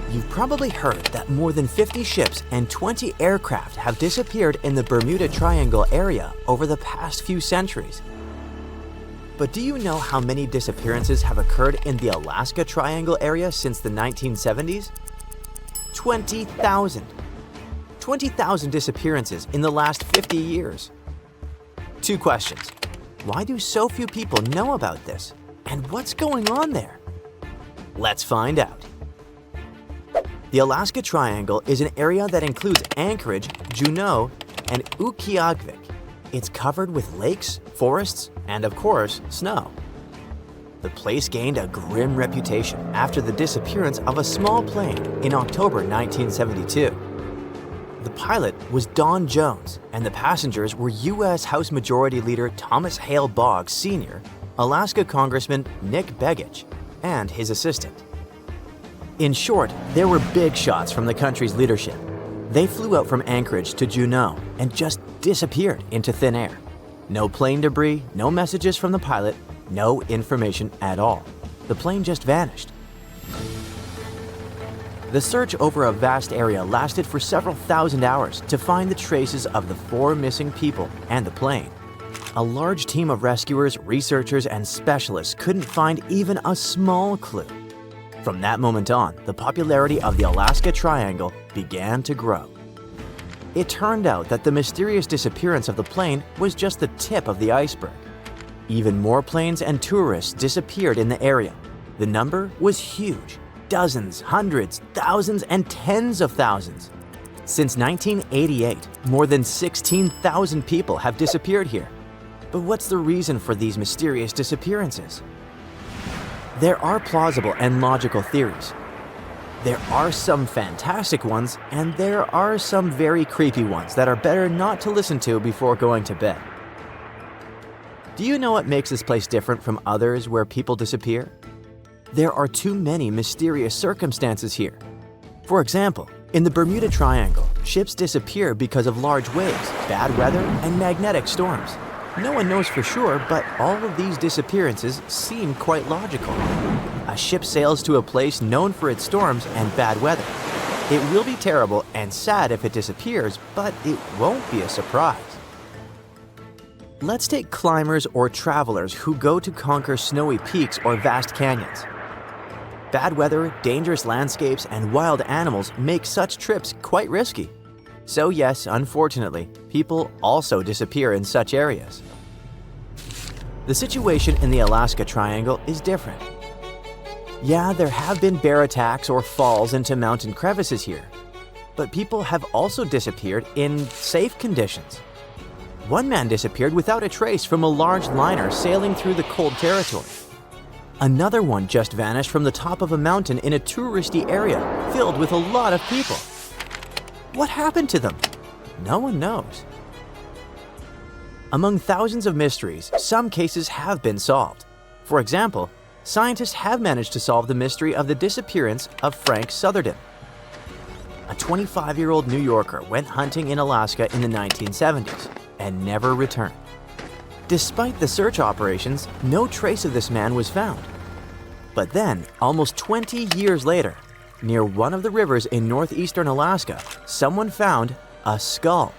You've probably heard that more than 50 ships and 20 aircraft have disappeared in the Bermuda Triangle area over the past few centuries. But do you know how many disappearances have occurred in the Alaska Triangle area since the 1970s? 20,000. 20,000 disappearances in the last 50 years. Two questions. Why do so few people know about this? And what's going on there? Let's find out. The Alaska Triangle is an area that includes Anchorage, Juneau, and Utqiagvik. It's covered with lakes, forests, and of course, snow. The place gained a grim reputation after the disappearance of a small plane in October 1972. The pilot was Don Jones, and the passengers were U.S. House Majority Leader Thomas Hale Boggs Sr., Alaska Congressman Nick Begich, and his assistant. In short, there were big shots from the country's leadership. They flew out from Anchorage to Juneau and just disappeared into thin air. No plane debris, no messages from the pilot, no information at all. The plane just vanished. The search over a vast area lasted for several thousand hours to find the traces of the 4 missing people and the plane. A large team of rescuers, researchers, and specialists couldn't find even a small clue. From that moment on, the popularity of the Alaska Triangle began to grow. It turned out that the mysterious disappearance of the plane was just the tip of the iceberg. Even more planes and tourists disappeared in the area. The number was huge. Dozens, hundreds, thousands, and tens of thousands. Since 1988, more than 16,000 people have disappeared here. But what's the reason for these mysterious disappearances? There are plausible and logical theories. There are some fantastic ones, and there are some very creepy ones that are better not to listen to before going to bed. Do you know what makes this place different from others where people disappear? There are too many mysterious circumstances here. For example, in the Bermuda Triangle, ships disappear because of large waves, bad weather, and magnetic storms. No one knows for sure, but all of these disappearances seem quite logical. A ship sails to a place known for its storms and bad weather. It will be terrible and sad if it disappears, but it won't be a surprise. Let's take climbers or travelers who go to conquer snowy peaks or vast canyons. Bad weather, dangerous landscapes, and wild animals make such trips quite risky. So yes, unfortunately, people also disappear in such areas. The situation in the Alaska Triangle is different. Yeah, there have been bear attacks or falls into mountain crevices here, but people have also disappeared in safe conditions. One man disappeared without a trace from a large liner sailing through the cold territory. Another one just vanished from the top of a mountain in a touristy area filled with a lot of people. What happened to them? No one knows. Among thousands of mysteries, some cases have been solved. For example, scientists have managed to solve the mystery of the disappearance of Frank Southerden. A 25-year-old New Yorker went hunting in Alaska in the 1970s and never returned. Despite the search operations, no trace of this man was found. But then, almost 20 years later, near one of the rivers in northeastern Alaska, someone found a skull.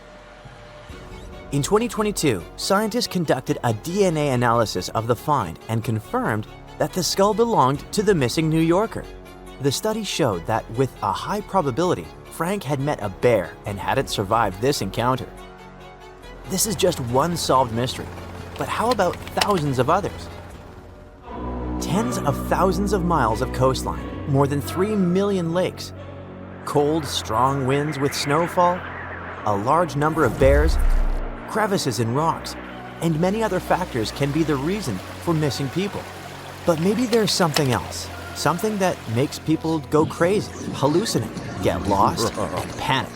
In 2022, scientists conducted a DNA analysis of the find and confirmed that the skull belonged to the missing New Yorker. The study showed that with a high probability, Frank had met a bear and hadn't survived this encounter. This is just one solved mystery, but how about thousands of others? Tens of thousands of miles of coastline, more than 3 million lakes, cold, strong winds with snowfall, a large number of bears, crevices in rocks, and many other factors can be the reason for missing people. But maybe there's something else, something that makes people go crazy, hallucinate, get lost, and panic.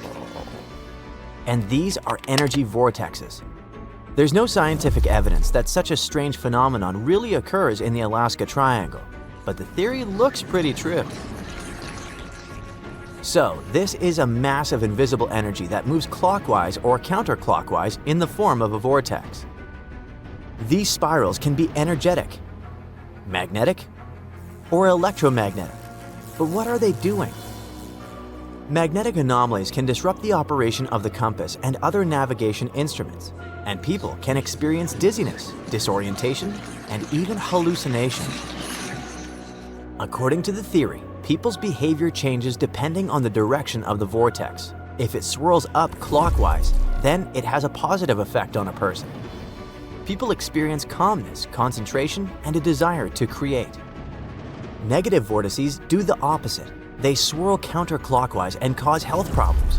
And these are energy vortexes. There's no scientific evidence that such a strange phenomenon really occurs in the Alaska Triangle, but the theory looks pretty true. So, this is a massive invisible energy that moves clockwise or counterclockwise in the form of a vortex. These spirals can be energetic, magnetic, or electromagnetic. But what are they doing? Magnetic anomalies can disrupt the operation of the compass and other navigation instruments, and people can experience dizziness, disorientation, and even hallucination. According to the theory, people's behavior changes depending on the direction of the vortex. If it swirls up clockwise, then it has a positive effect on a person. People experience calmness, concentration, and a desire to create. Negative vortices do the opposite. They swirl counterclockwise and cause health problems.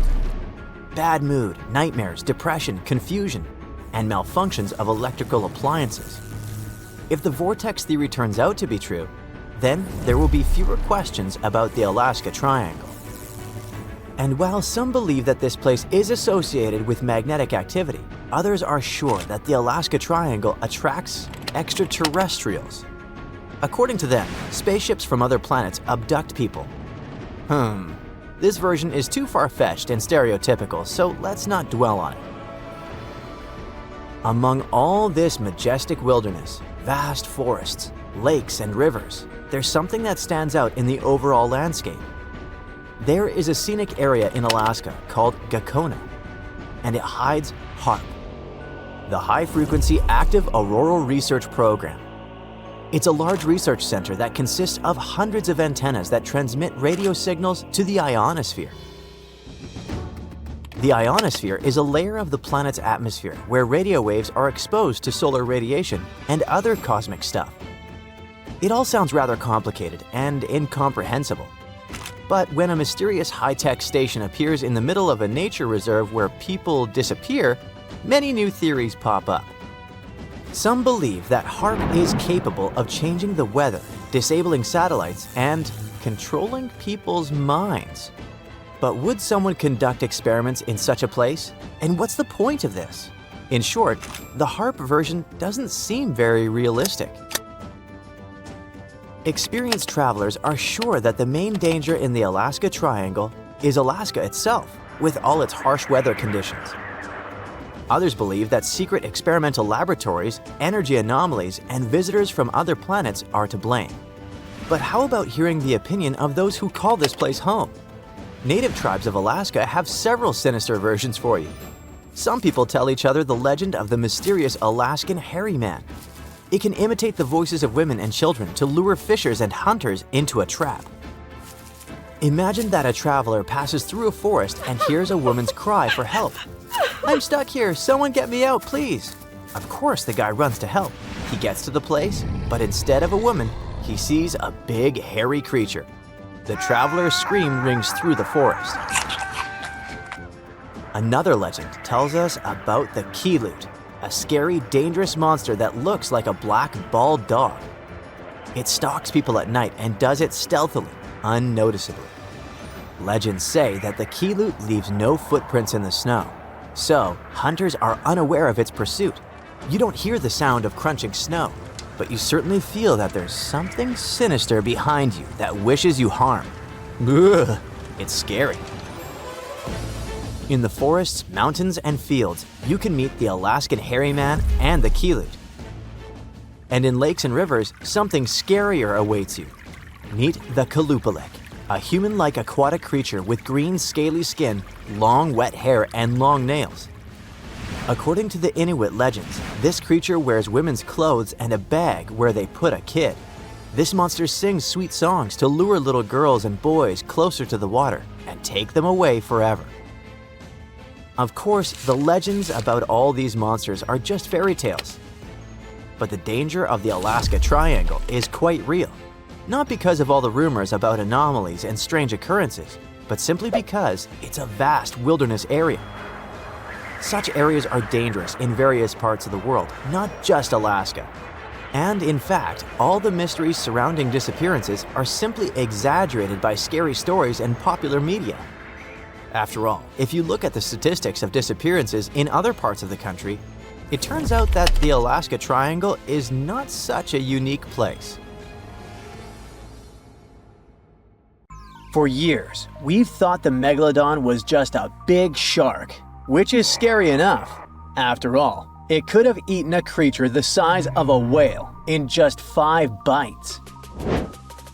Bad mood, nightmares, depression, confusion, and malfunctions of electrical appliances. If the vortex theory turns out to be true, then there will be fewer questions about the Alaska Triangle. And while some believe that this place is associated with magnetic activity, others are sure that the Alaska Triangle attracts extraterrestrials. According to them, spaceships from other planets abduct people. This version is too far-fetched and stereotypical, so let's not dwell on it. Among all this majestic wilderness, vast forests, lakes, and rivers, there's something that stands out in the overall landscape. There is a scenic area in Alaska called Gakona, and it hides HAARP, the High-Frequency Active Auroral Research Program. It's a large research center that consists of hundreds of antennas that transmit radio signals to the ionosphere. The ionosphere is a layer of the planet's atmosphere where radio waves are exposed to solar radiation and other cosmic stuff. It all sounds rather complicated and incomprehensible. But when a mysterious high-tech station appears in the middle of a nature reserve where people disappear, many new theories pop up. Some believe that HAARP is capable of changing the weather, disabling satellites, and controlling people's minds. But would someone conduct experiments in such a place? And what's the point of this? In short, the HAARP version doesn't seem very realistic. Experienced travelers are sure that the main danger in the Alaska Triangle is Alaska itself, with all its harsh weather conditions. Others believe that secret experimental laboratories, energy anomalies, and visitors from other planets are to blame. But how about hearing the opinion of those who call this place home? Native tribes of Alaska have several sinister versions for you. Some people tell each other the legend of the mysterious Alaskan hairy man. It can imitate the voices of women and children to lure fishers and hunters into a trap. Imagine that a traveler passes through a forest and hears a woman's cry for help. "I'm stuck here, someone get me out, please." Of course, the guy runs to help. He gets to the place, but instead of a woman, he sees a big, hairy creature. The traveler's scream rings through the forest. Another legend tells us about the Quileute, a scary, dangerous monster that looks like a black, bald dog. It stalks people at night and does it stealthily, unnoticeably. Legends say that the Quileute leaves no footprints in the snow, so hunters are unaware of its pursuit. You don't hear the sound of crunching snow, but you certainly feel that there's something sinister behind you that wishes you harm. Ugh, it's scary. In the forests, mountains, and fields, you can meet the Alaskan hairy man and the Quileute. And in lakes and rivers, something scarier awaits you. Meet the Kalupalik, a human-like aquatic creature with green, scaly skin, long, wet hair, and long nails. According to the Inuit legends, this creature wears women's clothes and a bag where they put a kid. This monster sings sweet songs to lure little girls and boys closer to the water and take them away forever. Of course, the legends about all these monsters are just fairy tales. But the danger of the Alaska Triangle is quite real. Not because of all the rumors about anomalies and strange occurrences, but simply because it's a vast wilderness area. Such areas are dangerous in various parts of the world, not just Alaska. And in fact, all the mysteries surrounding disappearances are simply exaggerated by scary stories and popular media. After all, if you look at the statistics of disappearances in other parts of the country, it turns out that the Alaska Triangle is not such a unique place. For years, we've thought the Megalodon was just a big shark, which is scary enough. After all, it could have eaten a creature the size of a whale in just 5 bites.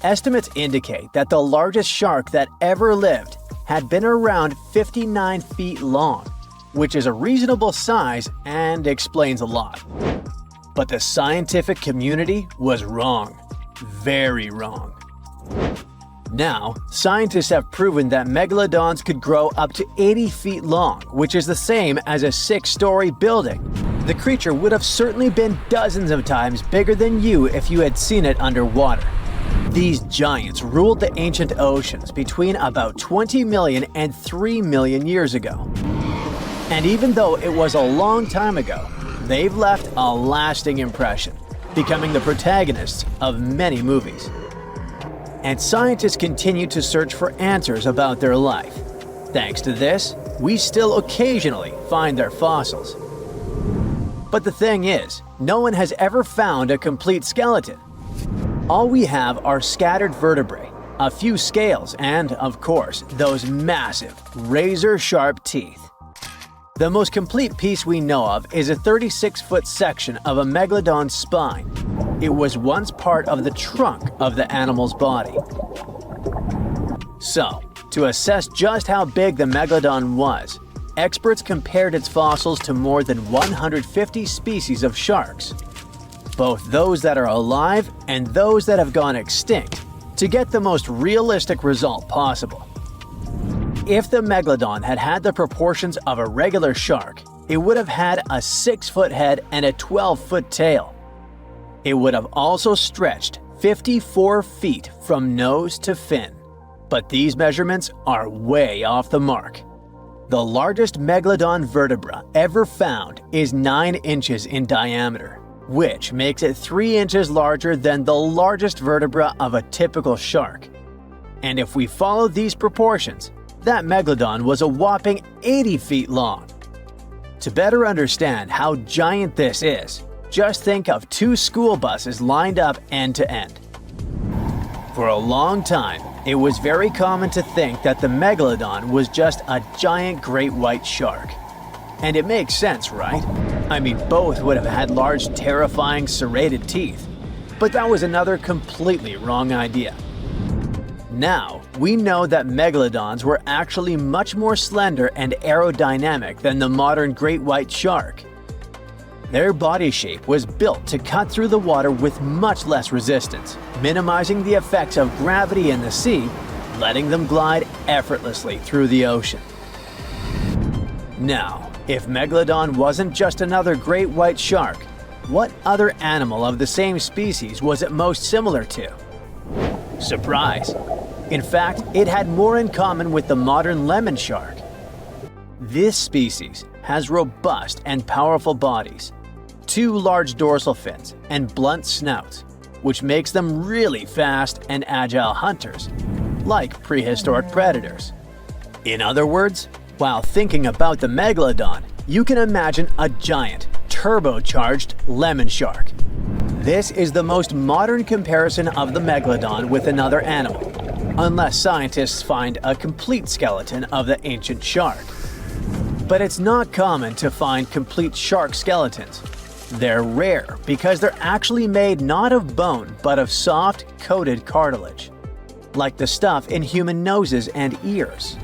Estimates indicate that the largest shark that ever lived had been around 59 feet long, which is a reasonable size and explains a lot. But the scientific community was wrong. Very wrong. Now, scientists have proven that megalodons could grow up to 80 feet long, which is the same as a 6-story building. The creature would have certainly been dozens of times bigger than you if you had seen it underwater. These giants ruled the ancient oceans between about 20 million and 3 million years ago. And even though it was a long time ago, they've left a lasting impression, becoming the protagonists of many movies. And scientists continue to search for answers about their life. Thanks to this, we still occasionally find their fossils. But the thing is, no one has ever found a complete skeleton. All we have are scattered vertebrae, a few scales, and, of course, those massive, razor-sharp teeth. The most complete piece we know of is a 36-foot section of a megalodon's spine. It was once part of the trunk of the animal's body. So, to assess just how big the megalodon was, experts compared its fossils to more than 150 species of sharks, both those that are alive and those that have gone extinct, to get the most realistic result possible. If the megalodon had had the proportions of a regular shark, it would have had a 6-foot head and a 12-foot tail. It would have also stretched 54 feet from nose to fin. But these measurements are way off the mark. The largest megalodon vertebra ever found is 9 inches in diameter, which makes it 3 inches larger than the largest vertebra of a typical shark. And if we follow these proportions, that megalodon was a whopping 80 feet long. To better understand how giant this is, just think of 2 school buses lined up end to end. For a long time, it was very common to think that the megalodon was just a giant great white shark. And it makes sense, right? I mean, both would have had large, terrifying, serrated teeth. But that was another completely wrong idea. Now, we know that megalodons were actually much more slender and aerodynamic than the modern great white shark. Their body shape was built to cut through the water with much less resistance, minimizing the effects of gravity in the sea, letting them glide effortlessly through the ocean. Now, if Megalodon wasn't just another great white shark, what other animal of the same species was it most similar to? Surprise! In fact, it had more in common with the modern lemon shark. This species has robust and powerful bodies, 2 large dorsal fins, and blunt snouts, which makes them really fast and agile hunters, like prehistoric predators. In other words, while thinking about the megalodon, you can imagine a giant, turbocharged lemon shark. This is the most modern comparison of the megalodon with another animal, unless scientists find a complete skeleton of the ancient shark. But it's not common to find complete shark skeletons. They're rare because they're actually made not of bone but of soft, coated cartilage, like the stuff in human noses and ears.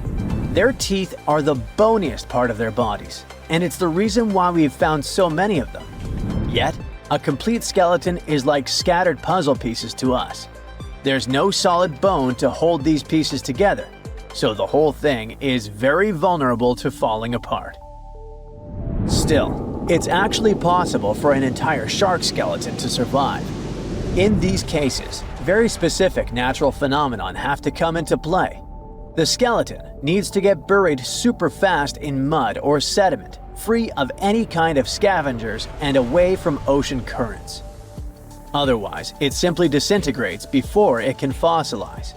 Their teeth are the boniest part of their bodies, and it's the reason why we've found so many of them. Yet, a complete skeleton is like scattered puzzle pieces to us. There's no solid bone to hold these pieces together, so the whole thing is very vulnerable to falling apart. Still, it's actually possible for an entire shark skeleton to survive. In these cases, very specific natural phenomena have to come into play. The skeleton needs to get buried super fast in mud or sediment, free of any kind of scavengers and away from ocean currents. Otherwise, it simply disintegrates before it can fossilize.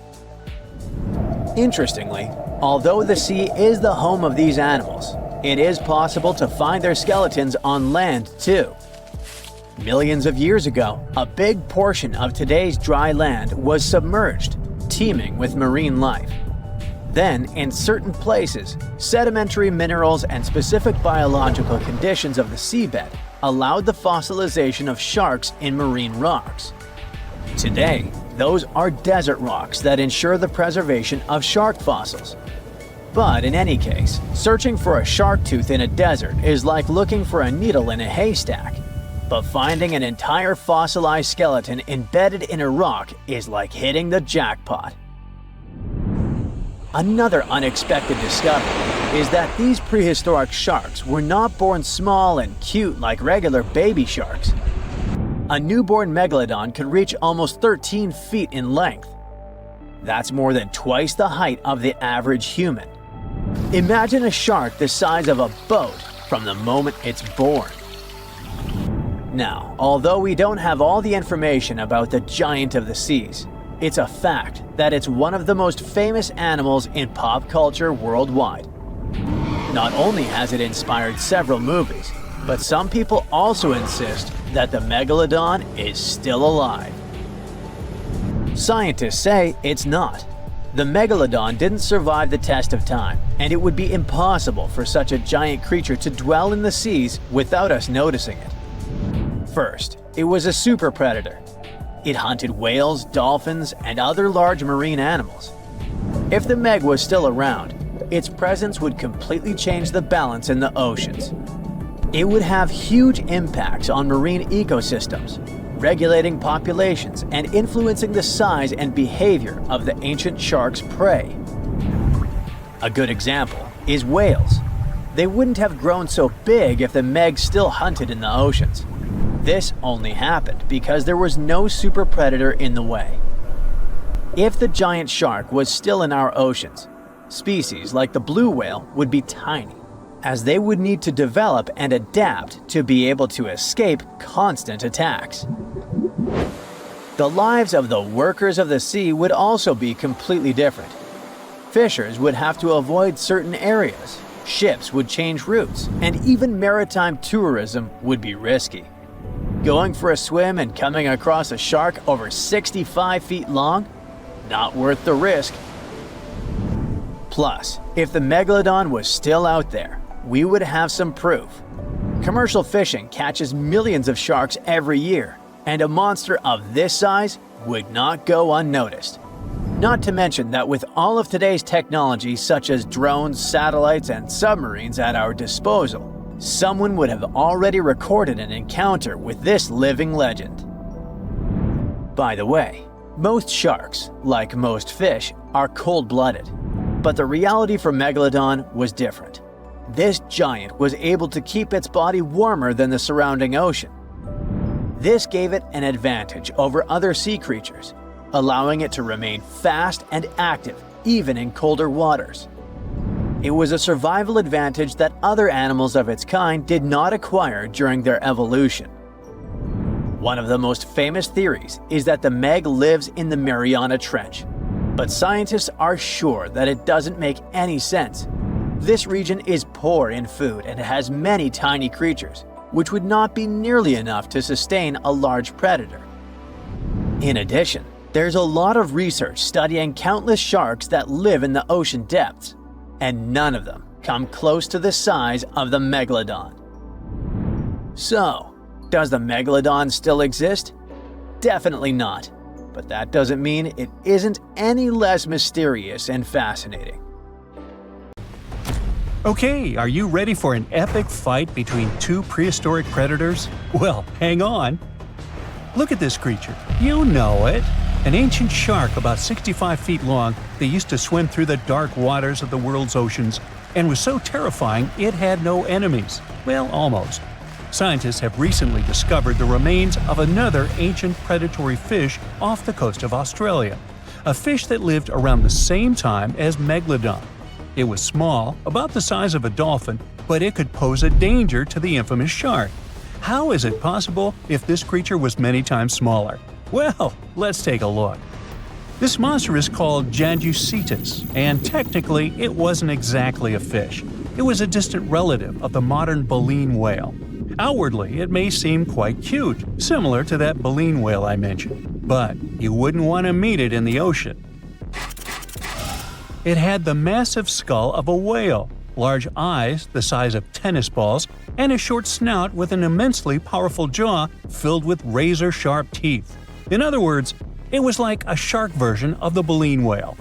Interestingly, although the sea is the home of these animals, it is possible to find their skeletons on land too. Millions of years ago, a big portion of today's dry land was submerged, teeming with marine life. Then, in certain places, sedimentary minerals and specific biological conditions of the seabed allowed the fossilization of sharks in marine rocks. Today, those are desert rocks that ensure the preservation of shark fossils. But in any case, searching for a shark tooth in a desert is like looking for a needle in a haystack. But finding an entire fossilized skeleton embedded in a rock is like hitting the jackpot. Another unexpected discovery is that these prehistoric sharks were not born small and cute like regular baby sharks. A newborn megalodon could reach almost 13 feet in length. That's more than twice the height of the average human. Imagine a shark the size of a boat from the moment it's born. Now, although we don't have all the information about the giant of the seas, it's a fact that it's one of the most famous animals in pop culture worldwide. Not only has it inspired several movies, but some people also insist that the megalodon is still alive. Scientists say it's not. The megalodon didn't survive the test of time, and it would be impossible for such a giant creature to dwell in the seas without us noticing it. First, it was a super predator. It hunted whales, dolphins, and other large marine animals. If the meg was still around, its presence would completely change the balance in the oceans. It would have huge impacts on marine ecosystems, regulating populations and influencing the size and behavior of the ancient shark's prey. A good example is whales. They wouldn't have grown so big if the meg still hunted in the oceans. This only happened because there was no super predator in the way. If the giant shark was still in our oceans, species like the blue whale would be tiny, as they would need to develop and adapt to be able to escape constant attacks. The lives of the workers of the sea would also be completely different. Fishers would have to avoid certain areas, ships would change routes, and even maritime tourism would be risky. Going for a swim and coming across a shark over 65 feet long? Not worth the risk. Plus, if the megalodon was still out there, we would have some proof. Commercial fishing catches millions of sharks every year, and a monster of this size would not go unnoticed. Not to mention that with all of today's technology such as drones, satellites, and submarines at our disposal, someone would have already recorded an encounter with this living legend. By the way, most sharks, like most fish, are cold-blooded. But the reality for Megalodon was different. This giant was able to keep its body warmer than the surrounding ocean. This gave it an advantage over other sea creatures, allowing it to remain fast and active even in colder waters. It was a survival advantage that other animals of its kind did not acquire during their evolution. One of the most famous theories is that the Meg lives in the Mariana Trench, but scientists are sure that it doesn't make any sense. This region is poor in food and has many tiny creatures, which would not be nearly enough to sustain a large predator. In addition, there's a lot of research studying countless sharks that live in the ocean depths, and none of them come close to the size of the Megalodon. So, does the Megalodon still exist? Definitely not, but that doesn't mean it isn't any less mysterious and fascinating. Okay, are you ready for an epic fight between two prehistoric predators? Well, hang on. Look at this creature. You know it. An ancient shark about 65 feet long that used to swim through the dark waters of the world's oceans and was so terrifying it had no enemies. Well, almost. Scientists have recently discovered the remains of another ancient predatory fish off the coast of Australia, a fish that lived around the same time as Megalodon. It was small, about the size of a dolphin, but it could pose a danger to the infamous shark. How is it possible if this creature was many times smaller? Well, let's take a look. This monster is called Janducetus, and technically it wasn't exactly a fish. It was a distant relative of the modern baleen whale. Outwardly, it may seem quite cute, similar to that baleen whale I mentioned, but you wouldn't want to meet it in the ocean. It had the massive skull of a whale, large eyes the size of tennis balls, and a short snout with an immensely powerful jaw filled with razor-sharp teeth. In other words, it was like a shark version of the baleen whale.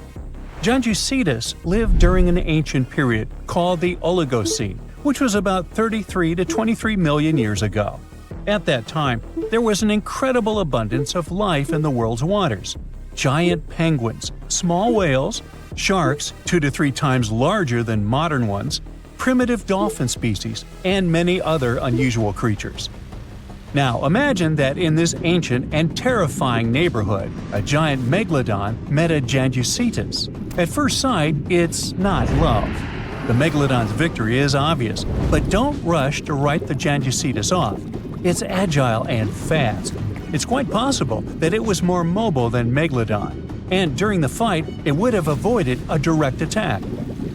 Gianducetus lived during an ancient period called the Oligocene, which was about 33 to 23 million years ago. At that time, there was an incredible abundance of life in the world's waters. Giant penguins, small whales, sharks 2 to 3 times larger than modern ones, primitive dolphin species, and many other unusual creatures. Now imagine that in this ancient and terrifying neighborhood, a giant megalodon met a Gianducetus. At first sight, it's not love. The megalodon's victory is obvious, but don't rush to write the Gianducetus off. It's agile and fast. It's quite possible that it was more mobile than Megalodon, and during the fight, it would have avoided a direct attack.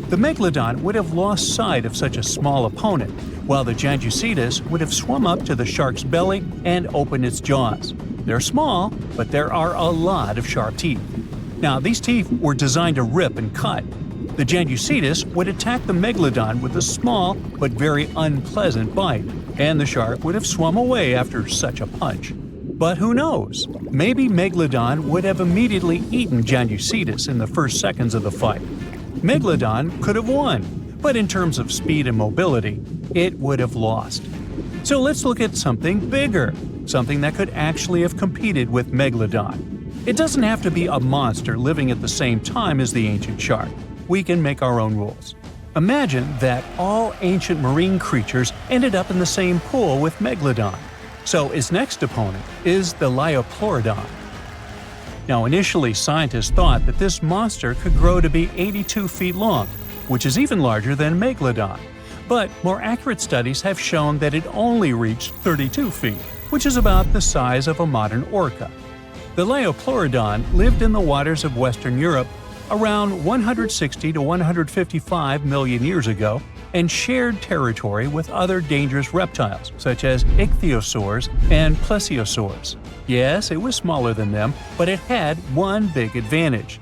The Megalodon would have lost sight of such a small opponent, while the Gianducetus would have swum up to the shark's belly and opened its jaws. They're small, but there are a lot of sharp teeth. Now, these teeth were designed to rip and cut. The Gianducetus would attack the Megalodon with a small but very unpleasant bite, and the shark would have swum away after such a punch. But who knows? Maybe Megalodon would have immediately eaten Gianducetus in the first seconds of the fight. Megalodon could have won, but in terms of speed and mobility, it would have lost. So let's look at something bigger, something that could actually have competed with Megalodon. It doesn't have to be a monster living at the same time as the ancient shark. We can make our own rules. Imagine that all ancient marine creatures ended up in the same pool with Megalodon. So its next opponent is the Liopleurodon. Now initially scientists thought that this monster could grow to be 82 feet long, which is even larger than Megalodon. But more accurate studies have shown that it only reached 32 feet, which is about the size of a modern orca. The Liopleurodon lived in the waters of Western Europe around 160 to 155 million years ago and shared territory with other dangerous reptiles such as ichthyosaurs and plesiosaurs. Yes, it was smaller than them, but it had one big advantage.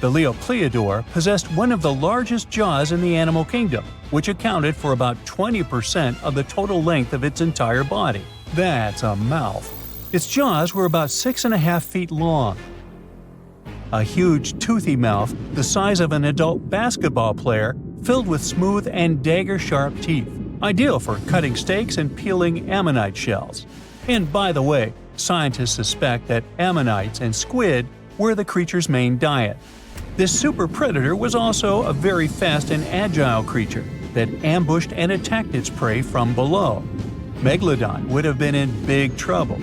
The Liopleurodon possessed one of the largest jaws in the animal kingdom, which accounted for about 20% of the total length of its entire body. That's a mouth. Its jaws were about 6.5 feet long. A huge, toothy mouth the size of an adult basketball player filled with smooth and dagger-sharp teeth, ideal for cutting steaks and peeling ammonite shells. And by the way, scientists suspect that ammonites and squid were the creature's main diet. This super predator was also a very fast and agile creature that ambushed and attacked its prey from below. Megalodon would have been in big trouble.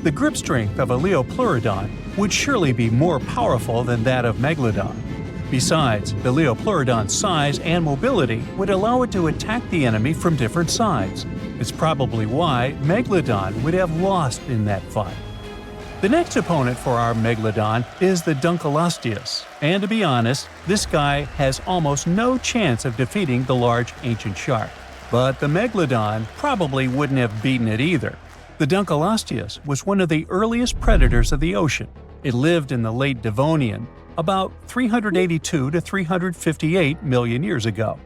The grip strength of a Liopleurodon would surely be more powerful than that of Megalodon. Besides, the Liopleurodon's size and mobility would allow it to attack the enemy from different sides. It's probably why Megalodon would have lost in that fight. The next opponent for our Megalodon is the Dunkleosteus, and to be honest, this guy has almost no chance of defeating the large ancient shark. But the Megalodon probably wouldn't have beaten it either. The Dunkleosteus was one of the earliest predators of the ocean. It lived in the late Devonian, about 382 to 358 million years ago.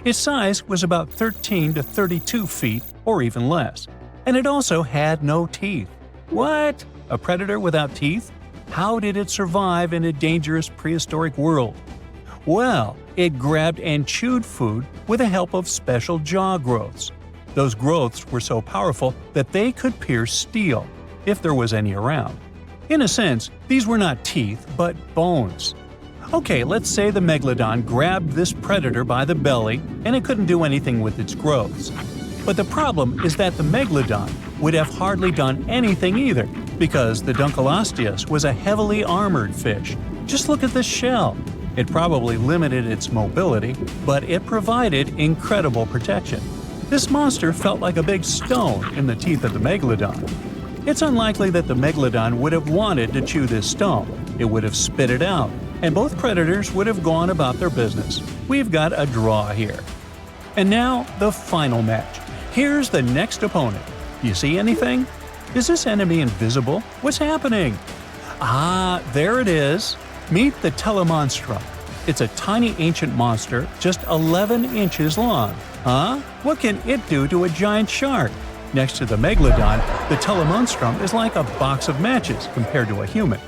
Its size was about 13 to 32 feet or even less, and it also had no teeth. What? A predator without teeth? How did it survive in a dangerous prehistoric world? Well, it grabbed and chewed food with the help of special jaw growths. Those growths were so powerful that they could pierce steel, if there was any around. In a sense, these were not teeth, but bones. Okay, let's say the Megalodon grabbed this predator by the belly and it couldn't do anything with its growths. But the problem is that the Megalodon would have hardly done anything either, because the Dunkleosteus was a heavily armored fish. Just look at this shell. It probably limited its mobility, but it provided incredible protection. This monster felt like a big stone in the teeth of the Megalodon. It's unlikely that the Megalodon would have wanted to chew this stone. It would have spit it out, and both predators would have gone about their business. We've got a draw here. And now, the final match. Here's the next opponent. You see anything? Is this enemy invisible? What's happening? Ah, there it is. Meet the Telemonstrum. It's a tiny ancient monster just 11 inches long. Huh? What can it do to a giant shark? Next to the Megalodon, the Telemonstrum is like a box of matches compared to a human.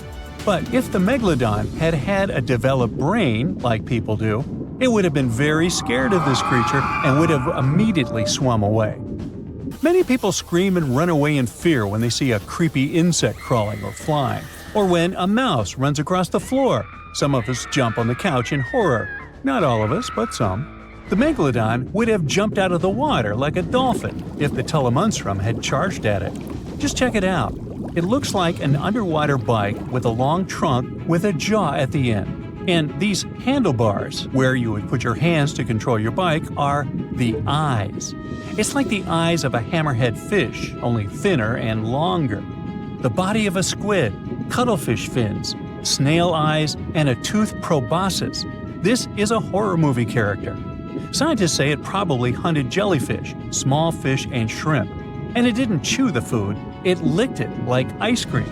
But if the Megalodon had had a developed brain, like people do, it would have been very scared of this creature and would have immediately swum away. Many people scream and run away in fear when they see a creepy insect crawling or flying, or when a mouse runs across the floor. Some of us jump on the couch in horror. Not all of us, but some. The Megalodon would have jumped out of the water like a dolphin if the telemonstrum had charged at it. Just check it out. It looks like an underwater bike with a long trunk with a jaw at the end. And these handlebars, where you would put your hands to control your bike, are the eyes. It's like the eyes of a hammerhead fish, only thinner and longer. The body of a squid, cuttlefish fins, snail eyes, and a toothed proboscis. This is a horror movie character. Scientists say it probably hunted jellyfish, small fish, and shrimp. And it didn't chew the food, it licked it like ice cream.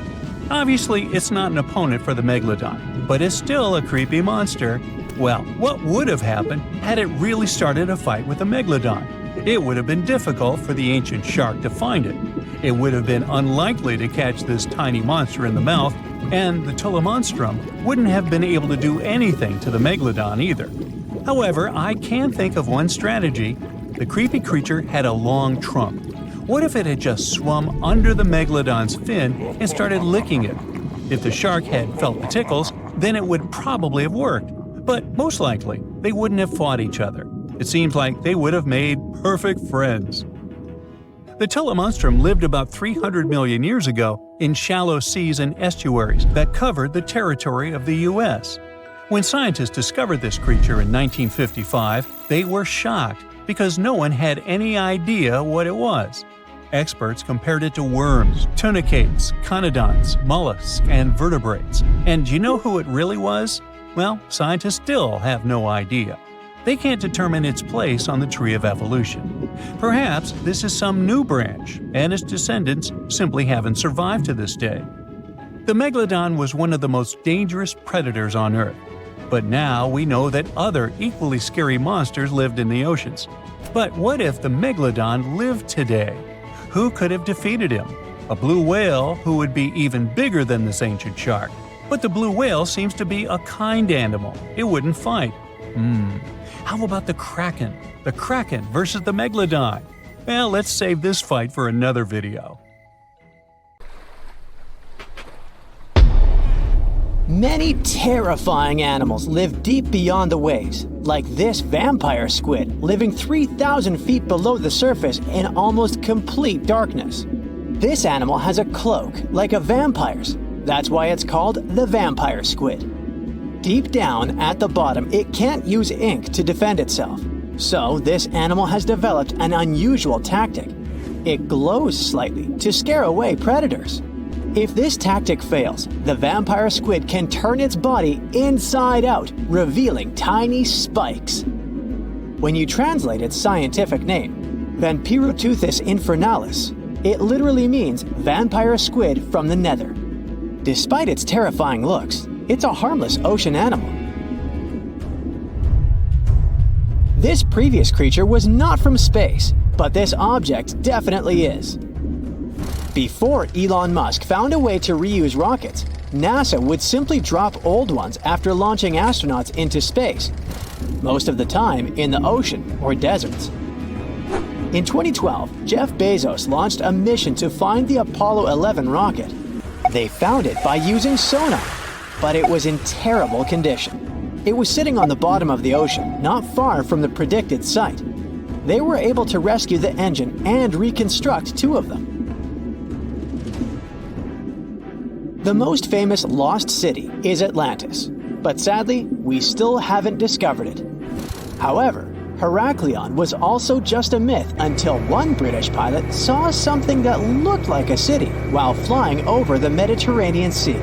Obviously, it's not an opponent for the Megalodon, but it's still a creepy monster. Well, what would have happened had it really started a fight with the Megalodon? It would have been difficult for the ancient shark to find it. It would have been unlikely to catch this tiny monster in the mouth, and the telemonstrum wouldn't have been able to do anything to the Megalodon either. However, I can think of one strategy. The creepy creature had a long trunk. What if it had just swum under the Megalodon's fin and started licking it? If the shark had felt the tickles, then it would probably have worked. But most likely, they wouldn't have fought each other. It seems like they would have made perfect friends. The telemonstrum lived about 300 million years ago in shallow seas and estuaries that covered the territory of the U.S. When scientists discovered this creature in 1955, they were shocked because no one had any idea what it was. Experts compared it to worms, tunicates, conodonts, mollusks, and vertebrates. And do you know who it really was? Well, scientists still have no idea. They can't determine its place on the tree of evolution. Perhaps this is some new branch, and its descendants simply haven't survived to this day. The Megalodon was one of the most dangerous predators on Earth. But now we know that other equally scary monsters lived in the oceans. But what if the Megalodon lived today? Who could have defeated him? A blue whale who would be even bigger than this ancient shark. But the blue whale seems to be a kind animal. It wouldn't fight. How about the Kraken? The Kraken versus the Megalodon? Well, let's save this fight for another video. Many terrifying animals live deep beyond the waves, like this vampire squid living 3,000 feet below the surface in almost complete darkness. This animal has a cloak, like a vampire's. That's why it's called the vampire squid. Deep down at the bottom, it can't use ink to defend itself. So this animal has developed an unusual tactic. It glows slightly to scare away predators. If this tactic fails, the vampire squid can turn its body inside out, revealing tiny spikes. When you translate its scientific name, Vampiroteuthis infernalis, it literally means vampire squid from the nether. Despite its terrifying looks, it's a harmless ocean animal. This previous creature was not from space, but this object definitely is. Before Elon Musk found a way to reuse rockets, NASA would simply drop old ones after launching astronauts into space, most of the time in the ocean or deserts. In 2012, Jeff Bezos launched a mission to find the Apollo 11 rocket. They found it by using sonar, but it was in terrible condition. It was sitting on the bottom of the ocean, not far from the predicted site. They were able to rescue the engine and reconstruct 2 of them. The most famous lost city is Atlantis, but sadly, we still haven't discovered it. However, Heraklion was also just a myth until one British pilot saw something that looked like a city while flying over the Mediterranean Sea.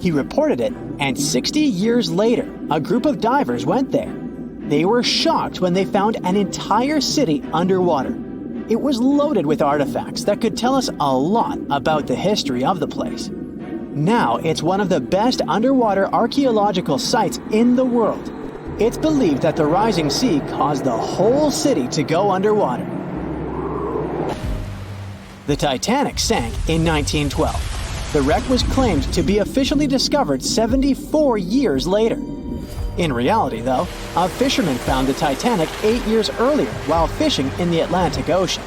He reported it, and 60 years later, a group of divers went there. They were shocked when they found an entire city underwater. It was loaded with artifacts that could tell us a lot about the history of the place. Now it's one of the best underwater archaeological sites in the world. It's believed that the rising sea caused the whole city to go underwater. The Titanic sank in 1912. the wreck was claimed to be officially discovered 74 years later. In reality, though, a fisherman found the Titanic 8 years earlier while fishing in the Atlantic Ocean.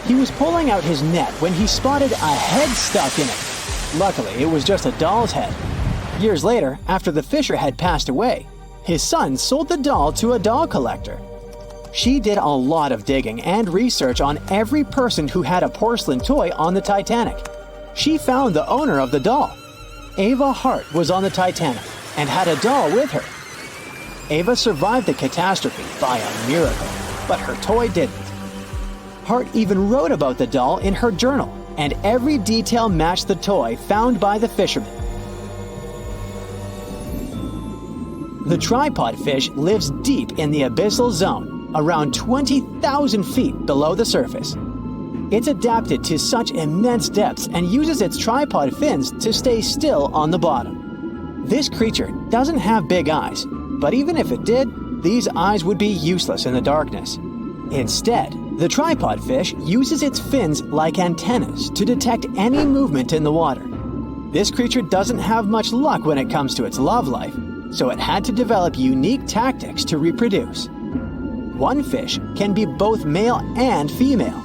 He was pulling out his net when he spotted a head stuck in it. Luckily, it was just a doll's head. Years later, after the fisher had passed away, his son sold the doll to a doll collector. She did a lot of digging and research on every person who had a porcelain toy on the Titanic. She found the owner of the doll. Ava Hart was on the Titanic and had a doll with her. Ava survived the catastrophe by a miracle, but her toy didn't. Hart even wrote about the doll in her journal, and every detail matched the toy found by the fisherman. The tripod fish lives deep in the abyssal zone, around 20,000 feet below the surface. It's adapted to such immense depths and uses its tripod fins to stay still on the bottom. This creature doesn't have big eyes, but even if it did, these eyes would be useless in the darkness. Instead, the tripod fish uses its fins like antennas to detect any movement in the water. This creature doesn't have much luck when it comes to its love life, so it had to develop unique tactics to reproduce. One fish can be both male and female.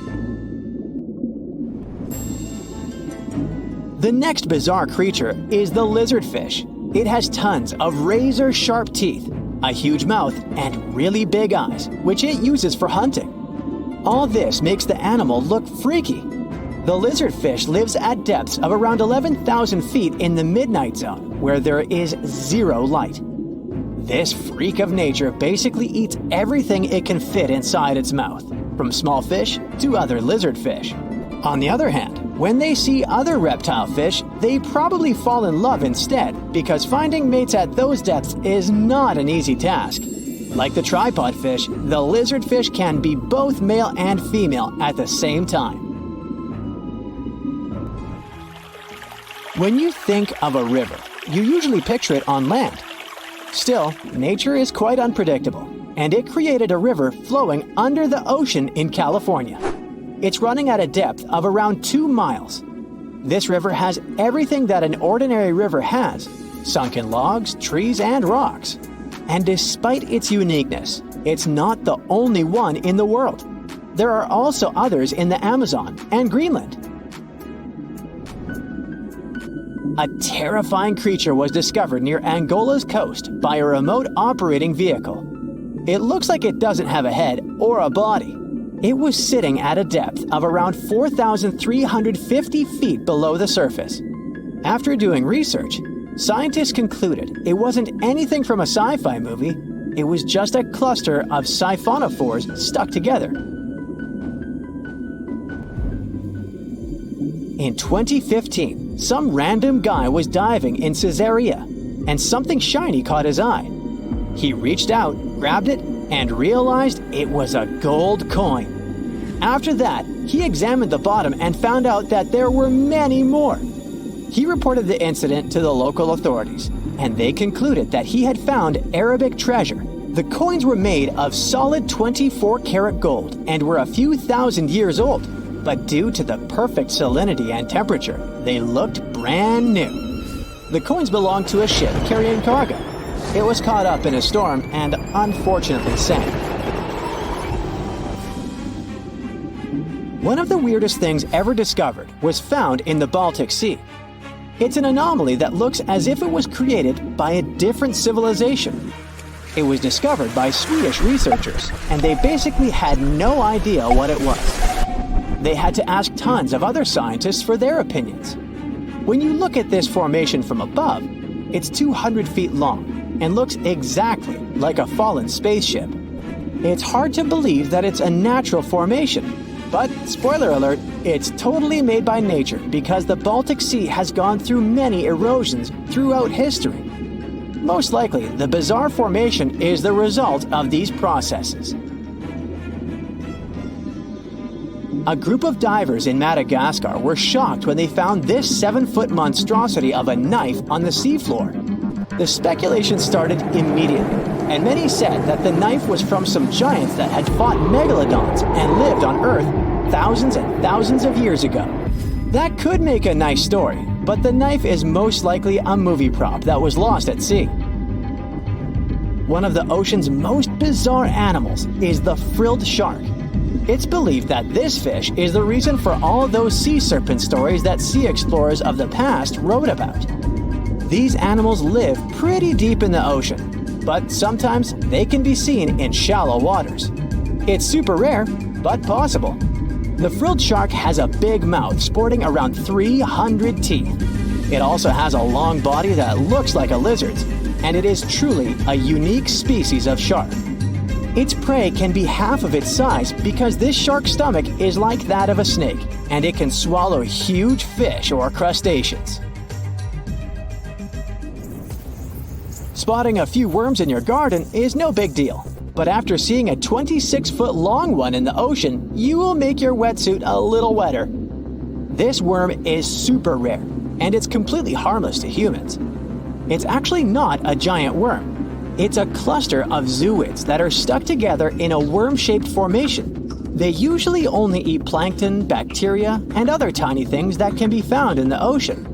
The next bizarre creature is the lizardfish. It has tons of razor-sharp teeth, a huge mouth, and really big eyes, which it uses for hunting. All this makes the animal look freaky. The lizardfish lives at depths of around 11,000 feet in the midnight zone, where there is zero light. This freak of nature basically eats everything it can fit inside its mouth, from small fish to other lizardfish. On the other hand, when they see other reptile fish, they probably fall in love instead, because finding mates at those depths is not an easy task. Like the tripod fish, the lizardfish can be both male and female at the same time. When you think of a river, you usually picture it on land. Still, nature is quite unpredictable, and it created a river flowing under the ocean in California. It's running at a depth of around 2 miles. This river has everything that an ordinary river has: sunken logs, trees, and rocks. And despite its uniqueness, it's not the only one in the world. There are also others in the Amazon and Greenland. A terrifying creature was discovered near Angola's coast by a remote operating vehicle. It looks like it doesn't have a head or a body. It was sitting at a depth of around 4,350 feet below the surface. After doing research, scientists concluded it wasn't anything from a sci-fi movie. It was just a cluster of siphonophores stuck together. In 2015, some random guy was diving in Caesarea, and something shiny caught his eye. He reached out, grabbed it, and realized it was a gold coin. After that, he examined the bottom and found out that there were many more. He reported the incident to the local authorities, and they concluded that he had found Arabic treasure. The coins were made of solid 24-karat gold and were a few thousand years old, but due to the perfect salinity and temperature, they looked brand new. The coins belonged to a ship carrying cargo. It was caught up in a storm and unfortunately sank. One of the weirdest things ever discovered was found in the Baltic Sea. It's an anomaly that looks as if it was created by a different civilization. It was discovered by Swedish researchers, and they basically had no idea what it was. They had to ask tons of other scientists for their opinions. When you look at this formation from above, it's 200 feet long and looks exactly like a fallen spaceship. It's hard to believe that it's a natural formation, but spoiler alert, it's totally made by nature because the Baltic Sea has gone through many erosions throughout history. Most likely, the bizarre formation is the result of these processes. A group of divers in Madagascar were shocked when they found this 7-foot monstrosity of a knife on the seafloor. The speculation started immediately, and many said that the knife was from some giants that had fought megalodons and lived on Earth thousands and thousands of years ago. That could make a nice story, but the knife is most likely a movie prop that was lost at sea. One of the ocean's most bizarre animals is the frilled shark. It's believed that this fish is the reason for all those sea serpent stories that sea explorers of the past wrote about. These animals live pretty deep in the ocean, but sometimes they can be seen in shallow waters. It's super rare, but possible. The frilled shark has a big mouth sporting around 300 teeth. It also has a long body that looks like a lizard's, and it is truly a unique species of shark. Its prey can be half of its size because this shark's stomach is like that of a snake, and it can swallow huge fish or crustaceans. Spotting a few worms in your garden is no big deal, but after seeing a 26-foot-long one in the ocean, you will make your wetsuit a little wetter. This worm is super rare, and it's completely harmless to humans. It's actually not a giant worm. It's a cluster of zooids that are stuck together in a worm-shaped formation. They usually only eat plankton, bacteria, and other tiny things that can be found in the ocean.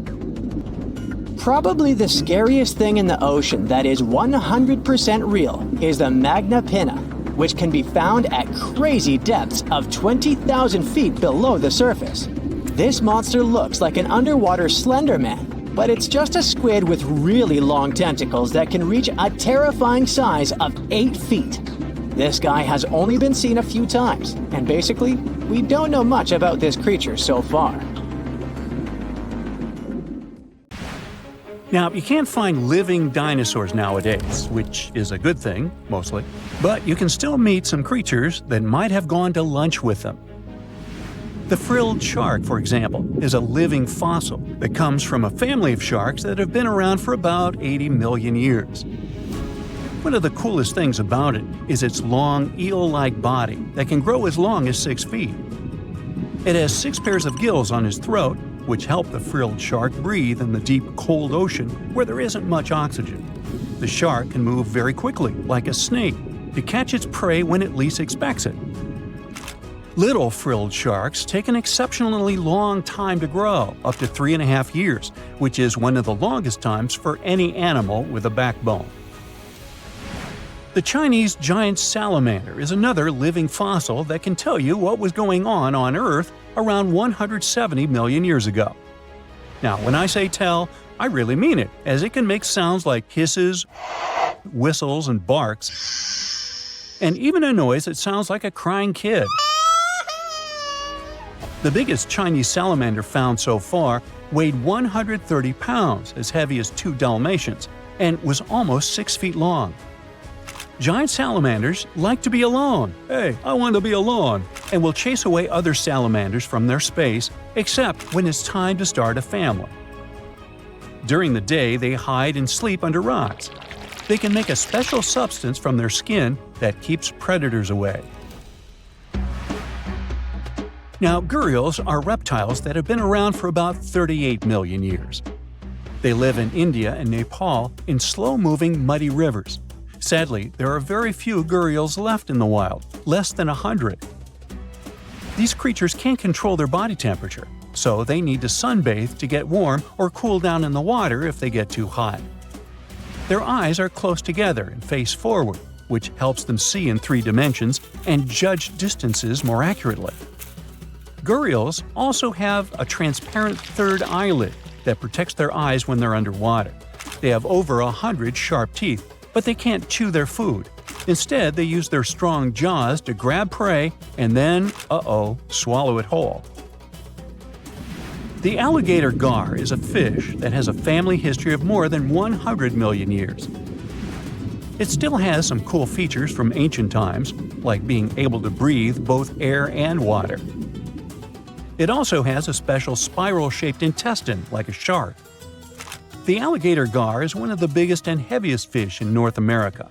Probably the scariest thing in the ocean that is 100% real is the magna pinna, which can be found at crazy depths of 20,000 feet below the surface. This monster looks like an underwater Slender Man, but it's just a squid with really long tentacles that can reach a terrifying size of 8 feet. This guy has only been seen a few times, and basically, we don't know much about this creature so far. Now, you can't find living dinosaurs nowadays, which is a good thing, mostly, but you can still meet some creatures that might have gone to lunch with them. The frilled shark, for example, is a living fossil that comes from a family of sharks that have been around for about 80 million years. One of the coolest things about it is its long, eel-like body that can grow as long as 6 feet. It has 6 pairs of gills on its throat, which help the frilled shark breathe in the deep, cold ocean where there isn't much oxygen. The shark can move very quickly, like a snake, to catch its prey when it least expects it. Little frilled sharks take an exceptionally long time to grow, up to 3.5 years, which is one of the longest times for any animal with a backbone. The Chinese giant salamander is another living fossil that can tell you what was going on Earth around 170 million years ago. Now, when I say tell, I really mean it, as it can make sounds like hisses, whistles, and barks, and even a noise that sounds like a crying kid. The biggest Chinese salamander found so far weighed 130 pounds, as heavy as 2 Dalmatians, and was almost 6 feet long. Giant salamanders like to be alone. Hey, I want to be alone. And will chase away other salamanders from their space, except when it's time to start a family. During the day, they hide and sleep under rocks. They can make a special substance from their skin that keeps predators away. Now, gharials are reptiles that have been around for about 38 million years. They live in India and Nepal in slow-moving, muddy rivers. Sadly, there are very few gharials left in the wild, less than 100. These creatures can't control their body temperature, so they need to sunbathe to get warm or cool down in the water if they get too hot. Their eyes are close together and face forward, which helps them see in 3 dimensions and judge distances more accurately. Gharials also have a transparent third eyelid that protects their eyes when they're underwater. They have over 100 sharp teeth, but they can't chew their food. Instead, they use their strong jaws to grab prey and then, swallow it whole. The alligator gar is a fish that has a family history of more than 100 million years. It still has some cool features from ancient times, like being able to breathe both air and water. It also has a special spiral-shaped intestine, like a shark. The alligator gar is one of the biggest and heaviest fish in North America.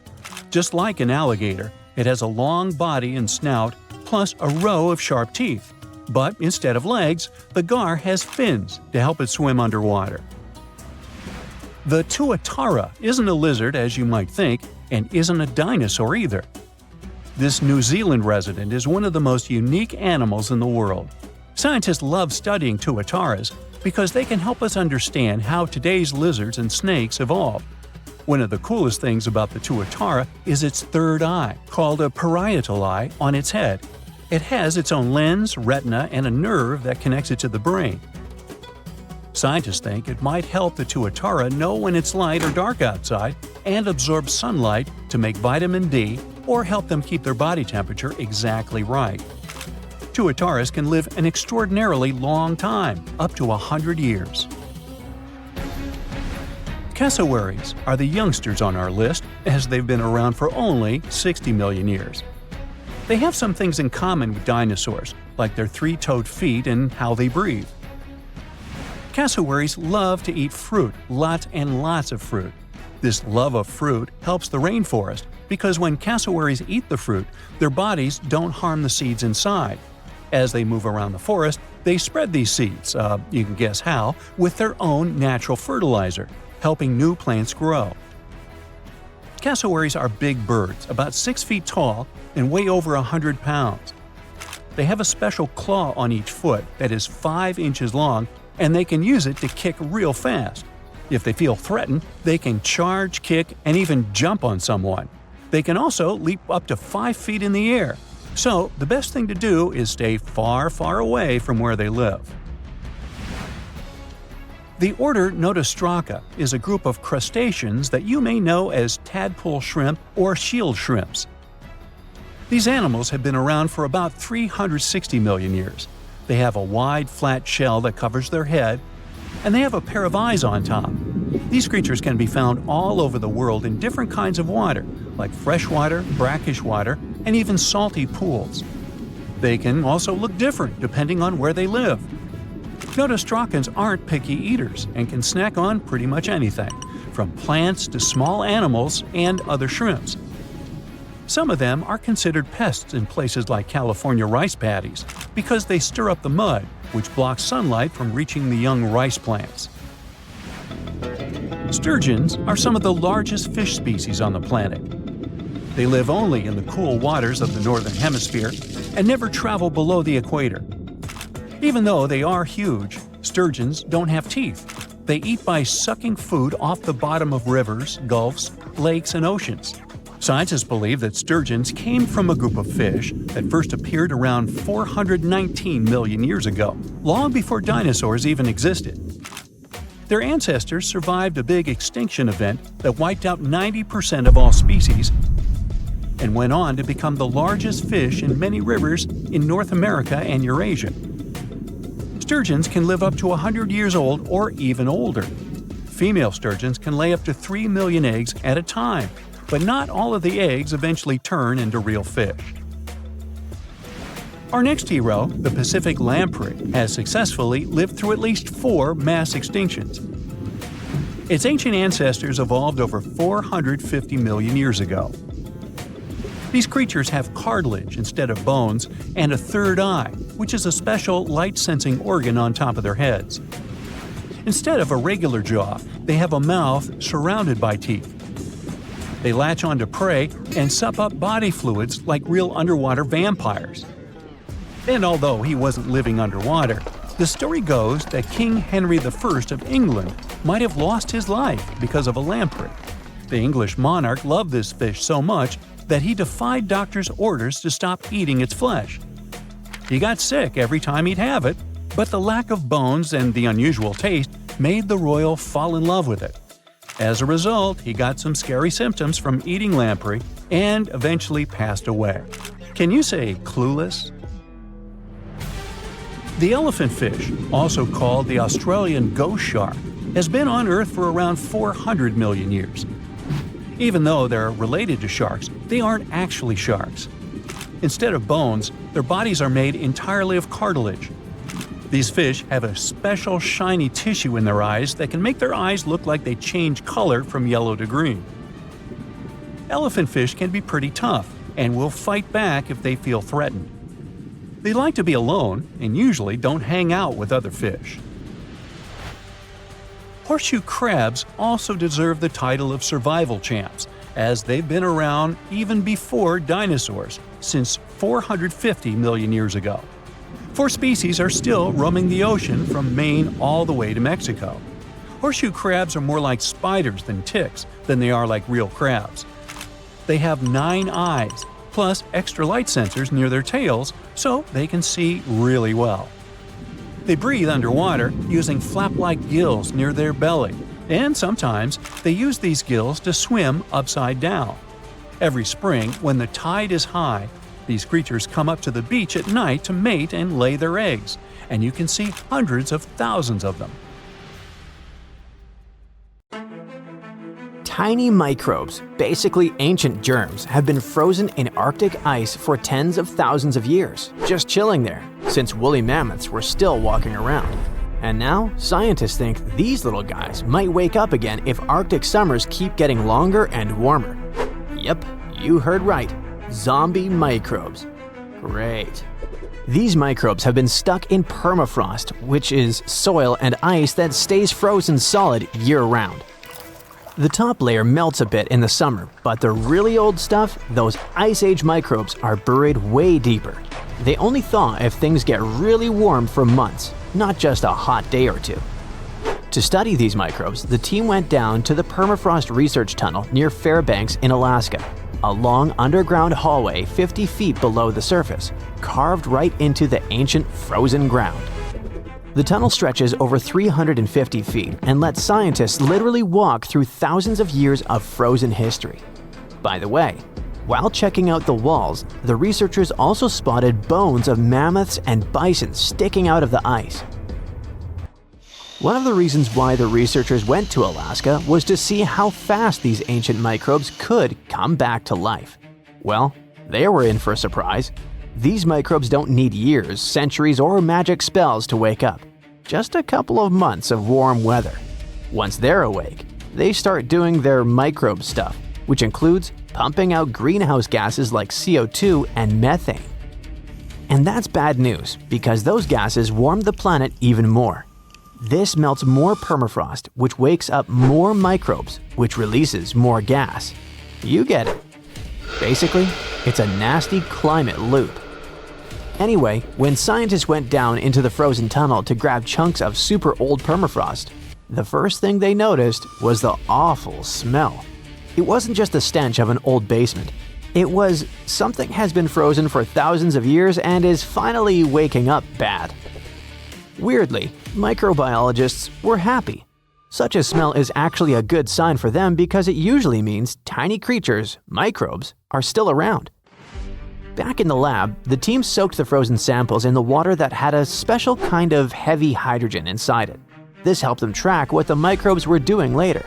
Just like an alligator, it has a long body and snout, plus a row of sharp teeth. But instead of legs, the gar has fins to help it swim underwater. The tuatara isn't a lizard as you might think, and isn't a dinosaur either. This New Zealand resident is one of the most unique animals in the world. Scientists love studying tuataras because they can help us understand how today's lizards and snakes evolved. One of the coolest things about the tuatara is its third eye, called a parietal eye, on its head. It has its own lens, retina, and a nerve that connects it to the brain. Scientists think it might help the tuatara know when it's light or dark outside and absorb sunlight to make vitamin D or help them keep their body temperature exactly right. Tuataras can live an extraordinarily long time, up to 100 years. Cassowaries are the youngsters on our list, as they've been around for only 60 million years. They have some things in common with dinosaurs, like their three-toed feet and how they breathe. Cassowaries love to eat fruit, lots and lots of fruit. This love of fruit helps the rainforest because when cassowaries eat the fruit, their bodies don't harm the seeds inside. As they move around the forest, they spread these seeds, you can guess how, with their own natural fertilizer, helping new plants grow. Cassowaries are big birds, about 6 feet tall and weigh over 100 pounds. They have a special claw on each foot that is 5 inches long, and they can use it to kick real fast. If they feel threatened, they can charge, kick, and even jump on someone. They can also leap up to 5 feet in the air. So, the best thing to do is stay far, far away from where they live. The order Notostraca is a group of crustaceans that you may know as tadpole shrimp or shield shrimps. These animals have been around for about 360 million years. They have a wide, flat shell that covers their head, and they have a pair of eyes on top. These creatures can be found all over the world in different kinds of water, like freshwater, brackish water, and even salty pools. They can also look different depending on where they live. Notostracans aren't picky eaters and can snack on pretty much anything, from plants to small animals and other shrimps. Some of them are considered pests in places like California rice paddies because they stir up the mud, which blocks sunlight from reaching the young rice plants. Sturgeons are some of the largest fish species on the planet. They live only in the cool waters of the northern hemisphere and never travel below the equator. Even though they are huge, sturgeons don't have teeth. They eat by sucking food off the bottom of rivers, gulfs, lakes, and oceans. Scientists believe that sturgeons came from a group of fish that first appeared around 419 million years ago, long before dinosaurs even existed. Their ancestors survived a big extinction event that wiped out 90% of all species and went on to become the largest fish in many rivers in North America and Eurasia. Sturgeons can live up to 100 years old or even older. Female sturgeons can lay up to 3 million eggs at a time, but not all of the eggs eventually turn into real fish. Our next hero, the Pacific lamprey, has successfully lived through at least 4 mass extinctions. Its ancient ancestors evolved over 450 million years ago. These creatures have cartilage instead of bones and a third eye, which is a special light-sensing organ on top of their heads. Instead of a regular jaw, they have a mouth surrounded by teeth. They latch onto prey and sup up body fluids like real underwater vampires. And although he wasn't living underwater, the story goes that King Henry I of England might have lost his life because of a lamprey. The English monarch loved this fish so much that he defied doctors' orders to stop eating its flesh. He got sick every time he'd have it, but the lack of bones and the unusual taste made the royal fall in love with it. As a result, he got some scary symptoms from eating lamprey and eventually passed away. Can you say clueless? The elephant fish, also called the Australian ghost shark, has been on Earth for around 400 million years. Even though they're related to sharks, they aren't actually sharks. Instead of bones, their bodies are made entirely of cartilage. These fish have a special shiny tissue in their eyes that can make their eyes look like they change color from yellow to green. Elephant fish can be pretty tough and will fight back if they feel threatened. They like to be alone and usually don't hang out with other fish. Horseshoe crabs also deserve the title of survival champs, as they've been around even before dinosaurs, since 450 million years ago. 4 species are still roaming the ocean from Maine all the way to Mexico. Horseshoe crabs are more like spiders than ticks than they are like real crabs. They have 9 eyes, plus extra light sensors near their tails so they can see really well. They breathe underwater using flap-like gills near their belly, and sometimes they use these gills to swim upside down. Every spring, when the tide is high, these creatures come up to the beach at night to mate and lay their eggs, and you can see hundreds of thousands of them. Tiny microbes, basically ancient germs, have been frozen in Arctic ice for tens of thousands of years, just chilling there, since woolly mammoths were still walking around. And now, scientists think these little guys might wake up again if Arctic summers keep getting longer and warmer. Yep, you heard right. Zombie microbes. Great. These microbes have been stuck in permafrost, which is soil and ice that stays frozen solid year-round. The top layer melts a bit in the summer, but the really old stuff, those Ice Age microbes, are buried way deeper. They only thaw if things get really warm for months, not just a hot day or two. To study these microbes, the team went down to the Permafrost Research Tunnel near Fairbanks in Alaska, a long underground hallway 50 feet below the surface, carved right into the ancient frozen ground. The tunnel stretches over 350 feet and lets scientists literally walk through thousands of years of frozen history. By the way, while checking out the walls, the researchers also spotted bones of mammoths and bison sticking out of the ice. One of the reasons why the researchers went to Alaska was to see how fast these ancient microbes could come back to life. Well, they were in for a surprise. These microbes don't need years, centuries, or magic spells to wake up. Just a couple of months of warm weather. Once they're awake, they start doing their microbe stuff, which includes pumping out greenhouse gases like CO2 and methane. And that's bad news, because those gases warm the planet even more. This melts more permafrost, which wakes up more microbes, which releases more gas. You get it. Basically, it's a nasty climate loop. Anyway, when scientists went down into the frozen tunnel to grab chunks of super old permafrost, the first thing they noticed was the awful smell. It wasn't just the stench of an old basement. It was something has been frozen for thousands of years and is finally waking up bad. Weirdly, microbiologists were happy. Such a smell is actually a good sign for them because it usually means tiny creatures, microbes, are still around. Back in the lab, the team soaked the frozen samples in the water that had a special kind of heavy hydrogen inside it. This helped them track what the microbes were doing later.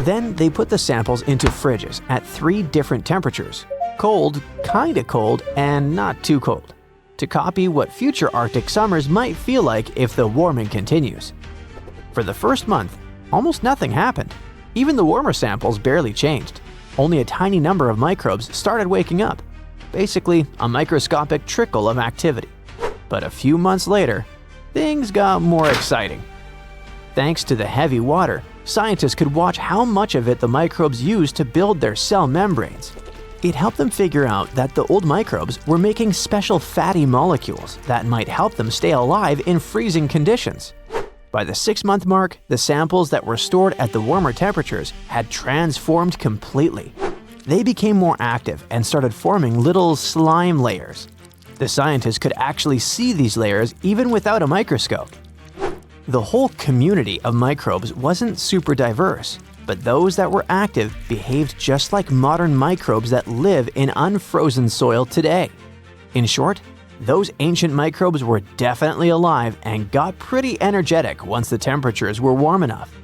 Then they put the samples into fridges at 3 different temperatures: cold, kinda cold, and not too cold, to copy what future Arctic summers might feel like if the warming continues. For the first month, almost nothing happened. Even the warmer samples barely changed. Only a tiny number of microbes started waking up. Basically, a microscopic trickle of activity. But a few months later, things got more exciting. Thanks to the heavy water, scientists could watch how much of it the microbes used to build their cell membranes. It helped them figure out that the old microbes were making special fatty molecules that might help them stay alive in freezing conditions. By the 6-month mark, the samples that were stored at the warmer temperatures had transformed completely. They became more active and started forming little slime layers. The scientists could actually see these layers even without a microscope. The whole community of microbes wasn't super diverse, but those that were active behaved just like modern microbes that live in unfrozen soil today. In short, those ancient microbes were definitely alive and got pretty energetic once the temperatures were warm enough.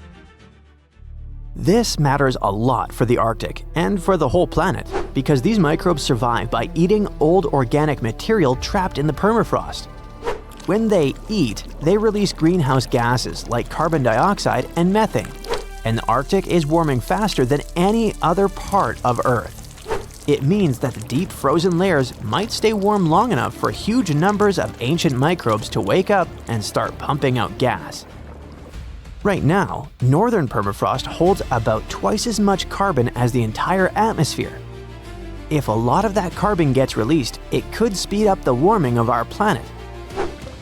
This matters a lot for the Arctic and for the whole planet because these microbes survive by eating old organic material trapped in the permafrost. When they eat, they release greenhouse gases like carbon dioxide and methane, and the Arctic is warming faster than any other part of Earth. It means that the deep frozen layers might stay warm long enough for huge numbers of ancient microbes to wake up and start pumping out gas. Right now, northern permafrost holds about twice as much carbon as the entire atmosphere. If a lot of that carbon gets released, it could speed up the warming of our planet.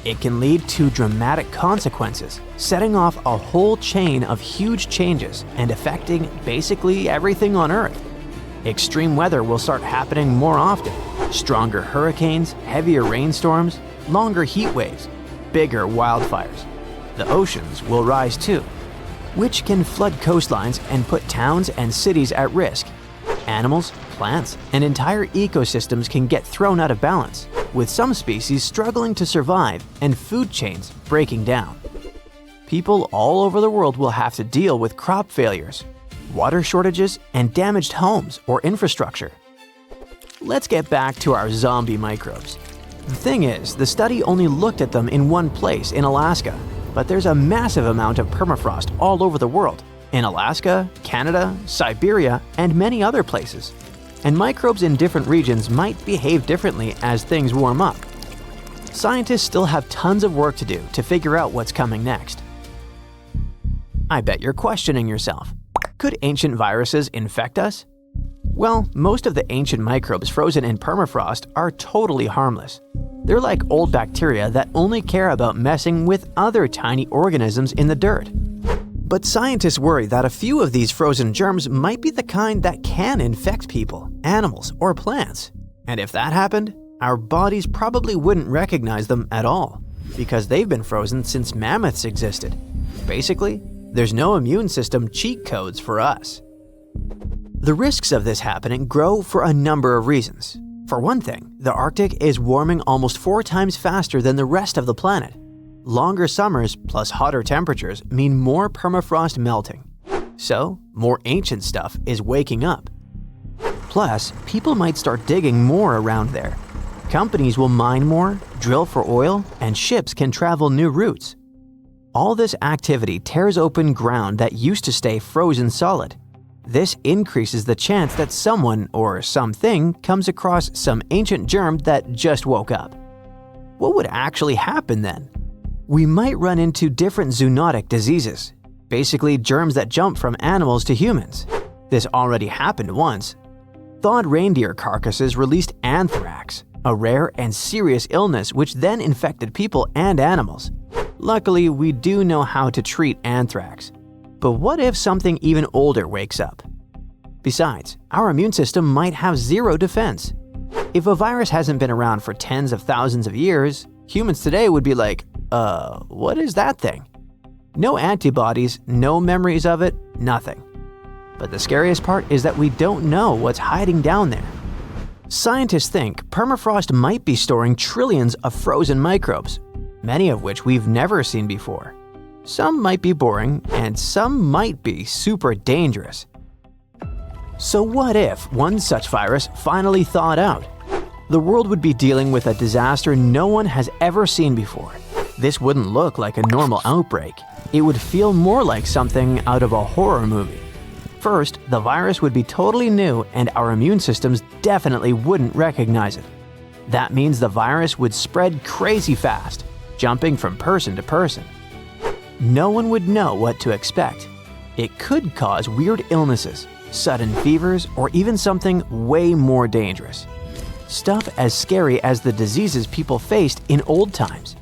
It can lead to dramatic consequences, setting off a whole chain of huge changes and affecting basically everything on Earth. Extreme weather will start happening more often. Stronger hurricanes, heavier rainstorms, longer heat waves, bigger wildfires. The oceans will rise too, which can flood coastlines and put towns and cities at risk. Animals, plants, and entire ecosystems can get thrown out of balance, with some species struggling to survive and food chains breaking down. People all over the world will have to deal with crop failures, water shortages, and damaged homes or infrastructure. Let's get back to our zombie microbes. The thing is, the study only looked at them in one place in Alaska, but there's a massive amount of permafrost all over the world, in Alaska, Canada, Siberia, and many other places. And microbes in different regions might behave differently as things warm up. Scientists still have tons of work to do to figure out what's coming next. I bet you're questioning yourself. Could ancient viruses infect us? Well, most of the ancient microbes frozen in permafrost are totally harmless. They're like old bacteria that only care about messing with other tiny organisms in the dirt. But scientists worry that a few of these frozen germs might be the kind that can infect people, animals, or plants. And if that happened, our bodies probably wouldn't recognize them at all, because they've been frozen since mammoths existed. Basically, there's no immune system cheat codes for us. The risks of this happening grow for a number of reasons. For one thing, the Arctic is warming almost 4 times faster than the rest of the planet. Longer summers plus hotter temperatures mean more permafrost melting. So, more ancient stuff is waking up. Plus, people might start digging more around there. Companies will mine more, drill for oil, and ships can travel new routes. All this activity tears open ground that used to stay frozen solid. This increases the chance that someone or something comes across some ancient germ that just woke up. What would actually happen then? We might run into different zoonotic diseases, basically germs that jump from animals to humans. This already happened once. Thawed reindeer carcasses released anthrax, a rare and serious illness which then infected people and animals. Luckily, we do know how to treat anthrax. But what if something even older wakes up? Besides, our immune system might have zero defense. If a virus hasn't been around for tens of thousands of years, humans today would be like, what is that thing? No antibodies, no memories of it, nothing. But the scariest part is that we don't know what's hiding down there. Scientists think permafrost might be storing trillions of frozen microbes, many of which we've never seen before. Some might be boring, and some might be super dangerous. So what if one such virus finally thawed out? The world would be dealing with a disaster no one has ever seen before. This wouldn't look like a normal outbreak. It would feel more like something out of a horror movie. First, the virus would be totally new and our immune systems definitely wouldn't recognize it. That means the virus would spread crazy fast, jumping from person to person. No one would know what to expect. It could cause weird illnesses, sudden fevers, or even something way more dangerous. Stuff as scary as the diseases people faced in old times.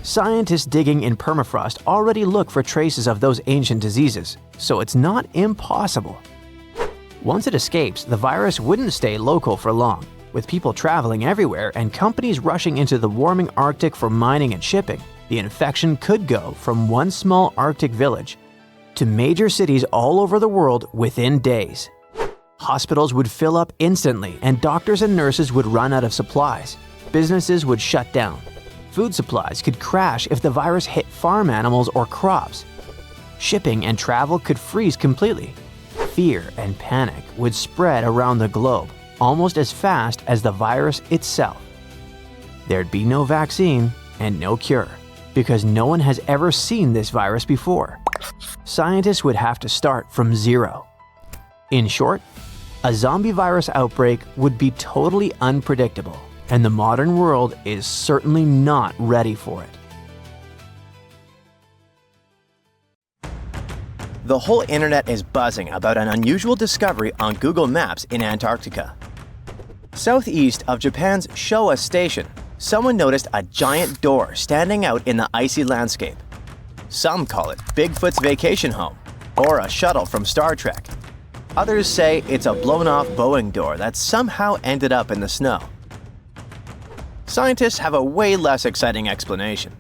Scientists digging in permafrost already look for traces of those ancient diseases, so it's not impossible. Once it escapes, the virus wouldn't stay local for long. With people traveling everywhere and companies rushing into the warming Arctic for mining and shipping, the infection could go from one small Arctic village to major cities all over the world within days. Hospitals would fill up instantly and doctors and nurses would run out of supplies. Businesses would shut down. Food supplies could crash if the virus hit farm animals or crops. Shipping and travel could freeze completely. Fear and panic would spread around the globe almost as fast as the virus itself. There'd be no vaccine and no cure, because no one has ever seen this virus before. Scientists would have to start from zero. In short, a zombie virus outbreak would be totally unpredictable, and the modern world is certainly not ready for it. The whole internet is buzzing about an unusual discovery on Google Maps in Antarctica. Southeast of Japan's Showa Station, someone noticed a giant door standing out in the icy landscape. Some call it Bigfoot's vacation home, or a shuttle from Star Trek. Others say it's a blown-off Boeing door that somehow ended up in the snow. Scientists have a way less exciting explanation.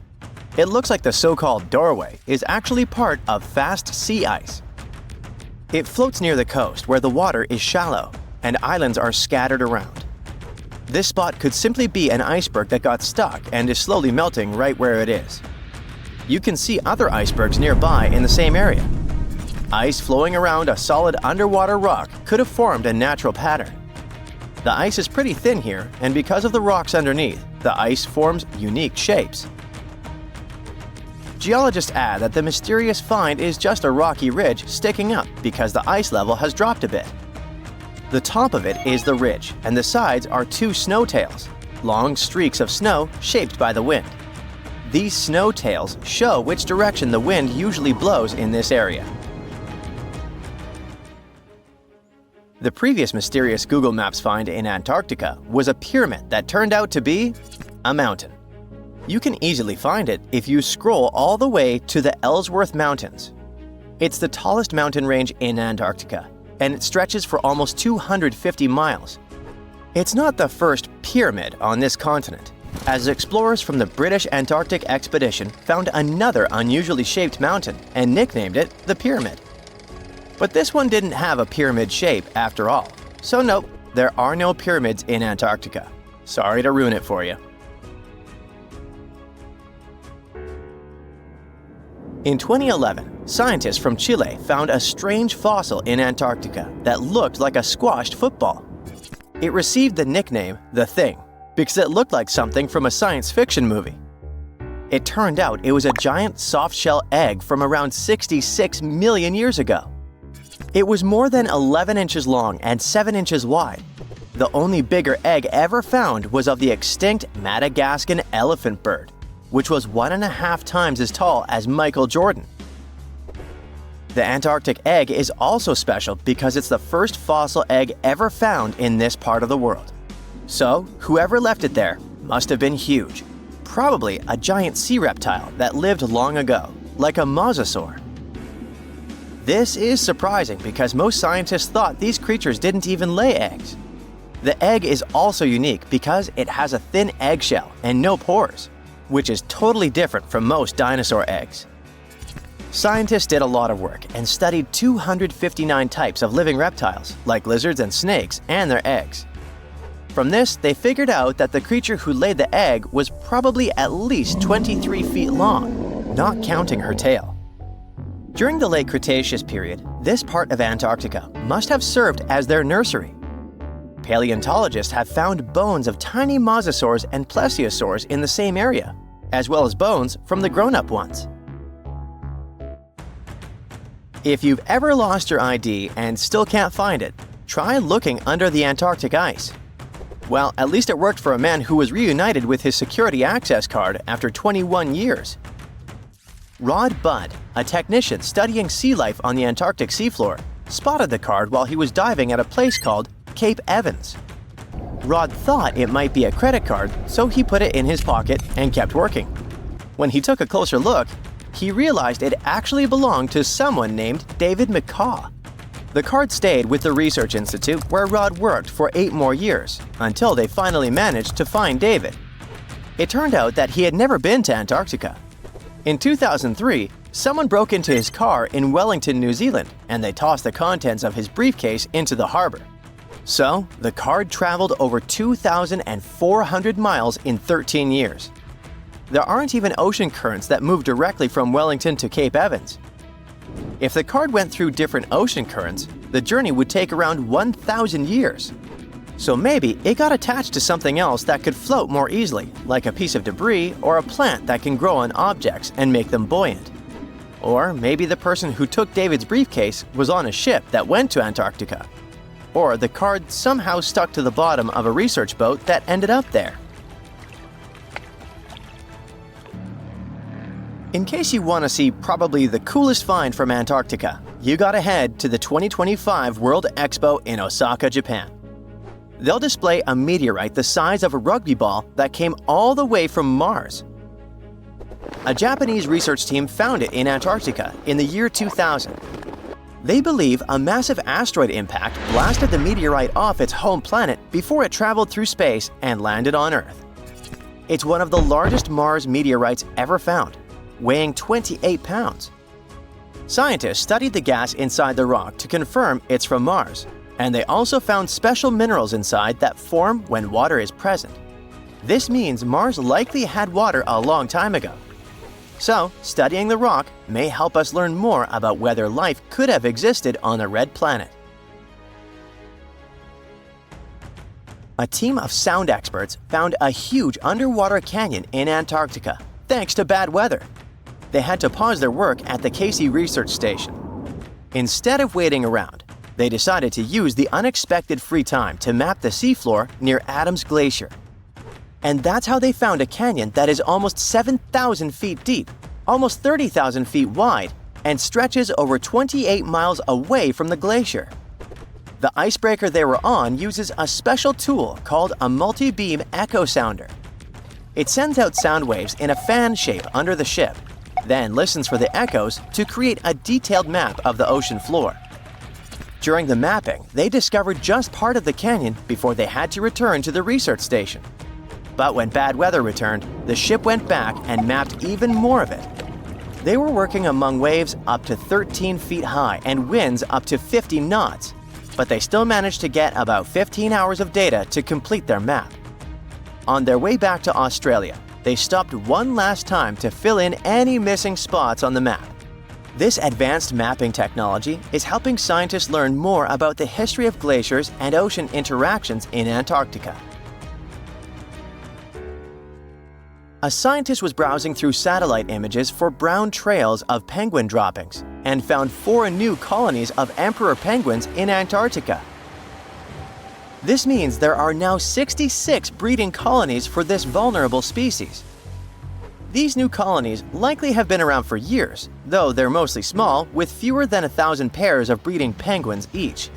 It looks like the so-called doorway is actually part of fast sea ice. It floats near the coast where the water is shallow and islands are scattered around. This spot could simply be an iceberg that got stuck and is slowly melting right where it is. You can see other icebergs nearby in the same area. Ice flowing around a solid underwater rock could have formed a natural pattern. The ice is pretty thin here, and because of the rocks underneath, the ice forms unique shapes. Geologists add that the mysterious find is just a rocky ridge sticking up because the ice level has dropped a bit. The top of it is the ridge, and the sides are two snow tails, long streaks of snow shaped by the wind. These snow tails show which direction the wind usually blows in this area. The previous mysterious Google Maps find in Antarctica was a pyramid that turned out to be a mountain. You can easily find it if you scroll all the way to the Ellsworth Mountains. It's the tallest mountain range in Antarctica, and it stretches for almost 250 miles. It's not the first pyramid on this continent, as explorers from the British Antarctic Expedition found another unusually shaped mountain and nicknamed it the Pyramid. But this one didn't have a pyramid shape after all, so nope, there are no pyramids in Antarctica. Sorry to ruin it for you. In 2011, scientists from Chile found a strange fossil in Antarctica that looked like a squashed football. It received the nickname The Thing because it looked like something from a science fiction movie. It turned out it was a giant soft-shell egg from around 66 million years ago. It was more than 11 inches long and 7 inches wide. The only bigger egg ever found was of the extinct Madagascan elephant bird, which was 1.5 times as tall as Michael Jordan. The Antarctic egg is also special because it's the first fossil egg ever found in this part of the world. So, whoever left it there must have been huge, probably a giant sea reptile that lived long ago, like a mosasaur. This is surprising because most scientists thought these creatures didn't even lay eggs. The egg is also unique because it has a thin eggshell and no pores, which is totally different from most dinosaur eggs. Scientists did a lot of work and studied 259 types of living reptiles, like lizards and snakes, and their eggs. From this, they figured out that the creature who laid the egg was probably at least 23 feet long, not counting her tail. During the late Cretaceous period, this part of Antarctica must have served as their nursery. Paleontologists have found bones of tiny mosasaurs and plesiosaurs in the same area, as well as bones from the grown-up ones. If you've ever lost your ID and still can't find it, try looking under the Antarctic ice. Well, at least it worked for a man who was reunited with his security access card after 21 years. Rod Budd, a technician studying sea life on the Antarctic seafloor, spotted the card while he was diving at a place called Cape Evans. Rod thought it might be a credit card, so he put it in his pocket and kept working. When he took a closer look, he realized it actually belonged to someone named David McCaw. The card stayed with the Research Institute where Rod worked for 8 more years, until they finally managed to find David. It turned out that he had never been to Antarctica. In 2003, someone broke into his car in Wellington, New Zealand, and they tossed the contents of his briefcase into the harbor. So, the card traveled over 2,400 miles in 13 years. There aren't even ocean currents that move directly from Wellington to Cape Evans. If the card went through different ocean currents, the journey would take around 1,000 years. So maybe it got attached to something else that could float more easily, like a piece of debris or a plant that can grow on objects and make them buoyant. Or maybe the person who took David's briefcase was on a ship that went to Antarctica. Or the card somehow stuck to the bottom of a research boat that ended up there. In case you want to see probably the coolest find from Antarctica, you gotta head to the 2025 World Expo in Osaka, Japan. they'll display a meteorite the size of a rugby ball that came all the way from Mars. A Japanese research team found it in Antarctica in the year 2000. They believe a massive asteroid impact blasted the meteorite off its home planet before it traveled through space and landed on Earth. It's one of the largest Mars meteorites ever found, weighing 28 pounds. Scientists studied the gas inside the rock to confirm it's from Mars, and they also found special minerals inside that form when water is present. This means Mars likely had water a long time ago. So, studying the rock may help us learn more about whether life could have existed on the red planet. A team of sound experts found a huge underwater canyon in Antarctica, thanks to bad weather. They had to pause their work at the Casey Research Station. Instead of waiting around, they decided to use the unexpected free time to map the seafloor near Adams Glacier. And that's how they found a canyon that is almost 7,000 feet deep, almost 30,000 feet wide, and stretches over 28 miles away from the glacier. The icebreaker they were on uses a special tool called a multi-beam echo sounder. It sends out sound waves in a fan shape under the ship, then listens for the echoes to create a detailed map of the ocean floor. During the mapping, they discovered just part of the canyon before they had to return to the research station. But when bad weather returned, the ship went back and mapped even more of it. They were working among waves up to 13 feet high and winds up to 50 knots, but they still managed to get about 15 hours of data to complete their map. On their way back to Australia, they stopped one last time to fill in any missing spots on the map. This advanced mapping technology is helping scientists learn more about the history of glaciers and ocean interactions in Antarctica. A scientist was browsing through satellite images for brown trails of penguin droppings and found 4 new colonies of emperor penguins in Antarctica. This means there are now 66 breeding colonies for this vulnerable species. These new colonies likely have been around for years, though they're mostly small, with fewer than 1,000 pairs of breeding penguins each.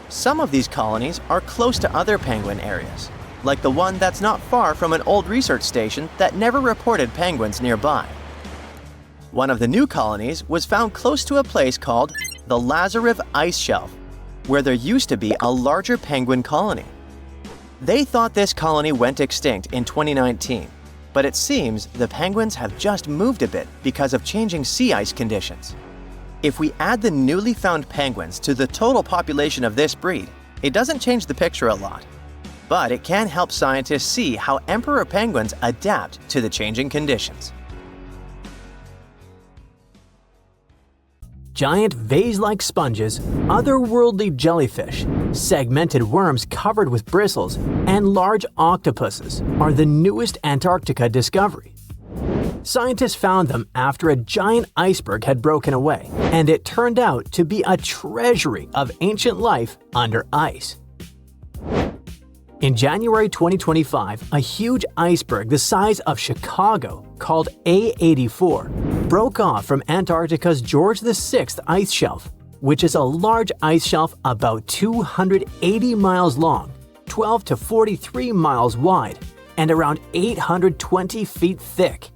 Some of these colonies are close to other penguin areas, like the one that's not far from an old research station that never reported penguins nearby. One of the new colonies was found close to a place called the Lazarev Ice Shelf, where there used to be a larger penguin colony. They thought this colony went extinct in 2019, but it seems the penguins have just moved a bit because of changing sea ice conditions. If we add the newly found penguins to the total population of this breed, it doesn't change the picture a lot. But it can help scientists see how emperor penguins adapt to the changing conditions. Giant vase-like sponges, otherworldly jellyfish, segmented worms covered with bristles, and large octopuses are the newest Antarctica discovery. Scientists found them after a giant iceberg had broken away, and it turned out to be a treasury of ancient life under ice. In January 2025, a huge iceberg the size of Chicago, called A84, broke off from Antarctica's George VI ice shelf, which is a large ice shelf about 280 miles long, 12 to 43 miles wide, and around 820 feet thick.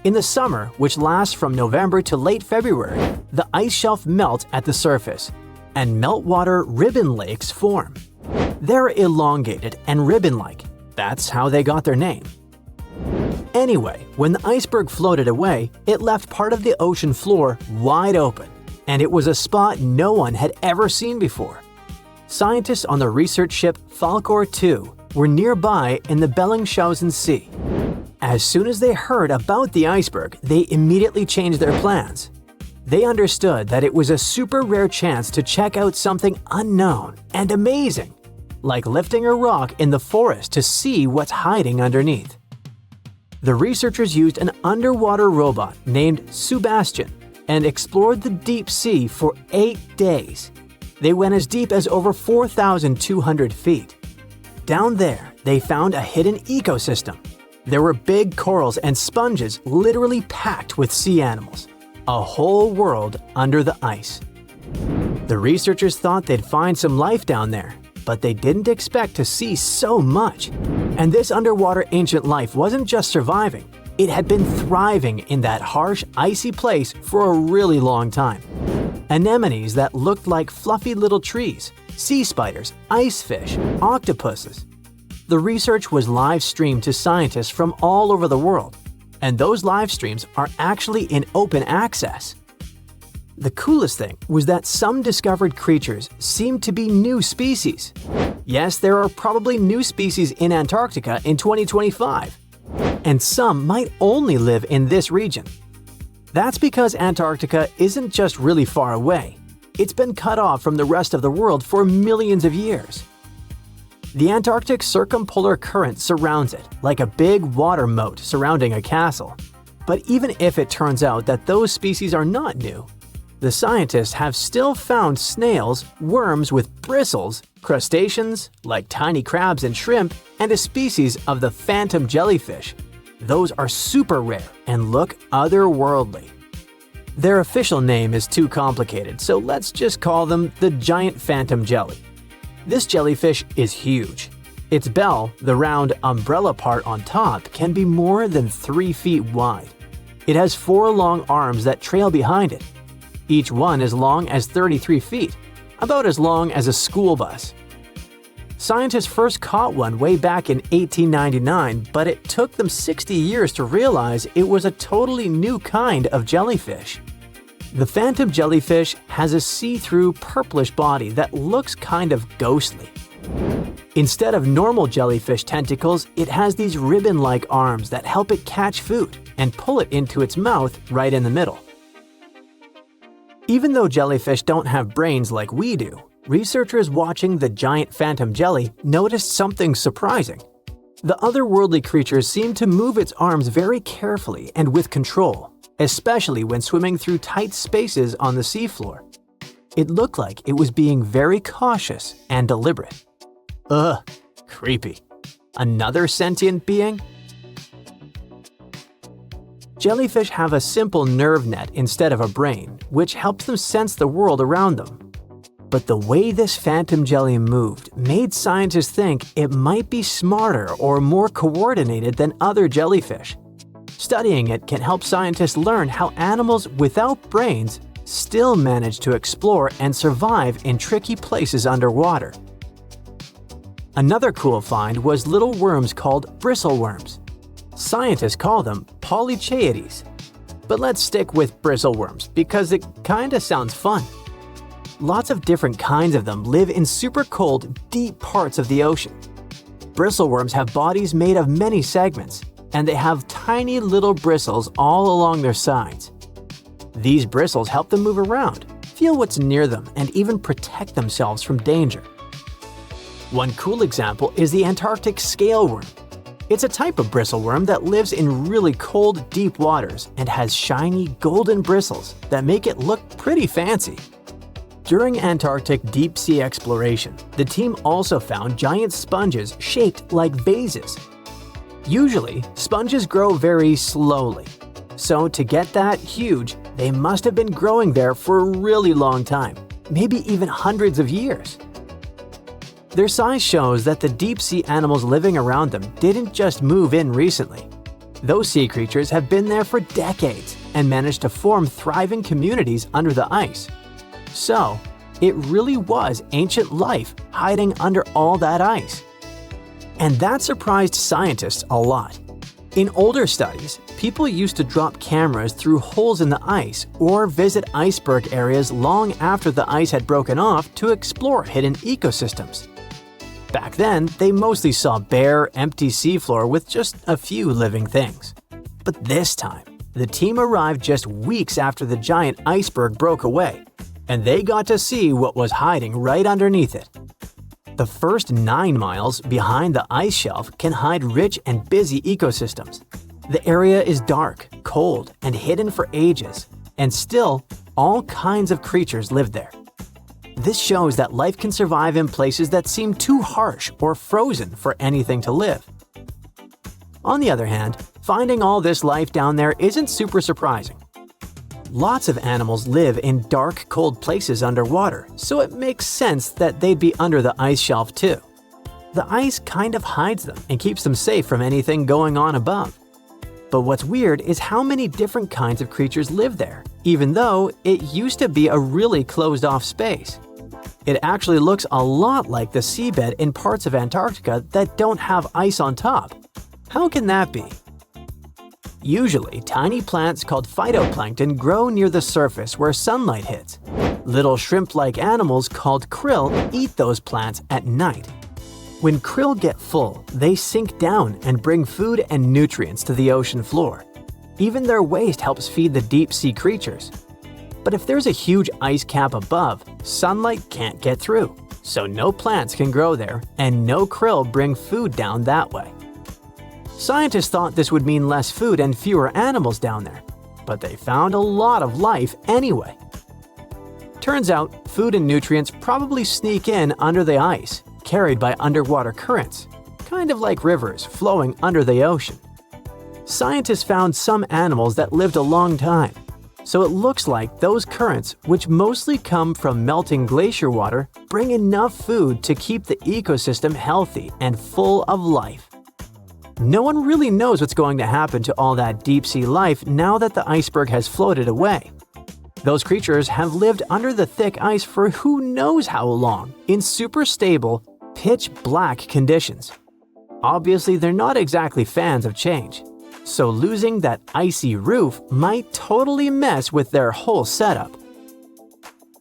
In the summer, which lasts from November to late February, the ice shelf melts at the surface, and meltwater ribbon lakes form. They're elongated and ribbon-like. That's how they got their name. Anyway, when the iceberg floated away, it left part of the ocean floor wide open, and it was a spot no one had ever seen before. Scientists on the research ship Folklore 2 were nearby in the Bellingshausen Sea. As soon as they heard about the iceberg, they immediately changed their plans. They understood that it was a super rare chance to check out something unknown and amazing, like lifting a rock in the forest to see what's hiding underneath. The researchers used an underwater robot named Sebastian and explored the deep sea for 8 days. They went as deep as over 4,200 feet. Down there, they found a hidden ecosystem. There were big corals and sponges literally packed with sea animals. A whole world under the ice. The researchers thought they'd find some life down there, but they didn't expect to see so much. And this underwater ancient life wasn't just surviving, it had been thriving in that harsh, icy place for a really long time. Anemones that looked like fluffy little trees, sea spiders, ice fish, octopuses. The research was live streamed to scientists from all over the world, and those live streams are actually in open access. The coolest thing was that some discovered creatures seemed to be new species. Yes, there are probably new species in Antarctica in 2025, and some might only live in this region. That's because Antarctica isn't just really far away. It's been cut off from the rest of the world for millions of years. The Antarctic circumpolar current surrounds it, like a big water moat surrounding a castle. But even if it turns out that those species are not new, the scientists have still found snails, worms with bristles, crustaceans, like tiny crabs and shrimp, and a species of the phantom jellyfish. Those are super rare and look otherworldly. Their official name is too complicated, so let's just call them the giant phantom jelly. This jellyfish is huge. Its bell, the round umbrella part on top, can be more than 3 feet wide. It has 4 long arms that trail behind it. Each one as long as 33 feet, about as long as a school bus. Scientists first caught one way back in 1899, but it took them 60 years to realize it was a totally new kind of jellyfish. The phantom jellyfish has a see-through purplish body that looks kind of ghostly. Instead of normal jellyfish tentacles, it has these ribbon-like arms that help it catch food and pull it into its mouth right in the middle. Even though jellyfish don't have brains like we do, researchers watching the giant phantom jelly noticed something surprising. The otherworldly creature seemed to move its arms very carefully and with control, especially when swimming through tight spaces on the seafloor. It looked like it was being very cautious and deliberate. Ugh, creepy. Another sentient being? Jellyfish have a simple nerve net instead of a brain, which helps them sense the world around them. But the way this phantom jelly moved made scientists think it might be smarter or more coordinated than other jellyfish. Studying it can help scientists learn how animals without brains still manage to explore and survive in tricky places underwater. Another cool find was little worms called bristleworms. Scientists call them polychaetes. But let's stick with bristleworms because it kinda sounds fun. Lots of different kinds of them live in super cold, deep parts of the ocean. Bristleworms have bodies made of many segments, and they have tiny little bristles all along their sides. These bristles help them move around, feel what's near them, and even protect themselves from danger. One cool example is the Antarctic scaleworm. It's a type of bristleworm that lives in really cold, deep waters and has shiny, golden bristles that make it look pretty fancy. During Antarctic deep-sea exploration, the team also found giant sponges shaped like vases. Usually, sponges grow very slowly. So to get that huge, they must have been growing there for a really long time, maybe even hundreds of years. Their size shows that the deep-sea animals living around them didn't just move in recently. Those sea creatures have been there for decades and managed to form thriving communities under the ice. So, it really was ancient life hiding under all that ice. And that surprised scientists a lot. In older studies, people used to drop cameras through holes in the ice or visit iceberg areas long after the ice had broken off to explore hidden ecosystems. Back then, they mostly saw bare, empty seafloor with just a few living things. But this time, the team arrived just weeks after the giant iceberg broke away, and they got to see what was hiding right underneath it. The first 9 miles behind the ice shelf can hide rich and busy ecosystems. The area is dark, cold, and hidden for ages, and still, all kinds of creatures live there. This shows that life can survive in places that seem too harsh or frozen for anything to live. On the other hand, finding all this life down there isn't super surprising. lots of animals live in dark, cold places underwater, so it makes sense that they'd be under the ice shelf too. The ice kind of hides them and keeps them safe from anything going on above. But what's weird is how many different kinds of creatures live there, even though it used to be a really closed-off space. It actually looks a lot like the seabed in parts of Antarctica that don't have ice on top. How can that be? Usually, tiny plants called phytoplankton grow near the surface where sunlight hits. Little shrimp-like animals called krill eat those plants at night. When krill get full, they sink down and bring food and nutrients to the ocean floor. Even their waste helps feed the deep-sea creatures. But if there's a huge ice cap above, sunlight can't get through, so no plants can grow there and no krill bring food down that way. Scientists thought this would mean less food and fewer animals down there, but they found a lot of life anyway. Turns out, food and nutrients probably sneak in under the ice, carried by underwater currents, kind of like rivers flowing under the ocean. Scientists found some animals that lived a long time, so it looks like those currents, which mostly come from melting glacier water, bring enough food to keep the ecosystem healthy and full of life. No one really knows what's going to happen to all that deep-sea life now that the iceberg has floated away. Those creatures have lived under the thick ice for who knows how long, in super stable, pitch-black conditions. Obviously, they're not exactly fans of change, so losing that icy roof might totally mess with their whole setup.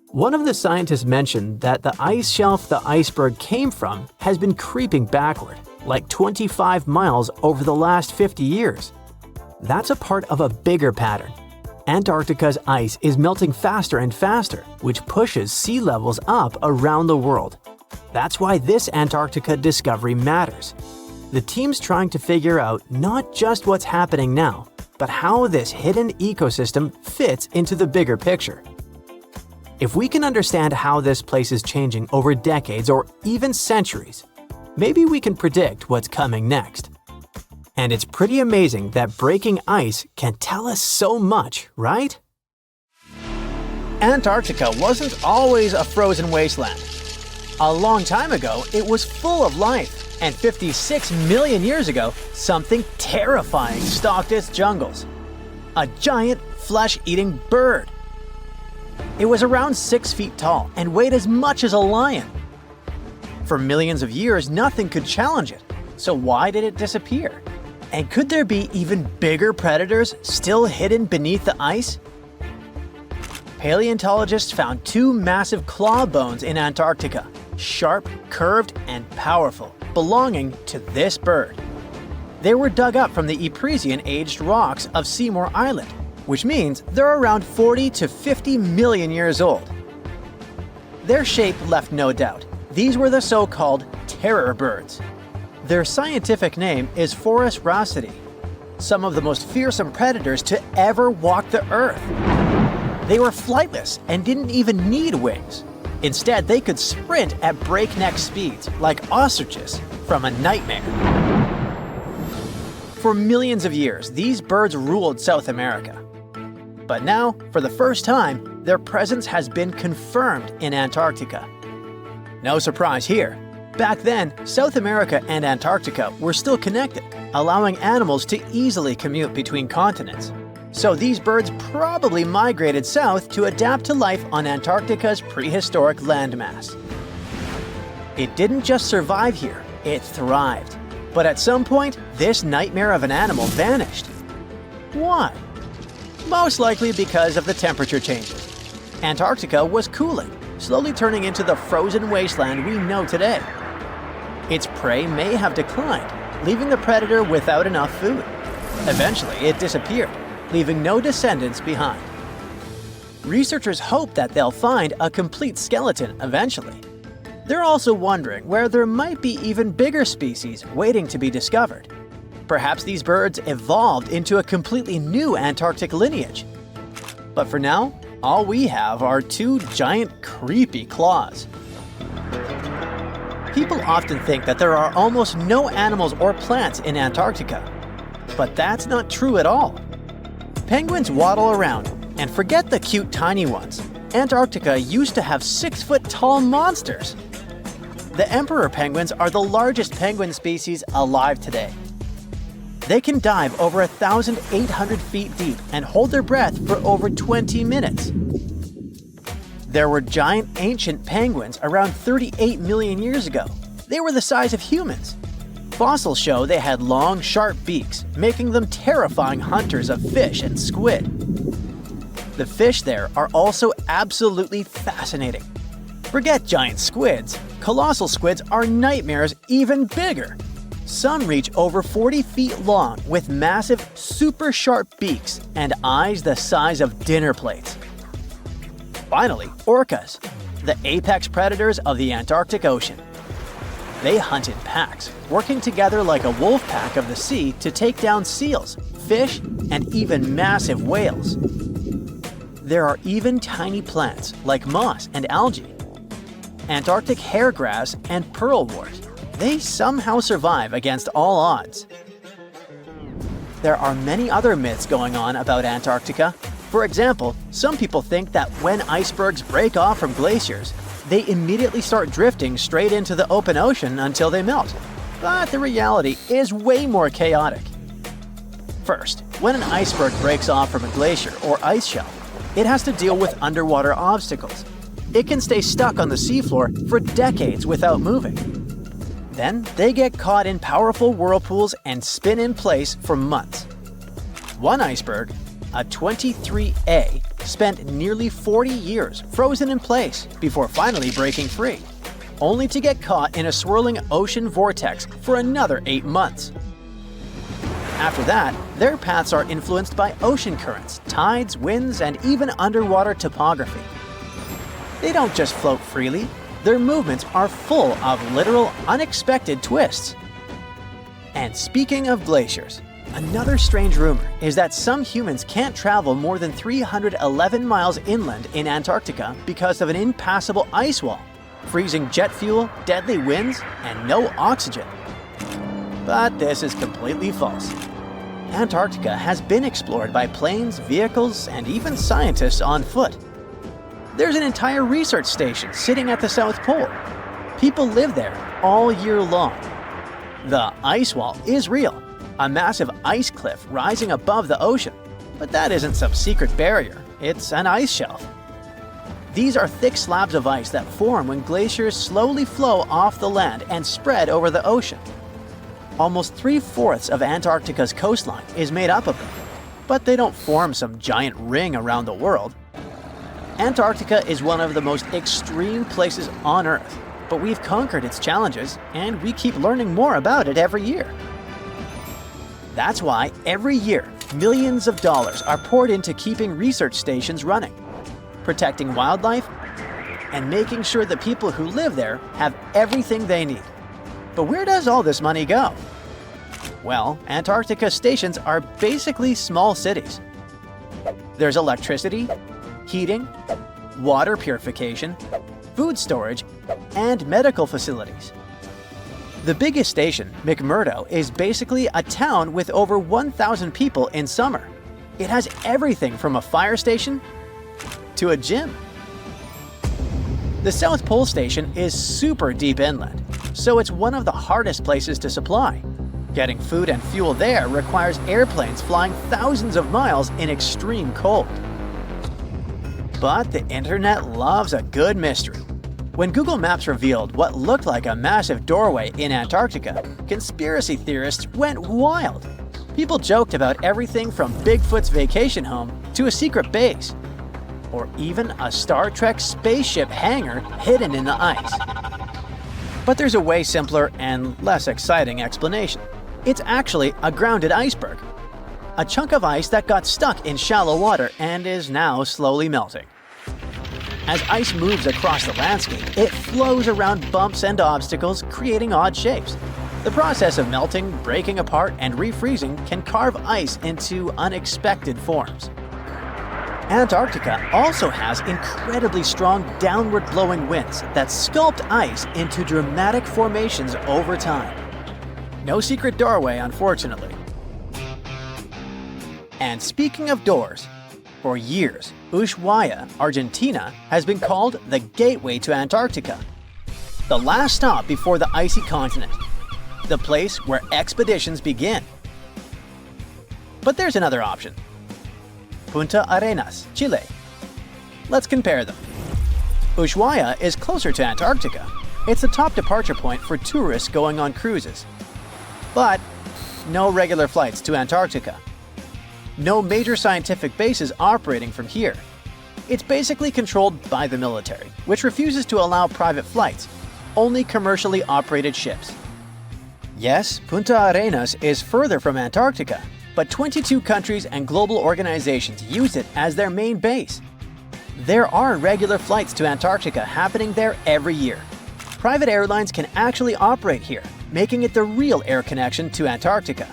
One of the scientists mentioned that the ice shelf the iceberg came from has been creeping backward, like 25 miles over the last 50 years. That's a part of a bigger pattern. Antarctica's ice is melting faster and faster, which pushes sea levels up around the world. That's why this Antarctica discovery matters. The team's trying to figure out not just what's happening now, but how this hidden ecosystem fits into the bigger picture. If we can understand how this place is changing over decades or even centuries, maybe we can predict what's coming next. And it's pretty amazing that breaking ice can tell us so much, right? Antarctica wasn't always a frozen wasteland. A long time ago, it was full of life, and 56 million years ago, something terrifying stalked its jungles. A giant, flesh-eating bird. It was around 6 feet tall and weighed as much as a lion. For millions of years, nothing could challenge it, so why did it disappear? And could there be even bigger predators still hidden beneath the ice? Paleontologists found 2 massive claw bones in Antarctica, sharp, curved, and powerful, belonging to this bird. They were dug up from the Epresian-aged rocks of Seymour Island, which means they're around 40 to 50 million years old. Their shape left no doubt. These were the so-called terror birds. Their scientific name is Forus raceti, some of the most fearsome predators to ever walk the earth. They were flightless and didn't even need wings. Instead, they could sprint at breakneck speeds, like ostriches from a nightmare. For millions of years, these birds ruled South America. But now, for the first time, their presence has been confirmed in Antarctica. No surprise here. Back then, South America and Antarctica were still connected, allowing animals to easily commute between continents. So these birds probably migrated south to adapt to life on Antarctica's prehistoric landmass. It didn't just survive here, it thrived. But at some point, this nightmare of an animal vanished. Why? Most likely because of the temperature changes. Antarctica was cooling, slowly turning into the frozen wasteland we know today. Its prey may have declined, leaving the predator without enough food. Eventually, it disappeared, leaving no descendants behind. Researchers hope that they'll find a complete skeleton eventually. They're also wondering where there might be even bigger species waiting to be discovered. Perhaps these birds evolved into a completely new Antarctic lineage. But for now, all we have are 2 giant, creepy claws. People often think that there are almost no animals or plants in Antarctica. But that's not true at all. Penguins waddle around, And forget the cute tiny ones. Antarctica used to have 6-foot-tall monsters. The emperor penguins are the largest penguin species alive today. They can dive over 1,800 feet deep and hold their breath for over 20 minutes. There were giant ancient penguins around 38 million years ago. They were the size of humans. Fossils show they had long, sharp beaks, making them terrifying hunters of fish and squid. The fish there are also absolutely fascinating. Forget giant squids. Colossal squids are nightmares even bigger. Some reach over 40 feet long with massive, super sharp beaks and eyes the size of dinner plates. Finally, orcas, the apex predators of the Antarctic Ocean. They hunt in packs, working together like a wolf pack of the sea to take down seals, fish, and even massive whales. There are even tiny plants like moss and algae, Antarctic hairgrass and pearlwort. They somehow survive against all odds. There are many other myths going on about Antarctica. For example, some people think that when icebergs break off from glaciers, they immediately start drifting straight into the open ocean until they melt. But the reality is way more chaotic. First, when an iceberg breaks off from a glacier or ice shelf, it has to deal with underwater obstacles. It can stay stuck on the seafloor for decades without moving. Then they get caught in powerful whirlpools and spin in place for months. One iceberg, a 23A, spent nearly 40 years frozen in place before finally breaking free, only to get caught in a swirling ocean vortex for another 8 months. After that, their paths are influenced by ocean currents, tides, winds, and even underwater topography. They don't just float freely. Their movements are full of literal, unexpected twists. And speaking of glaciers, another strange rumor is that some humans can't travel more than 311 miles inland in Antarctica because of an impassable ice wall, freezing jet fuel, deadly winds, and no oxygen. But this is completely false. Antarctica has been explored by planes, vehicles, and even scientists on foot. There's an entire research station sitting at the South Pole. People live there all year long. The ice wall is real, a massive ice cliff rising above the ocean. But that isn't some secret barrier, it's an ice shelf. These are thick slabs of ice that form when glaciers slowly flow off the land and spread over the ocean. Almost 3/4 of Antarctica's coastline is made up of them, but they don't form some giant ring around the world. Antarctica is one of the most extreme places on Earth, but we've conquered its challenges, and we keep learning more about it every year. That's why every year, millions of dollars are poured into keeping research stations running, protecting wildlife, and making sure the people who live there have everything they need. But where does all this money go? Well, Antarctica stations are basically small cities. There's electricity, heating, water purification, food storage, and medical facilities. The biggest station, McMurdo, is basically a town with over 1,000 people in summer. It has everything from a fire station to a gym. The South Pole Station is super deep inland, so it's one of the hardest places to supply. Getting food and fuel there requires airplanes flying thousands of miles in extreme cold. But the internet loves a good mystery. When Google Maps revealed what looked like a massive doorway in Antarctica, conspiracy theorists went wild. People joked about everything from Bigfoot's vacation home to a secret base, or even a Star Trek spaceship hangar hidden in the ice. But there's a way simpler and less exciting explanation. It's actually a grounded iceberg, a chunk of ice that got stuck in shallow water and is now slowly melting. As ice moves across the landscape, it flows around bumps and obstacles, creating odd shapes. The process of melting, breaking apart, and refreezing can carve ice into unexpected forms. Antarctica also has incredibly strong downward-blowing winds that sculpt ice into dramatic formations over time. No secret doorway, unfortunately. And speaking of doors, For years, Ushuaia, Argentina, has been called the gateway to Antarctica, the last stop before the icy continent, the place where expeditions begin. But there's another option. Punta Arenas, Chile. Let's compare them. Ushuaia is closer to Antarctica. It's the top departure point for tourists going on cruises. But no regular flights to Antarctica. No major scientific bases operating from here. It's basically controlled by the military, which refuses to allow private flights, only commercially operated ships. Yes, Punta Arenas is further from Antarctica, but 22 countries and global organizations use it as their main base. There are regular flights to Antarctica happening there every year. Private airlines can actually operate here, making it the real air connection to Antarctica.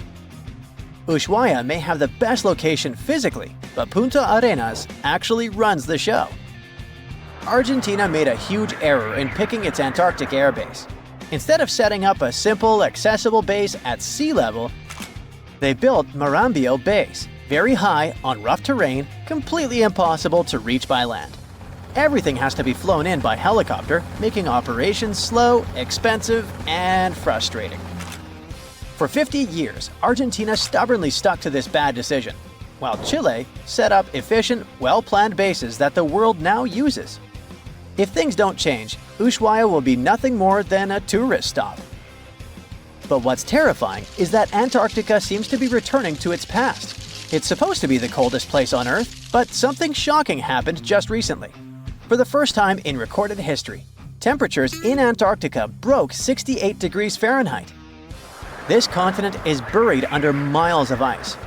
Ushuaia may have the best location physically, but Punta Arenas actually runs the show. Argentina made a huge error in picking its Antarctic airbase. Instead of setting up a simple, accessible base at sea level, they built Marambio Base, very high on rough terrain, completely impossible to reach by land. Everything has to be flown in by helicopter, making operations slow, expensive, and frustrating. For 50 years, Argentina stubbornly stuck to this bad decision, while Chile set up efficient, well-planned bases that the world now uses. If things don't change, Ushuaia will be nothing more than a tourist stop. But what's terrifying is that Antarctica seems to be returning to its past. It's supposed to be the coldest place on Earth, but something shocking happened just recently. For the first time in recorded history, temperatures in Antarctica broke 68 degrees Fahrenheit. This continent is buried under miles of ice.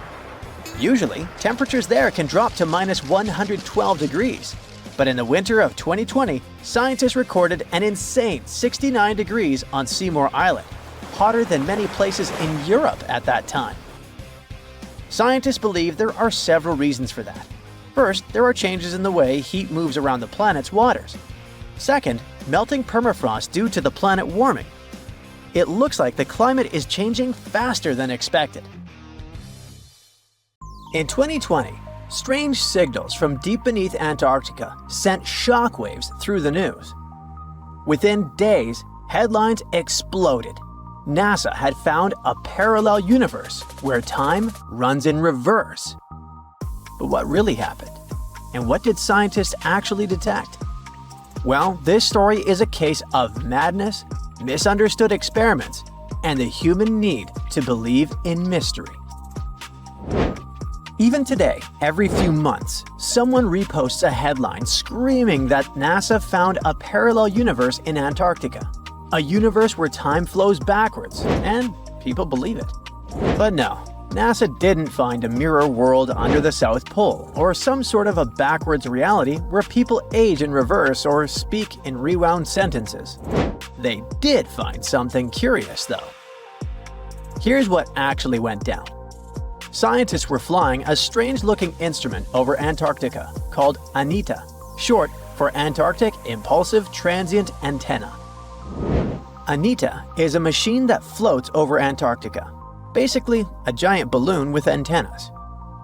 Usually, temperatures there can drop to minus 112 degrees. But in the winter of 2020, scientists recorded an insane 69 degrees on Seymour Island, hotter than many places in Europe at that time. Scientists believe there are several reasons for that. First, there are changes in the way heat moves around the planet's waters. Second, melting permafrost due to the planet warming. It looks like the climate is changing faster than expected. In 2020, strange signals from deep beneath Antarctica sent shockwaves through the news. Within days, headlines exploded. NASA had found a parallel universe where time runs in reverse. But what really happened? And what did scientists actually detect? Well, this story is a case of madness, misunderstood experiments, and the human need to believe in mystery. Even today, every few months, someone reposts a headline screaming that NASA found a parallel universe in Antarctica. A universe where time flows backwards, and people believe it. But no, NASA didn't find a mirror world under the South Pole, or some sort of a backwards reality where people age in reverse or speak in rewound sentences. They did find something curious, though. Here's what actually went down. Scientists were flying a strange-looking instrument over Antarctica called ANITA, short for Antarctic Impulsive Transient Antenna. ANITA is a machine that floats over Antarctica, basically a giant balloon with antennas.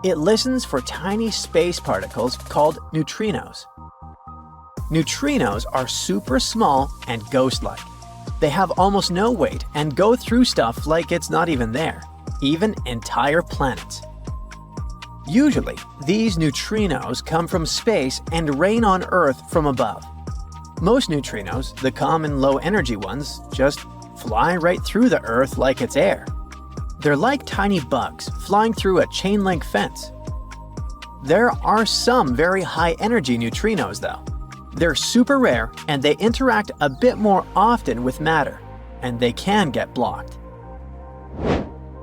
It listens for tiny space particles called neutrinos. Neutrinos are super small and ghost-like. They have almost no weight and go through stuff like it's not even there, even entire planets. Usually, these neutrinos come from space and rain on Earth from above. Most neutrinos, the common low-energy ones, just fly right through the Earth like it's air. They're like tiny bugs flying through a chain-link fence. There are some very high-energy neutrinos, though. They're super rare and they interact a bit more often with matter, and they can get blocked.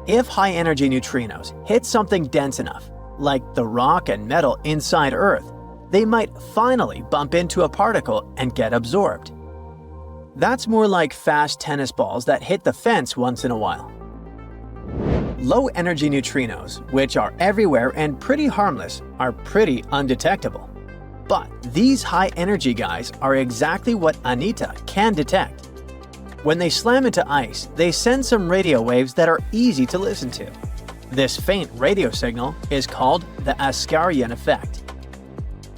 If high-energy neutrinos hit something dense enough, like the rock and metal inside Earth, they might finally bump into a particle and get absorbed. That's more like fast tennis balls that hit the fence once in a while. Low-energy neutrinos, which are everywhere and pretty harmless, are pretty undetectable. But these high-energy guys are exactly what ANITA can detect. When they slam into ice, they send some radio waves that are easy to listen to. This faint radio signal is called the Ascarian effect.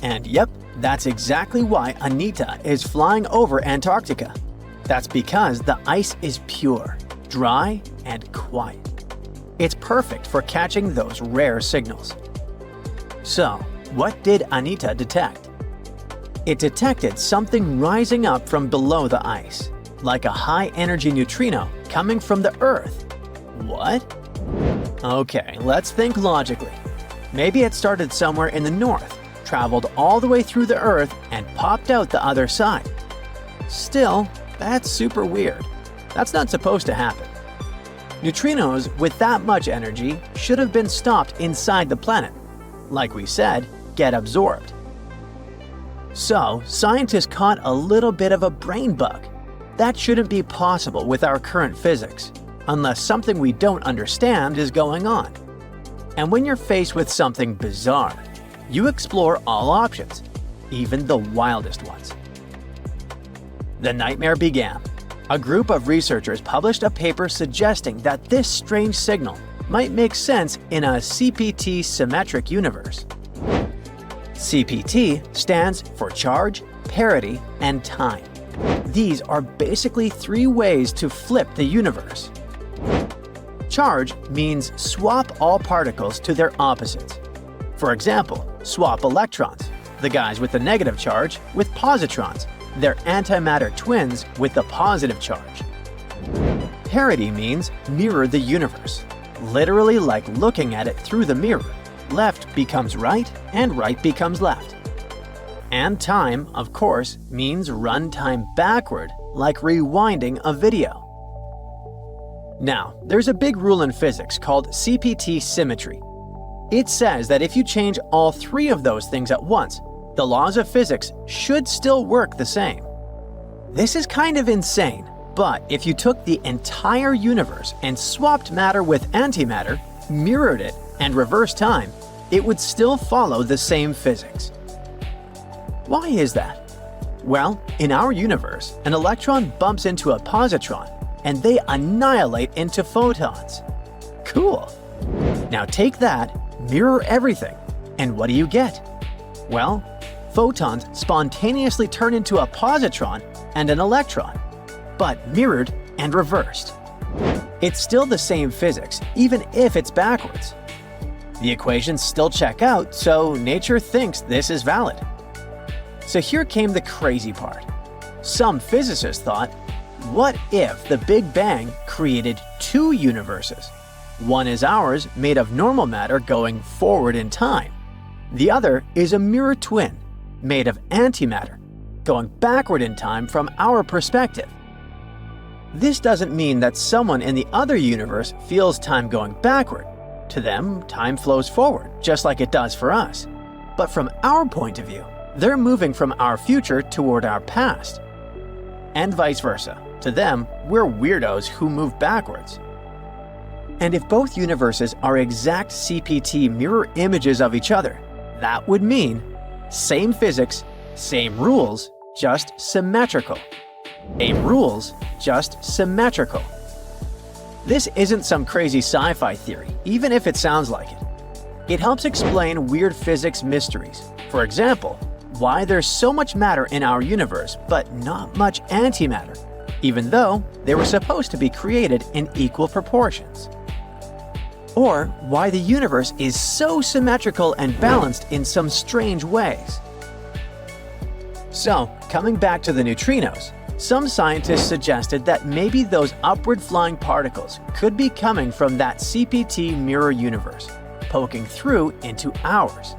And yep, that's exactly why Anita is flying over Antarctica. That's because the ice is pure, dry, and quiet. It's perfect for catching those rare signals. So, what did Anita detect? It detected something rising up from below the ice, like a high-energy neutrino coming from the Earth. What? Okay, let's think logically. Maybe it started somewhere in the north, traveled all the way through the Earth, and popped out the other side. Still, that's super weird. That's not supposed to happen. Neutrinos with that much energy should have been stopped inside the planet. Like we said, get absorbed. So, scientists caught a little bit of a brain bug. That shouldn't be possible with our current physics, unless something we don't understand is going on. And when you're faced with something bizarre, you explore all options, even the wildest ones. The nightmare began. A group of researchers published a paper suggesting that this strange signal might make sense in a CPT symmetric universe. CPT stands for charge, parity, and time. These are basically three ways to flip the universe. Charge means swap all particles to their opposites. For example, swap electrons, the guys with the negative charge, with positrons, their antimatter twins with the positive charge. Parity means mirror the universe, literally like looking at it through the mirror. Left becomes right and right becomes left. And time, of course, means run time backward, like rewinding a video. Now, there's a big rule in physics called CPT symmetry. It says that if you change all three of those things at once, the laws of physics should still work the same. This is kind of insane, but if you took the entire universe and swapped matter with antimatter, mirrored it, and reversed time, it would still follow the same physics. Why is that? Well, in our universe, an electron bumps into a positron, and they annihilate into photons. Cool! Now take that, mirror everything, and what do you get? Well, photons spontaneously turn into a positron and an electron, but mirrored and reversed. It's still the same physics, even if it's backwards. The equations still check out, so nature thinks this is valid. So here came the crazy part. Some physicists thought, what if the Big Bang created two universes? One is ours, made of normal matter going forward in time. The other is a mirror twin, made of antimatter, going backward in time from our perspective. This doesn't mean that someone in the other universe feels time going backward. To them, time flows forward, just like it does for us. But from our point of view, they're moving from our future toward our past. And vice versa. To them, we're weirdos who move backwards. And if both universes are exact CPT mirror images of each other, that would mean same physics, same rules, just symmetrical. Same rules, just symmetrical. This isn't some crazy sci-fi theory, even if it sounds like it. It helps explain weird physics mysteries. For example, why there's so much matter in our universe but not much antimatter, even though they were supposed to be created in equal proportions. Or why the universe is so symmetrical and balanced in some strange ways. So, coming back to the neutrinos, some scientists suggested that maybe those upward flying particles could be coming from that CPT mirror universe, poking through into ours,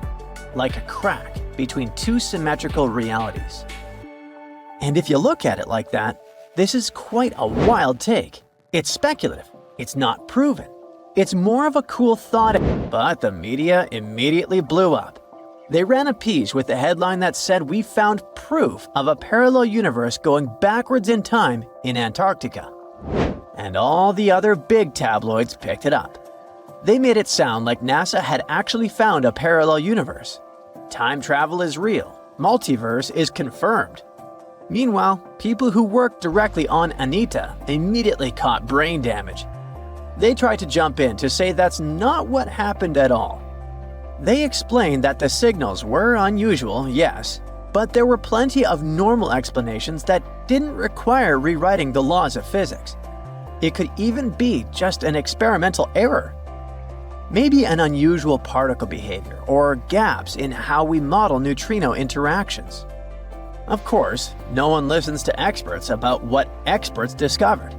like a crack between two symmetrical realities. And if you look at it like that, this is quite a wild take. It's speculative, it's not proven. It's more of a cool thought, but the media immediately blew up. They ran a piece with the headline that said we found proof of a parallel universe going backwards in time in Antarctica. And all the other big tabloids picked it up. They made it sound like NASA had actually found a parallel universe. Time travel is real. Multiverse is confirmed. Meanwhile, people who worked directly on Anita immediately caught brain damage. They tried to jump in to say that's not what happened at all. They explained that the signals were unusual, yes, but there were plenty of normal explanations that didn't require rewriting the laws of physics. It could even be just an experimental error. Maybe an unusual particle behavior or gaps in how we model neutrino interactions. Of course, no one listens to experts about what experts discovered.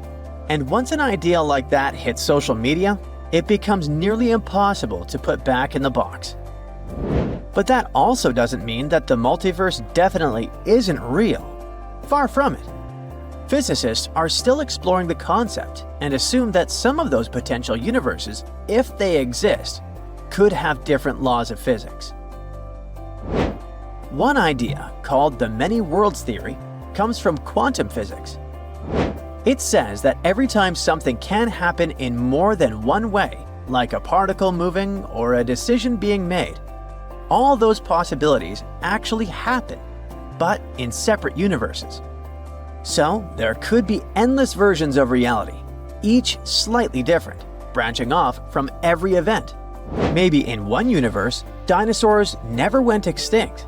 And once an idea like that hits social media, it becomes nearly impossible to put back in the box. But that also doesn't mean that the multiverse definitely isn't real. Far from it. Physicists are still exploring the concept and assume that some of those potential universes, if they exist, could have different laws of physics. One idea, called the many worlds theory, comes from quantum physics. It says that every time something can happen in more than one way, like a particle moving or a decision being made, all those possibilities actually happen, but in separate universes. So there could be endless versions of reality, each slightly different, branching off from every event. Maybe in one universe, dinosaurs never went extinct.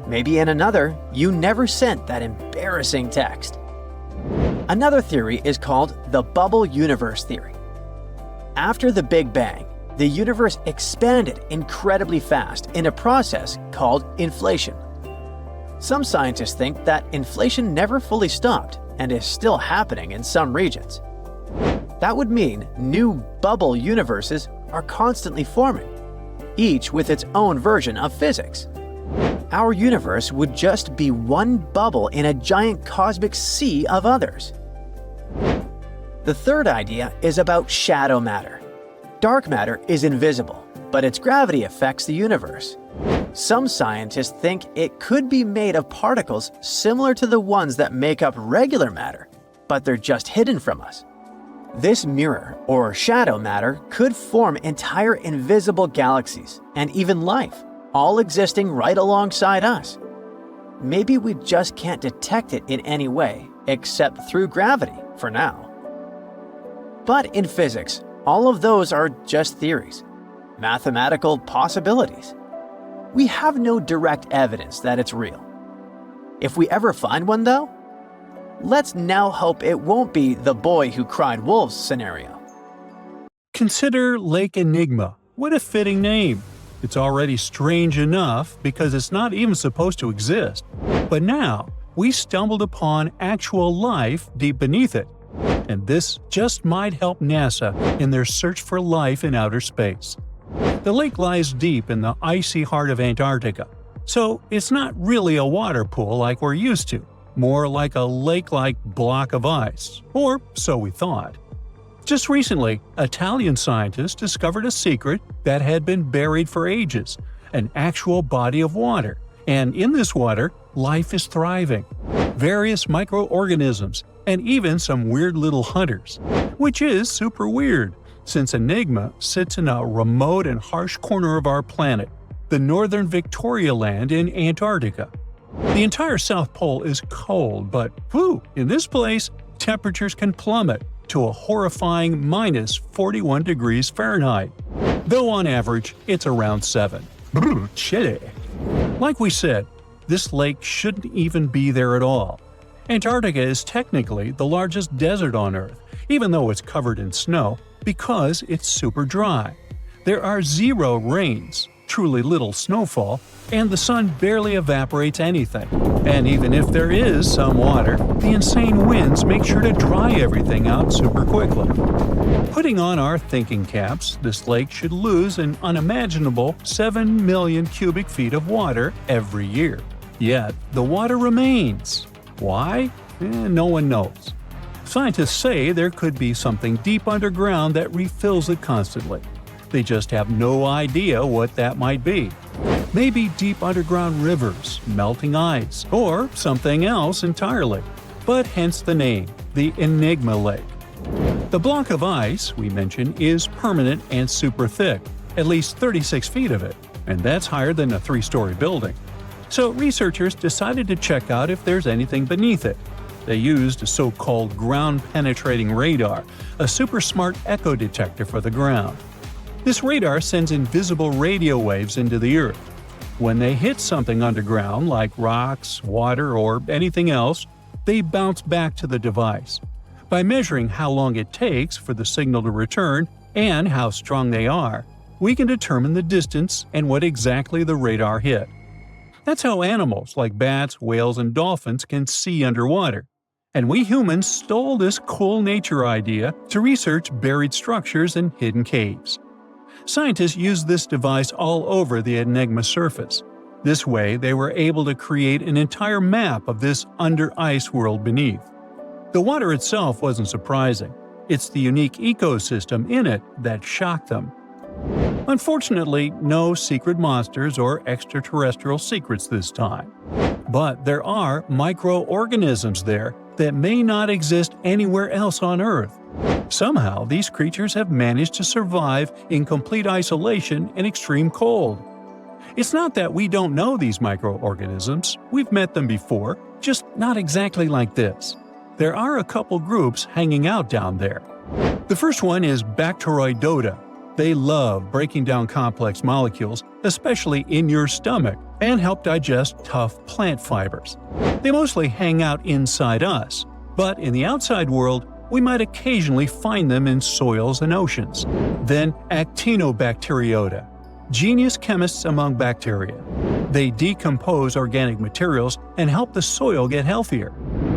Maybe in another, you never sent that embarrassing text. Another theory is called the bubble universe theory. After the Big Bang, the universe expanded incredibly fast in a process called inflation. Some scientists think that inflation never fully stopped and is still happening in some regions. That would mean new bubble universes are constantly forming, each with its own version of physics. Our universe would just be one bubble in a giant cosmic sea of others. The third idea is about shadow matter. Dark matter is invisible, but its gravity affects the universe. Some scientists think it could be made of particles similar to the ones that make up regular matter, but they're just hidden from us. This mirror, or shadow matter, could form entire invisible galaxies and even life, all existing right alongside us. Maybe we just can't detect it in any way, except through gravity, for now. But in physics, all of those are just theories, mathematical possibilities. We have no direct evidence that it's real. If we ever find one, though, let's now hope it won't be the boy who cried wolves scenario. Consider Lake Iliamna. What a fitting name. It's already strange enough because it's not even supposed to exist. But now, we stumbled upon actual life deep beneath it. And this just might help NASA in their search for life in outer space. The lake lies deep in the icy heart of Antarctica, so it's not really a water pool like we're used to, more like a lake-like block of ice, or so we thought. Just recently, Italian scientists discovered a secret that had been buried for ages, an actual body of water, and in this water, life is thriving. Various microorganisms, and even some weird little hunters, which is super weird, since Iliamna sits in a remote and harsh corner of our planet, the northern Victoria Land in Antarctica. The entire South Pole is cold, but in this place, temperatures can plummet to a horrifying minus 41 degrees Fahrenheit, though on average it's around 7. Chilly. Like we said, this lake shouldn't even be there at all. Antarctica is technically the largest desert on Earth, even though it's covered in snow, because it's super dry. There are zero rains, truly little snowfall, and the sun barely evaporates anything. And even if there is some water, the insane winds make sure to dry everything out super quickly. Putting on our thinking caps, this lake should lose an unimaginable 7 million cubic feet of water every year. Yet, the water remains. Why? No one knows. Scientists say there could be something deep underground that refills it constantly. They just have no idea what that might be. Maybe deep underground rivers, melting ice, or something else entirely. But hence the name, the Iliamna Lake. The block of ice we mentioned is permanent and super thick, at least 36 feet of it, and that's higher than a 3-story building. So researchers decided to check out if there's anything beneath it. They used a so-called ground-penetrating radar, a super smart echo detector for the ground. This radar sends invisible radio waves into the Earth. When they hit something underground, like rocks, water, or anything else, they bounce back to the device. By measuring how long it takes for the signal to return and how strong they are, we can determine the distance and what exactly the radar hit. That's how animals like bats, whales, and dolphins can see underwater. And we humans stole this cool nature idea to research buried structures and hidden caves. Scientists used this device all over the Enigma surface. This way, they were able to create an entire map of this under-ice world beneath. The water itself wasn't surprising. It's the unique ecosystem in it that shocked them. Unfortunately, no secret monsters or extraterrestrial secrets this time. But there are microorganisms there that may not exist anywhere else on Earth. Somehow, these creatures have managed to survive in complete isolation and extreme cold. It's not that we don't know these microorganisms, we've met them before, just not exactly like this. There are a couple groups hanging out down there. The first one is Bacteroidota. They love breaking down complex molecules, especially in your stomach, and help digest tough plant fibers. They mostly hang out inside us, but in the outside world, we might occasionally find them in soils and oceans. Then Actinobacteriota, genius chemists among bacteria. They decompose organic materials and help the soil get healthier.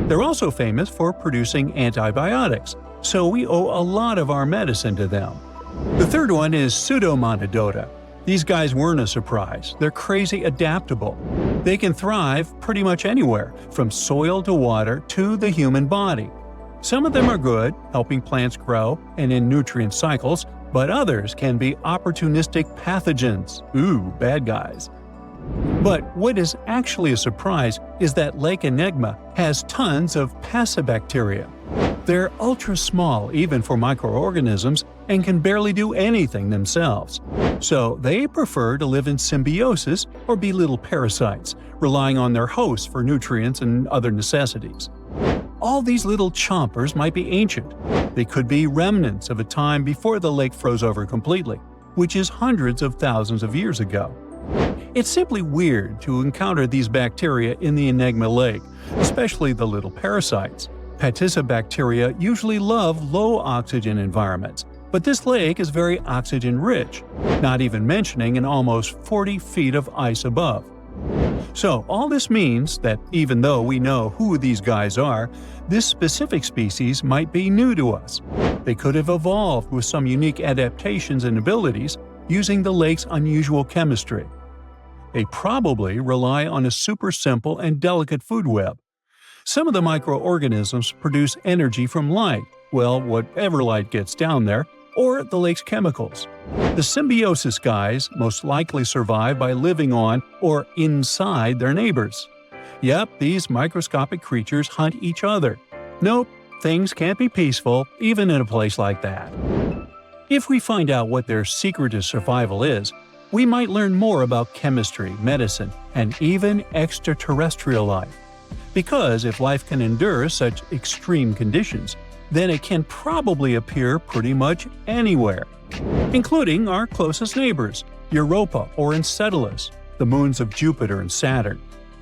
They're also famous for producing antibiotics, so we owe a lot of our medicine to them. The third one is Pseudomonadota. These guys weren't a surprise. They're crazy adaptable. They can thrive pretty much anywhere, from soil to water to the human body. Some of them are good, helping plants grow and in nutrient cycles, but others can be opportunistic pathogens. Ooh, bad guys. But what is actually a surprise is that Lake Iliamna has tons of passibacteria. They're ultra-small even for microorganisms and can barely do anything themselves. So they prefer to live in symbiosis or be little parasites, relying on their hosts for nutrients and other necessities. All these little chompers might be ancient. They could be remnants of a time before the lake froze over completely, which is hundreds of thousands of years ago. It's simply weird to encounter these bacteria in the Enigma Lake, especially the little parasites. Passibacteria usually love low-oxygen environments, but this lake is very oxygen-rich, not even mentioning an almost 40 feet of ice above. So all this means that even though we know who these guys are, this specific species might be new to us. They could have evolved with some unique adaptations and abilities using the lake's unusual chemistry. They probably rely on a super simple and delicate food web. Some of the microorganisms produce energy from light, well, whatever light gets down there, or the lake's chemicals. The symbiosis guys most likely survive by living on or inside their neighbors. Yep, these microscopic creatures hunt each other. Nope, things can't be peaceful even in a place like that. If we find out what their secret to survival is, we might learn more about chemistry, medicine, and even extraterrestrial life. Because if life can endure such extreme conditions, then it can probably appear pretty much anywhere, including our closest neighbors, Europa or Enceladus, the moons of Jupiter and Saturn.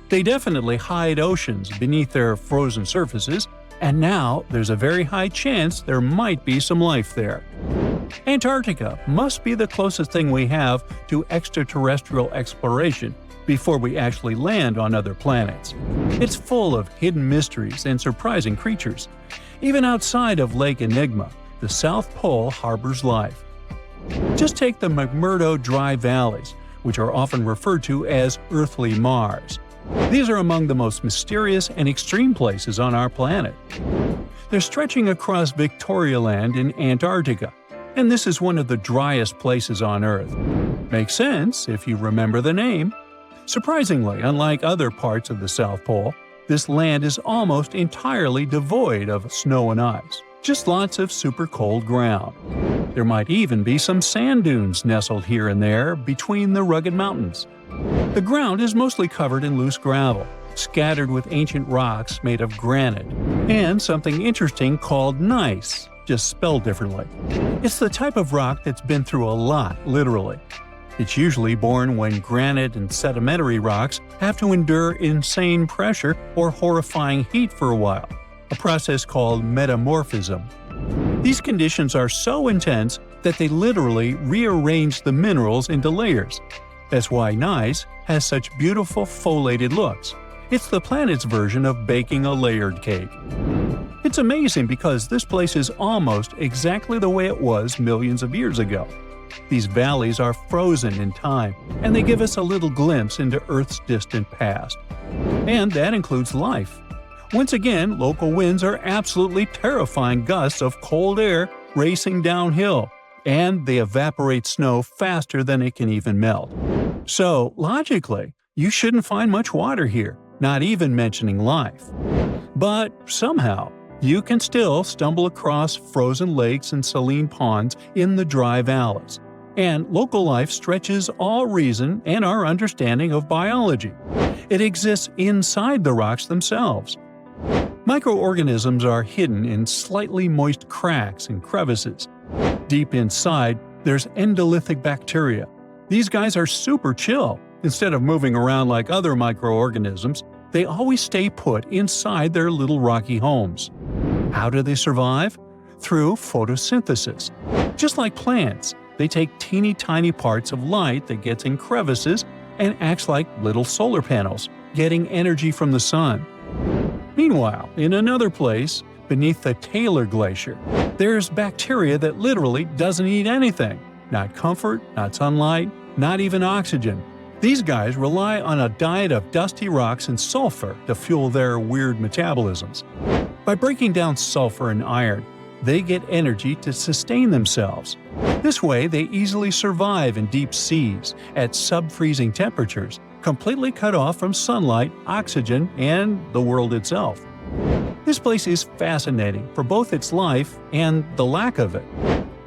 They definitely hide oceans beneath their frozen surfaces, and now there's a very high chance there might be some life there. Antarctica must be the closest thing we have to extraterrestrial exploration before we actually land on other planets. It's full of hidden mysteries and surprising creatures. Even outside of Lake Iliamna, the South Pole harbors life. Just take the McMurdo Dry Valleys, which are often referred to as Earthly Mars. These are among the most mysterious and extreme places on our planet. They're stretching across Victoria Land in Antarctica, and this is one of the driest places on Earth. Makes sense if you remember the name. Surprisingly, unlike other parts of the South Pole, this land is almost entirely devoid of snow and ice, just lots of super cold ground. There might even be some sand dunes nestled here and there between the rugged mountains. The ground is mostly covered in loose gravel, scattered with ancient rocks made of granite, and something interesting called gneiss. just spelled differently. It's the type of rock that's been through a lot, literally. It's usually born when granite and sedimentary rocks have to endure insane pressure or horrifying heat for a while, a process called metamorphism. These conditions are so intense that they literally rearrange the minerals into layers. That's why gneiss has such beautiful foliated looks. It's the planet's version of baking a layered cake. It's amazing because this place is almost exactly the way it was millions of years ago. These valleys are frozen in time, and they give us a little glimpse into Earth's distant past. And that includes life. Once again, local winds are absolutely terrifying gusts of cold air racing downhill, and they evaporate snow faster than it can even melt. So, logically, you shouldn't find much water here, not even mentioning life. But somehow, you can still stumble across frozen lakes and saline ponds in the dry valleys. And local life stretches all reason and our understanding of biology. It exists inside the rocks themselves. Microorganisms are hidden in slightly moist cracks and crevices. Deep inside, there's endolithic bacteria. These guys are super chill. Instead of moving around like other microorganisms, they always stay put inside their little rocky homes. How do they survive? Through photosynthesis. Just like plants, they take teeny tiny parts of light that gets in crevices and acts like little solar panels, getting energy from the sun. Meanwhile, in another place, beneath the Taylor Glacier, there's bacteria that literally doesn't eat anything. Not comfort, not sunlight, not even oxygen. These guys rely on a diet of dusty rocks and sulfur to fuel their weird metabolisms. By breaking down sulfur and iron, they get energy to sustain themselves. This way, they easily survive in deep seas at sub-freezing temperatures, completely cut off from sunlight, oxygen, and the world itself. This place is fascinating for both its life and the lack of it.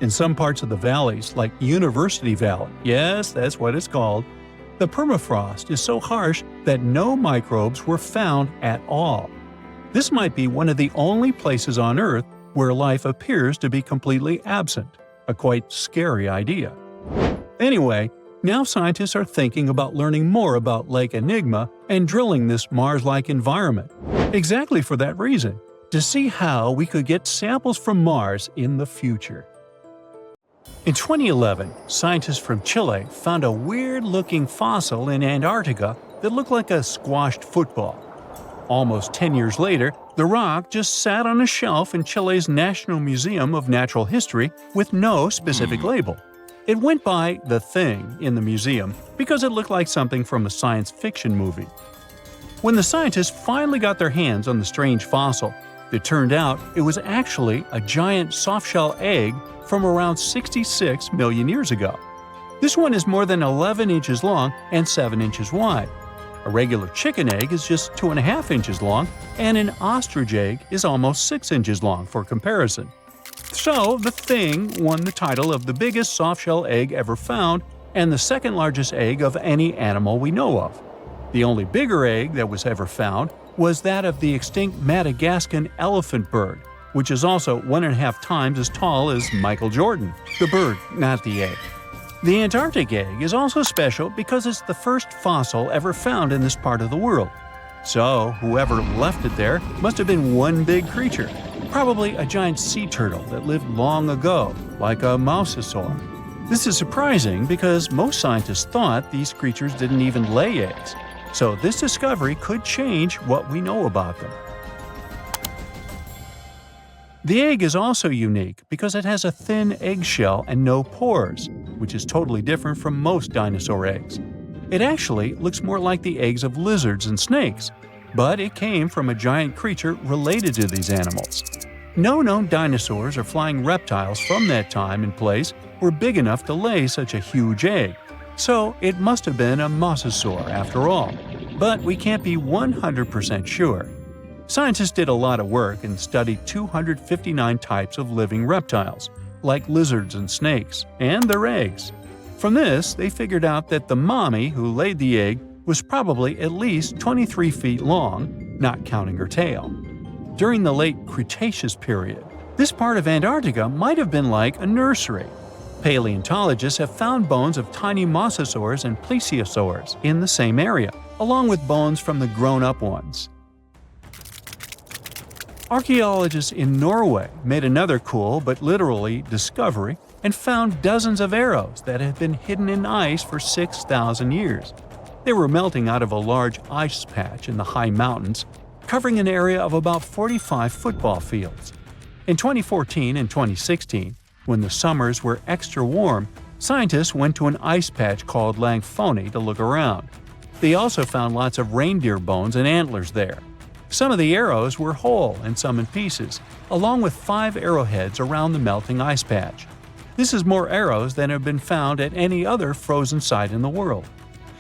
In some parts of the valleys, like University Valley, yes, that's what it's called, the permafrost is so harsh that no microbes were found at all. This might be one of the only places on Earth where life appears to be completely absent, a quite scary idea. Anyway, now scientists are thinking about learning more about Lake Iliamna and drilling this Mars-like environment, exactly for that reason, to see how we could get samples from Mars in the future. In 2011, scientists from Chile found a weird-looking fossil in Antarctica that looked like a squashed football. Almost 10 years later, the rock just sat on a shelf in Chile's National Museum of Natural History with no specific label. It went by The Thing in the museum because it looked like something from a science fiction movie. When the scientists finally got their hands on the strange fossil, it turned out it was actually a giant soft-shell egg from around 66 million years ago. This one is more than 11 inches long and 7 inches wide. A regular chicken egg is just 2.5 inches long, and an ostrich egg is almost 6 inches long for comparison. So, the Thing won the title of the biggest soft-shell egg ever found and the second largest egg of any animal we know of. The only bigger egg that was ever found was that of the extinct Madagascan elephant bird, which is also 1.5 times as tall as Michael Jordan. The bird, not the egg. The Antarctic egg is also special because it's the first fossil ever found in this part of the world. So, whoever left it there must have been one big creature, probably a giant sea turtle that lived long ago, like a mosasaur. This is surprising because most scientists thought these creatures didn't even lay eggs, so this discovery could change what we know about them. The egg is also unique because it has a thin eggshell and no pores, which is totally different from most dinosaur eggs. It actually looks more like the eggs of lizards and snakes, but it came from a giant creature related to these animals. No known dinosaurs or flying reptiles from that time and place were big enough to lay such a huge egg, so it must have been a mosasaur after all. But we can't be 100% sure. Scientists did a lot of work and studied 259 types of living reptiles, like lizards and snakes, and their eggs. From this, they figured out that the mommy who laid the egg was probably at least 23 feet long, not counting her tail. During the late Cretaceous period, This part of Antarctica might have been like a nursery. Paleontologists have found bones of tiny mosasaurs and plesiosaurs in the same area, along with bones from the grown-up ones. Archaeologists in Norway made another cool but literally discovery and found dozens of arrows that had been hidden in ice for 6,000 years. They were melting out of a large ice patch in the high mountains, covering an area of about 45 football fields. In 2014 and 2016, when the summers were extra warm, scientists went to an ice patch called Langfoni to look around. They also found lots of reindeer bones and antlers there. Some of the arrows were whole and some in pieces, along with 5 arrowheads around the melting ice patch. This is more arrows than have been found at any other frozen site in the world.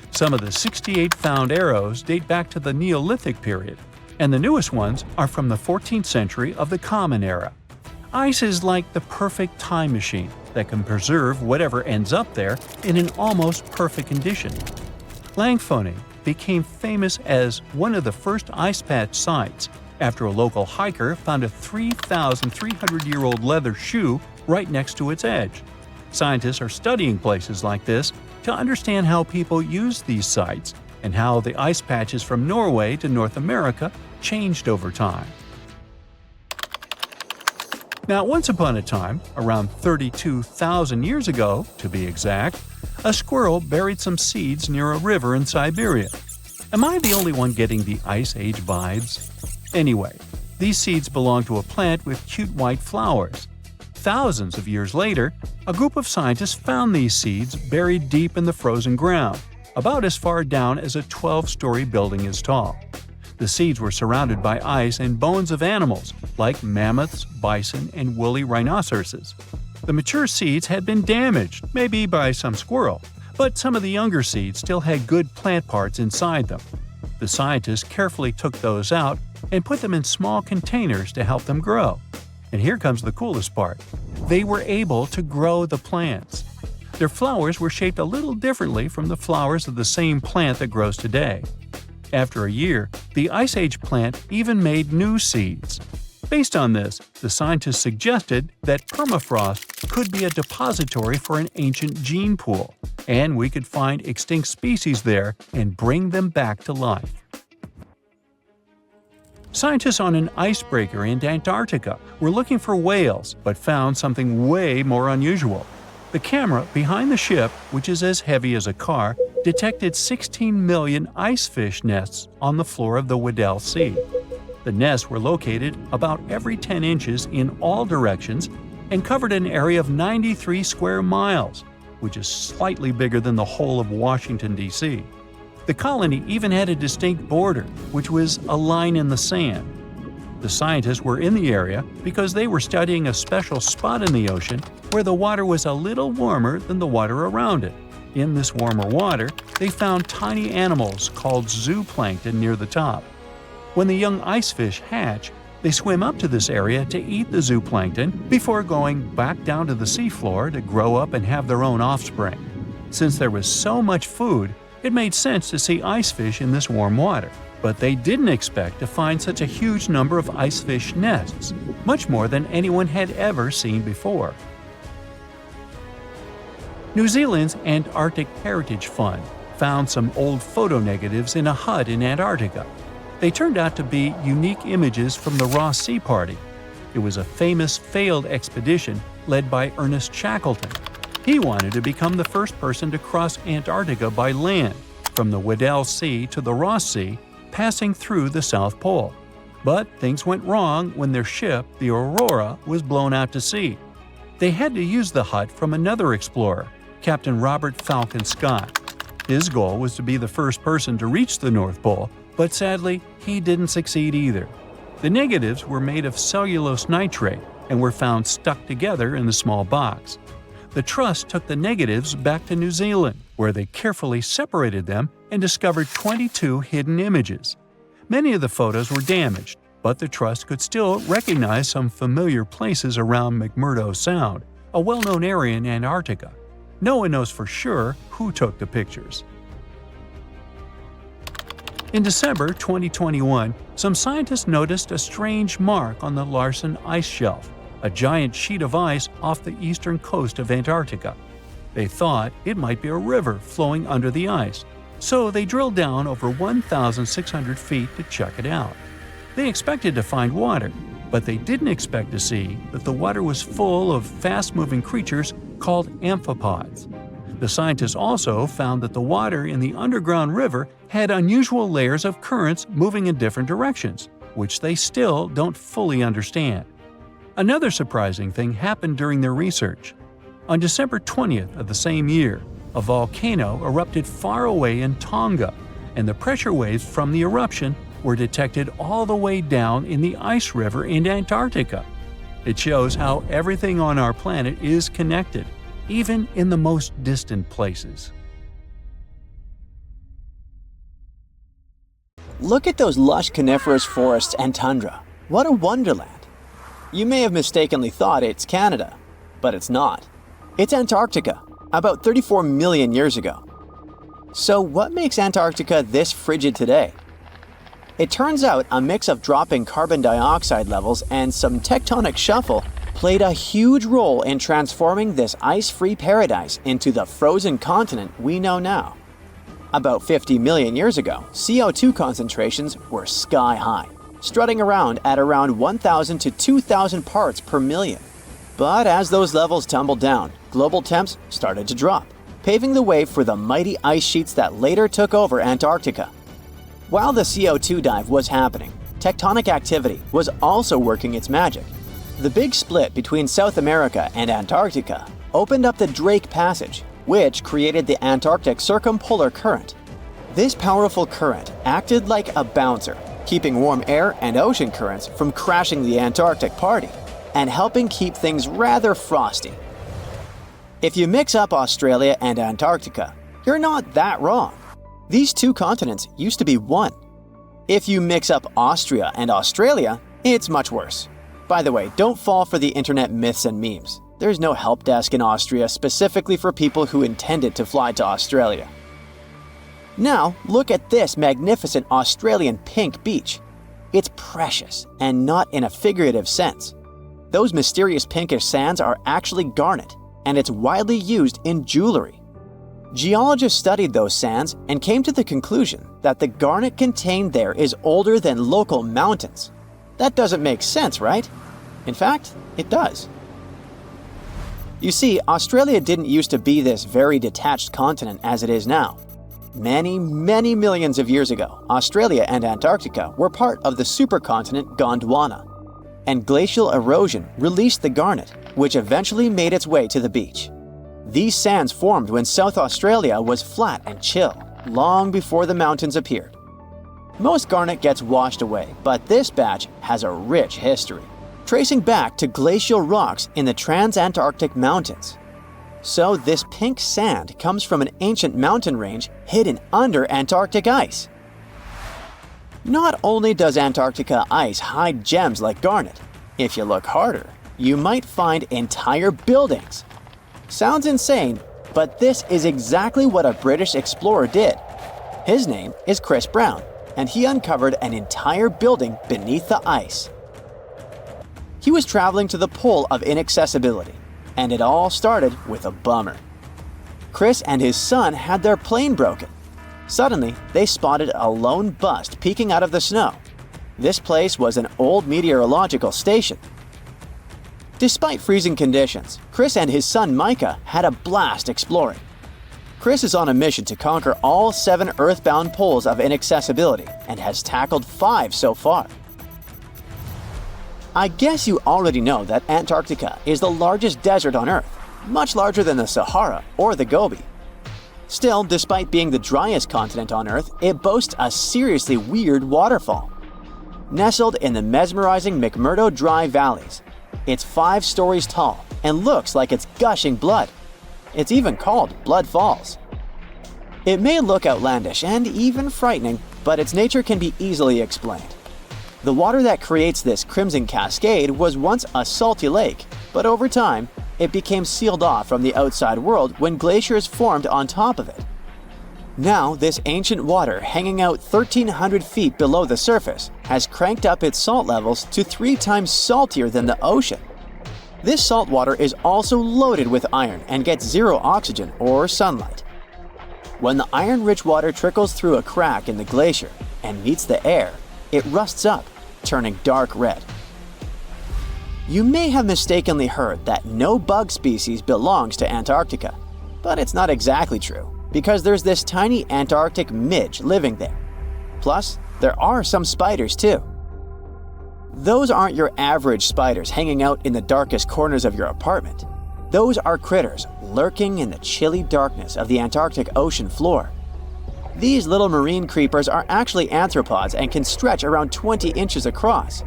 Some of the 68 found arrows date back to the Neolithic period, and the newest ones are from the 14th century of the Common Era. Ice is like the perfect time machine that can preserve whatever ends up there in an almost perfect condition. Langfoni became famous as one of the first ice patch sites after a local hiker found a 3,300-year-old leather shoe right next to its edge. Scientists are studying places like this to understand how people use these sites and how the ice patches from Norway to North America changed over time. Now, once upon a time, around 32,000 years ago, to be exact, a squirrel buried some seeds near a river in Siberia. Am I the only one getting the Ice Age vibes? Anyway, these seeds belong to a plant with cute white flowers. Thousands of years later, a group of scientists found these seeds buried deep in the frozen ground, about as far down as a 12-story building is tall. The seeds were surrounded by ice and bones of animals like mammoths, bison, and woolly rhinoceroses. The mature seeds had been damaged, maybe by some squirrel, but some of the younger seeds still had good plant parts inside them. The scientists carefully took those out and put them in small containers to help them grow. And here comes the coolest part. They were able to grow the plants. Their flowers were shaped a little differently from the flowers of the same plant that grows today. After a year, the Ice Age plant even made new seeds. Based on this, the scientists suggested that permafrost could be a depository for an ancient gene pool, and we could find extinct species there and bring them back to life. Scientists on an icebreaker in Antarctica were looking for whales, but found something way more unusual. The camera behind the ship, which is as heavy as a car, detected 16 million icefish nests on the floor of the Weddell Sea. The nests were located about every 10 inches in all directions and covered an area of 93 square miles, which is slightly bigger than the whole of Washington, D.C. The colony even had a distinct border, which was a line in the sand. The scientists were in the area because they were studying a special spot in the ocean where the water was a little warmer than the water around it. In this warmer water, they found tiny animals called zooplankton near the top. When the young icefish hatch, they swim up to this area to eat the zooplankton before going back down to the seafloor to grow up and have their own offspring. Since there was so much food, it made sense to see icefish in this warm water. But they didn't expect to find such a huge number of icefish nests, much more than anyone had ever seen before. New Zealand's Antarctic Heritage Fund found some old photo negatives in a hut in Antarctica. They turned out to be unique images from the Ross Sea Party. It was a famous failed expedition led by Ernest Shackleton. He wanted to become the first person to cross Antarctica by land, from the Weddell Sea to the Ross Sea, passing through the South Pole. But things went wrong when their ship, the Aurora, was blown out to sea. They had to use the hut from another explorer, Captain Robert Falcon Scott. His goal was to be the first person to reach the North Pole, but sadly, he didn't succeed either. The negatives were made of cellulose nitrate and were found stuck together in the small box. The Trust took the negatives back to New Zealand, where they carefully separated them and discovered 22 hidden images. Many of the photos were damaged, but the Trust could still recognize some familiar places around McMurdo Sound, a well-known area in Antarctica. No one knows for sure who took the pictures. In December 2021, some scientists noticed a strange mark on the Larsen ice shelf. a giant sheet of ice off the eastern coast of Antarctica. They thought it might be a river flowing under the ice, so they drilled down over 1,600 feet to check it out. They expected to find water, but they didn't expect to see that the water was full of fast-moving creatures called amphipods. The scientists also found that the water in the underground river had unusual layers of currents moving in different directions, which they still don't fully understand. Another surprising thing happened during their research. On December 20th of the same year, a volcano erupted far away in Tonga, and the pressure waves from the eruption were detected all the way down in the ice river in Antarctica. It shows how everything on our planet is connected, even in the most distant places. Look at those lush coniferous forests and tundra. What a wonderland. You may have mistakenly thought it's Canada, but it's not. It's Antarctica, about 34 million years ago. So what makes Antarctica this frigid today? It turns out a mix of dropping carbon dioxide levels and some tectonic shuffle played a huge role in transforming this ice-free paradise into the frozen continent we know now. About 50 million years ago, CO2 concentrations were sky high, strutting around at around 1,000 to 2,000 parts per million. But as those levels tumbled down, global temps started to drop, paving the way for the mighty ice sheets that later took over Antarctica. While the CO2 dive was happening, tectonic activity was also working its magic. The big split between South America and Antarctica opened up the Drake Passage, which created the Antarctic Circumpolar Current. This powerful current acted like a bouncer, keeping warm air and ocean currents from crashing the Antarctic party, and helping keep things rather frosty. If you mix up Australia and Antarctica, you're not that wrong. These two continents used to be one. If you mix up Austria and Australia, it's much worse. By the way, don't fall for the internet myths and memes. There's no help desk in Austria specifically for people who intended to fly to Australia. Now, look at this magnificent Australian pink beach. It's precious, and not in a figurative sense. Those mysterious pinkish sands are actually garnet, and it's widely used in jewelry. Geologists studied those sands and came to the conclusion that the garnet contained there is older than local mountains. That doesn't make sense, right? In fact, it does. You see, Australia didn't used to be this very detached continent as it is now. Many millions of years ago, Australia and Antarctica were part of the supercontinent Gondwana, and glacial erosion released the garnet, which eventually made its way to the beach. These sands formed when South Australia was flat and chill, long before the mountains appeared. Most garnet gets washed away, but this batch has a rich history, tracing back to glacial rocks in the Transantarctic Mountains. So this pink sand comes from an ancient mountain range hidden under Antarctic ice. Not only does Antarctica ice hide gems like garnet, if you look harder, you might find entire buildings. Sounds insane, but this is exactly what a British explorer did. His name is Chris Brown, and he uncovered an entire building beneath the ice. He was traveling to the pole of inaccessibility, and it all started with a bummer. Chris and his son had their plane broken. Suddenly, they spotted a lone bust peeking out of the snow. This place was an old meteorological station. Despite freezing conditions, Chris and his son Micah had a blast exploring. Chris is on a mission to conquer all 7 earthbound poles of inaccessibility and has tackled 5 so far. I guess you already know that Antarctica is the largest desert on Earth, much larger than the Sahara or the Gobi. Still, despite being the driest continent on Earth, it boasts a seriously weird waterfall. Nestled in the mesmerizing McMurdo Dry Valleys, it's 5 stories tall and looks like it's gushing blood. It's even called Blood Falls. It may look outlandish and even frightening, but its nature can be easily explained. The water that creates this crimson cascade was once a salty lake, but over time, it became sealed off from the outside world when glaciers formed on top of it. Now, this ancient water hanging out 1,300 feet below the surface has cranked up its salt levels to 3 times saltier than the ocean. This salt water is also loaded with iron and gets zero oxygen or sunlight. When the iron-rich water trickles through a crack in the glacier and meets the air, it rusts up, turning dark red. You may have mistakenly heard that no bug species belongs to Antarctica, but it's not exactly true, because there's this tiny Antarctic midge living there. Plus, there are some spiders too. Those aren't your average spiders hanging out in the darkest corners of your apartment. Those are critters lurking in the chilly darkness of the Antarctic ocean floor. These little marine creepers are actually arthropods and can stretch around 20 inches across.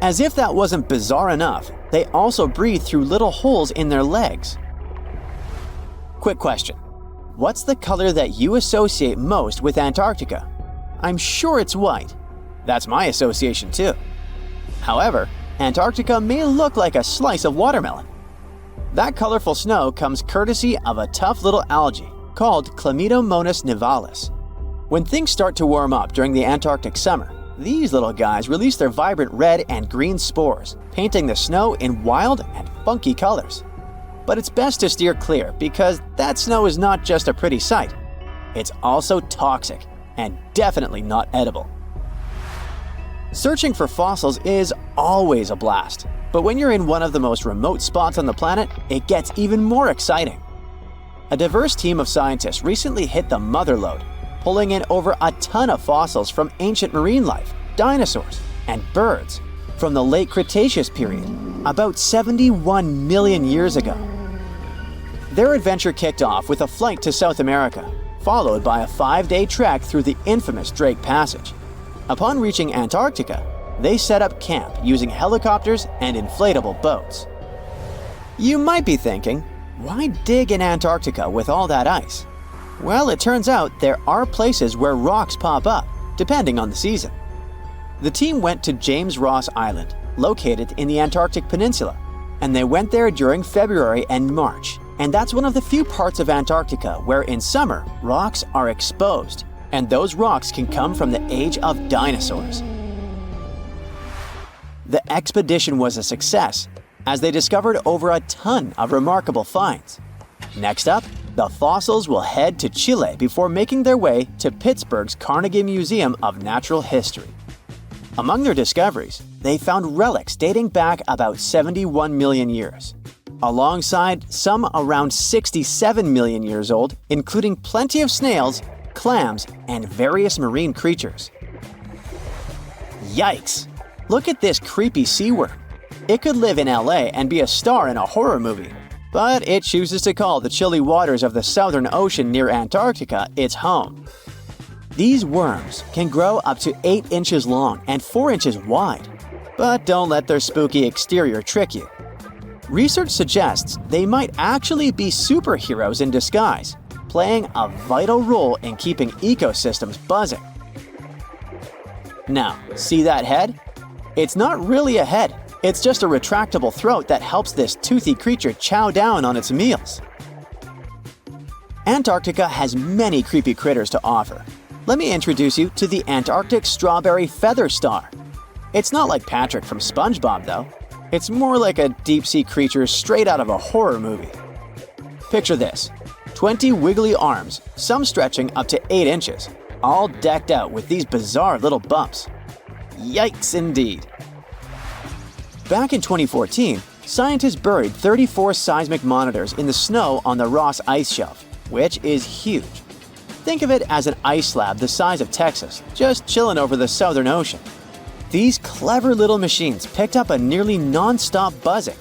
As if that wasn't bizarre enough, they also breathe through little holes in their legs. Quick question. What's the color that you associate most with Antarctica? I'm sure it's white. That's my association too. However, Antarctica may look like a slice of watermelon. That colorful snow comes courtesy of a tough little algae called Chlamydomonas nivalis. When things start to warm up during the Antarctic summer, these little guys release their vibrant red and green spores, painting the snow in wild and funky colors. But it's best to steer clear because that snow is not just a pretty sight. It's also toxic and definitely not edible. Searching for fossils is always a blast, but when you're in one of the most remote spots on the planet, it gets even more exciting. A diverse team of scientists recently hit the mother lode, pulling in over a ton of fossils from ancient marine life, dinosaurs, and birds from the late Cretaceous period, about 71 million years ago. Their adventure kicked off with a flight to South America, followed by a 5-day trek through the infamous Drake Passage. Upon reaching Antarctica, they set up camp using helicopters and inflatable boats. You might be thinking, why dig in Antarctica with all that ice? Well, it turns out there are places where rocks pop up, depending on the season. The team went to James Ross Island, located in the Antarctic Peninsula, and they went there during February and March. And that's one of the few parts of Antarctica where in summer, rocks are exposed, and those rocks can come from the age of dinosaurs. The expedition was a success, as they discovered over a ton of remarkable finds. Next up, the fossils will head to Chile before making their way to Pittsburgh's Carnegie Museum of Natural History. Among their discoveries, they found relics dating back about 71 million years, alongside some around 67 million years old, including plenty of snails, clams, and various marine creatures. Yikes! Look at this creepy sea worm. It could live in LA and be a star in a horror movie, but it chooses to call the chilly waters of the Southern Ocean near Antarctica its home. These worms can grow up to 8 inches long and 4 inches wide, but don't let their spooky exterior trick you. Research suggests they might actually be superheroes in disguise, playing a vital role in keeping ecosystems buzzing. Now, see that head? It's not really a head, it's just a retractable throat that helps this toothy creature chow down on its meals. Antarctica has many creepy critters to offer. Let me introduce you to the Antarctic strawberry feather star. It's not like Patrick from SpongeBob though. It's more like a deep-sea creature straight out of a horror movie. Picture this. 20 wiggly arms, some stretching up to 8 inches, all decked out with these bizarre little bumps. Yikes indeed. Back in 2014, scientists buried 34 seismic monitors in the snow on the Ross Ice Shelf, which is huge. Think of it as an ice slab the size of Texas, just chilling over the Southern Ocean. These clever little machines picked up a nearly non-stop buzzing.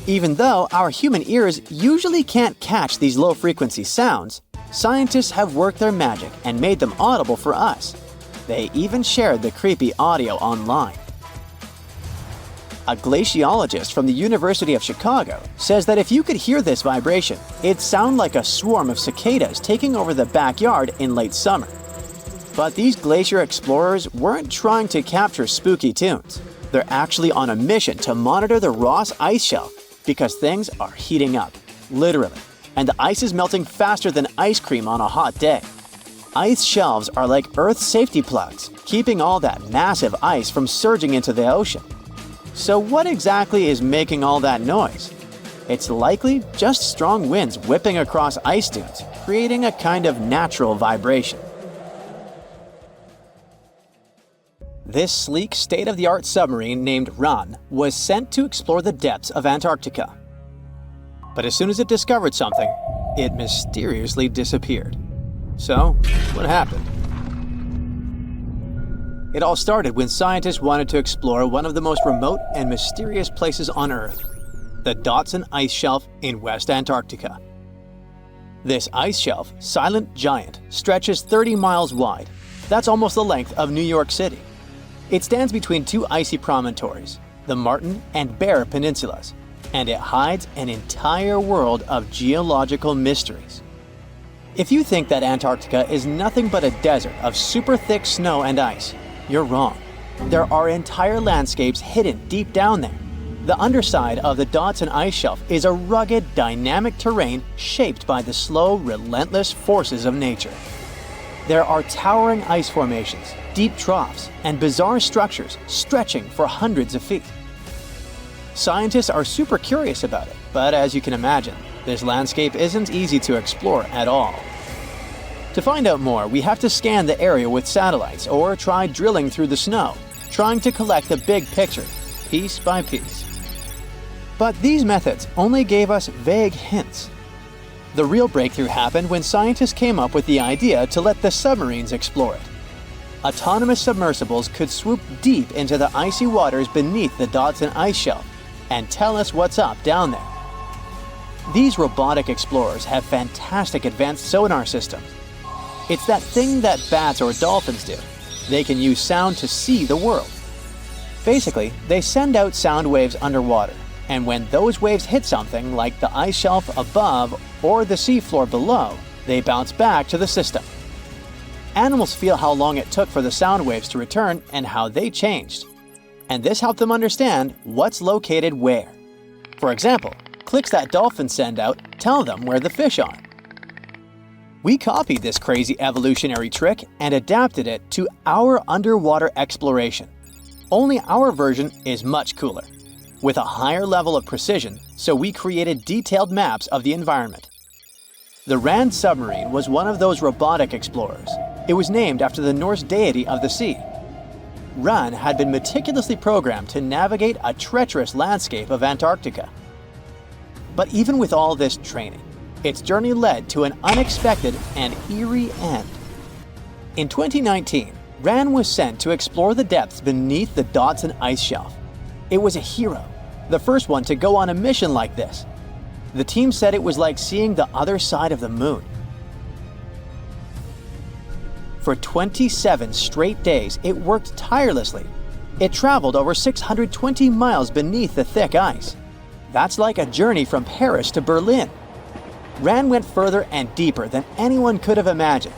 Even though our human ears usually can't catch these low-frequency sounds, scientists have worked their magic and made them audible for us. They even shared the creepy audio online. A glaciologist from the University of Chicago says that if you could hear this vibration, it'd sound like a swarm of cicadas taking over the backyard in late summer. But these glacier explorers weren't trying to capture spooky tunes. They're actually on a mission to monitor the Ross Ice Shelf because things are heating up, literally, and the ice is melting faster than ice cream on a hot day. Ice shelves are like Earth's safety plugs, keeping all that massive ice from surging into the ocean. So what exactly is making all that noise? It's likely just strong winds whipping across ice dunes, creating a kind of natural vibration. This sleek, state-of-the-art submarine named Ran was sent to explore the depths of Antarctica. But as soon as it discovered something, it mysteriously disappeared. So, what happened? It all started when scientists wanted to explore one of the most remote and mysterious places on Earth, the Dodson Ice Shelf in West Antarctica. This ice shelf, silent giant, stretches 30 miles wide. That's almost the length of New York City. It stands between two icy promontories, the Martin and Bear Peninsulas, and it hides an entire world of geological mysteries. If you think that Antarctica is nothing but a desert of super thick snow and ice, you're wrong. There are entire landscapes hidden deep down there. The underside of the Dodson Ice Shelf is a rugged, dynamic terrain shaped by the slow, relentless forces of nature. There are towering ice formations, deep troughs, and bizarre structures stretching for hundreds of feet. Scientists are super curious about it, but as you can imagine, this landscape isn't easy to explore at all. To find out more, we have to scan the area with satellites or try drilling through the snow, trying to collect the big picture, piece by piece. But these methods only gave us vague hints. The real breakthrough happened when scientists came up with the idea to let the submarines explore it. Autonomous submersibles could swoop deep into the icy waters beneath the Dodson Ice Shelf and tell us what's up down there. These robotic explorers have fantastic advanced sonar systems. It's that thing that bats or dolphins do. They can use sound to see the world. Basically, they send out sound waves underwater, and when those waves hit something like the ice shelf above or the seafloor below, they bounce back to the system. Animals feel how long it took for the sound waves to return and how they changed. And this helped them understand what's located where. For example, clicks that dolphins send out tell them where the fish are. We copied this crazy evolutionary trick and adapted it to our underwater exploration. Only our version is much cooler, with a higher level of precision, so we created detailed maps of the environment. The Rand submarine was one of those robotic explorers. It was named after the Norse deity of the sea. Ran had been meticulously programmed to navigate a treacherous landscape of Antarctica. But even with all this training, its journey led to an unexpected and eerie end. In 2019, Ran was sent to explore the depths beneath the Dodson Ice Shelf. It was a hero, the first one to go on a mission like this. The team said it was like seeing the other side of the moon. For 27 straight days, it worked tirelessly. It traveled over 620 miles beneath the thick ice. That's like a journey from Paris to Berlin. Ran went further and deeper than anyone could have imagined.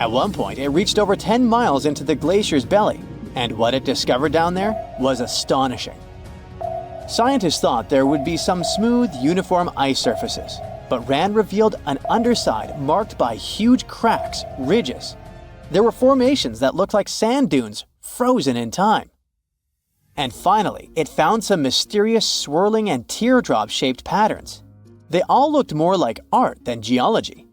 At one point, it reached over 10 miles into the glacier's belly, and what it discovered down there was astonishing. Scientists thought there would be some smooth, uniform ice surfaces, but Ran revealed an underside marked by huge cracks, ridges. There were formations that looked like sand dunes, frozen in time. And finally, it found some mysterious swirling and teardrop-shaped patterns. They all looked more like art than geology.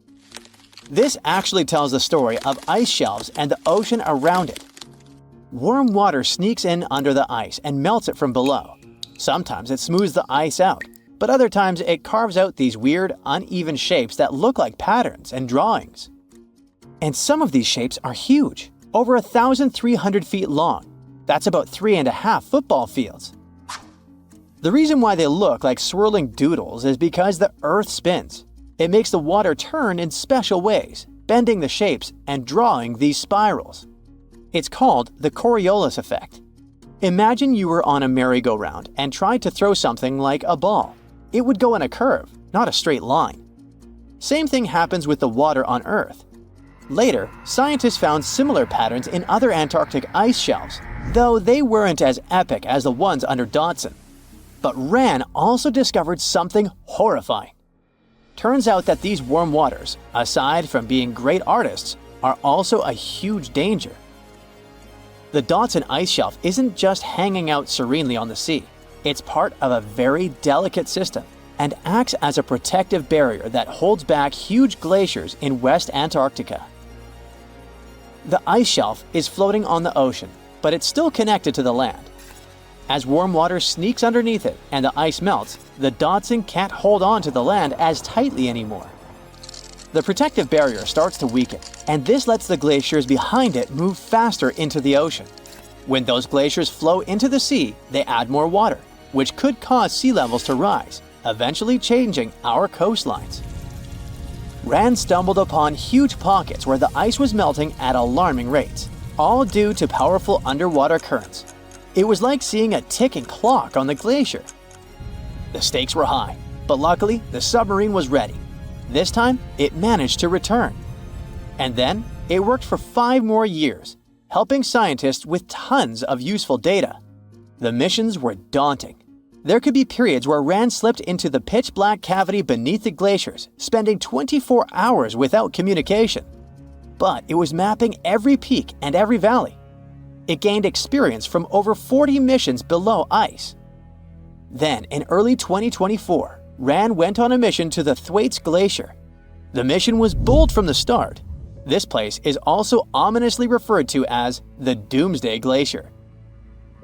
This actually tells the story of ice shelves and the ocean around it. Warm water sneaks in under the ice and melts it from below. Sometimes it smooths the ice out, but other times it carves out these weird, uneven shapes that look like patterns and drawings. And some of these shapes are huge, over 1,300 feet long. That's about 3.5 football fields. The reason why they look like swirling doodles is because the Earth spins. It makes the water turn in special ways, bending the shapes and drawing these spirals. It's called the Coriolis effect. Imagine you were on a merry-go-round and tried to throw something like a ball. It would go in a curve, not a straight line. Same thing happens with the water on Earth. Later, scientists found similar patterns in other Antarctic ice shelves, though they weren't as epic as the ones under Dodson. But Ran also discovered something horrifying. Turns out that these warm waters, aside from being great artists, are also a huge danger. The Dodson Ice Shelf isn't just hanging out serenely on the sea. It's part of a very delicate system, and acts as a protective barrier that holds back huge glaciers in West Antarctica. The ice shelf is floating on the ocean, but it's still connected to the land. As warm water sneaks underneath it and the ice melts, the Dodson can't hold on to the land as tightly anymore. The protective barrier starts to weaken, and this lets the glaciers behind it move faster into the ocean. When those glaciers flow into the sea, they add more water, which could cause sea levels to rise, eventually changing our coastlines. Rand stumbled upon huge pockets where the ice was melting at alarming rates, all due to powerful underwater currents. It was like seeing a ticking clock on the glacier. The stakes were high, but luckily the submarine was ready. This time, it managed to return. And then, it worked for 5 more years, helping scientists with tons of useful data. The missions were daunting. There could be periods where Rand slipped into the pitch-black cavity beneath the glaciers, spending 24 hours without communication. But it was mapping every peak and every valley. It gained experience from over 40 missions below ice. Then, in early 2024, Rand went on a mission to the Thwaites Glacier. The mission was bold from the start. This place is also ominously referred to as the Doomsday Glacier.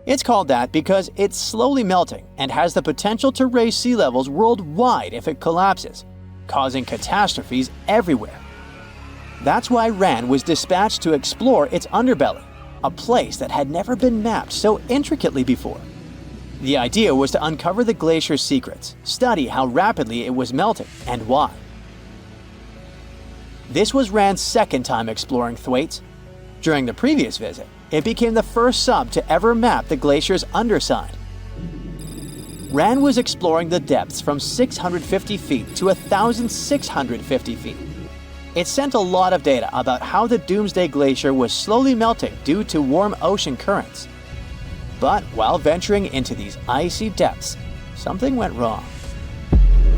It's called that because it's slowly melting and has the potential to raise sea levels worldwide if it collapses, causing catastrophes everywhere. That's why Rand was dispatched to explore its underbelly, a place that had never been mapped so intricately before. The idea was to uncover the glacier's secrets, study how rapidly it was melting and why. This was Rand's second time exploring Thwaites. During the previous visit, it became the first sub to ever map the glacier's underside. Rand was exploring the depths from 650 feet to 1,650 feet. It sent a lot of data about how the Doomsday Glacier was slowly melting due to warm ocean currents. But while venturing into these icy depths, something went wrong.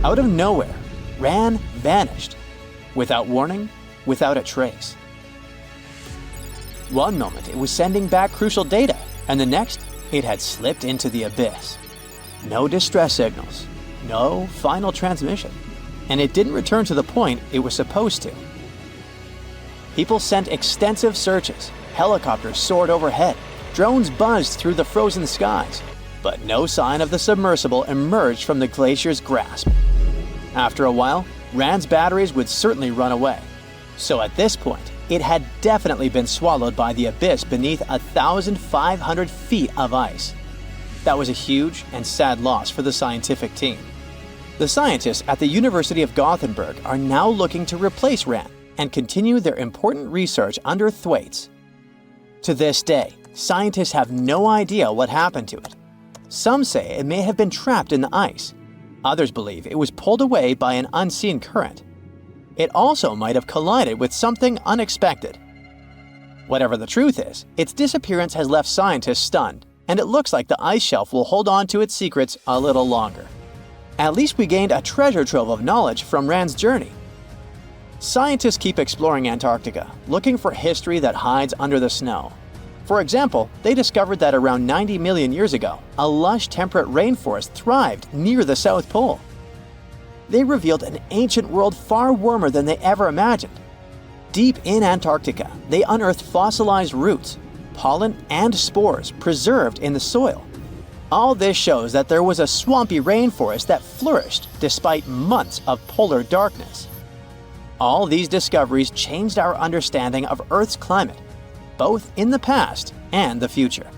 Out of nowhere, Rand vanished. Without warning, without a trace. One moment it was sending back crucial data, and the next it had slipped into the abyss. No distress signals, no final transmission, and it didn't return to the point it was supposed to. People sent extensive searches, helicopters soared overhead, drones buzzed through the frozen skies, but no sign of the submersible emerged from the glacier's grasp. After a while, Rand's batteries would certainly run away. So at this point, it had definitely been swallowed by the abyss beneath 1,500 feet of ice. That was a huge and sad loss for the scientific team. The scientists at the University of Gothenburg are now looking to replace Rand and continue their important research under Thwaites. To this day, scientists have no idea what happened to it. Some say it may have been trapped in the ice. Others believe it was pulled away by an unseen current. It also might have collided with something unexpected. Whatever the truth is, its disappearance has left scientists stunned, and it looks like the ice shelf will hold on to its secrets a little longer. At least we gained a treasure trove of knowledge from Rand's journey. Scientists keep exploring Antarctica, looking for history that hides under the snow. For example, they discovered that around 90 million years ago, a lush temperate rainforest thrived near the South Pole. They revealed an ancient world far warmer than they ever imagined. Deep in Antarctica, they unearthed fossilized roots, pollen, and spores preserved in the soil. All this shows that there was a swampy rainforest that flourished despite months of polar darkness. All these discoveries changed our understanding of Earth's climate, both in the past and the future.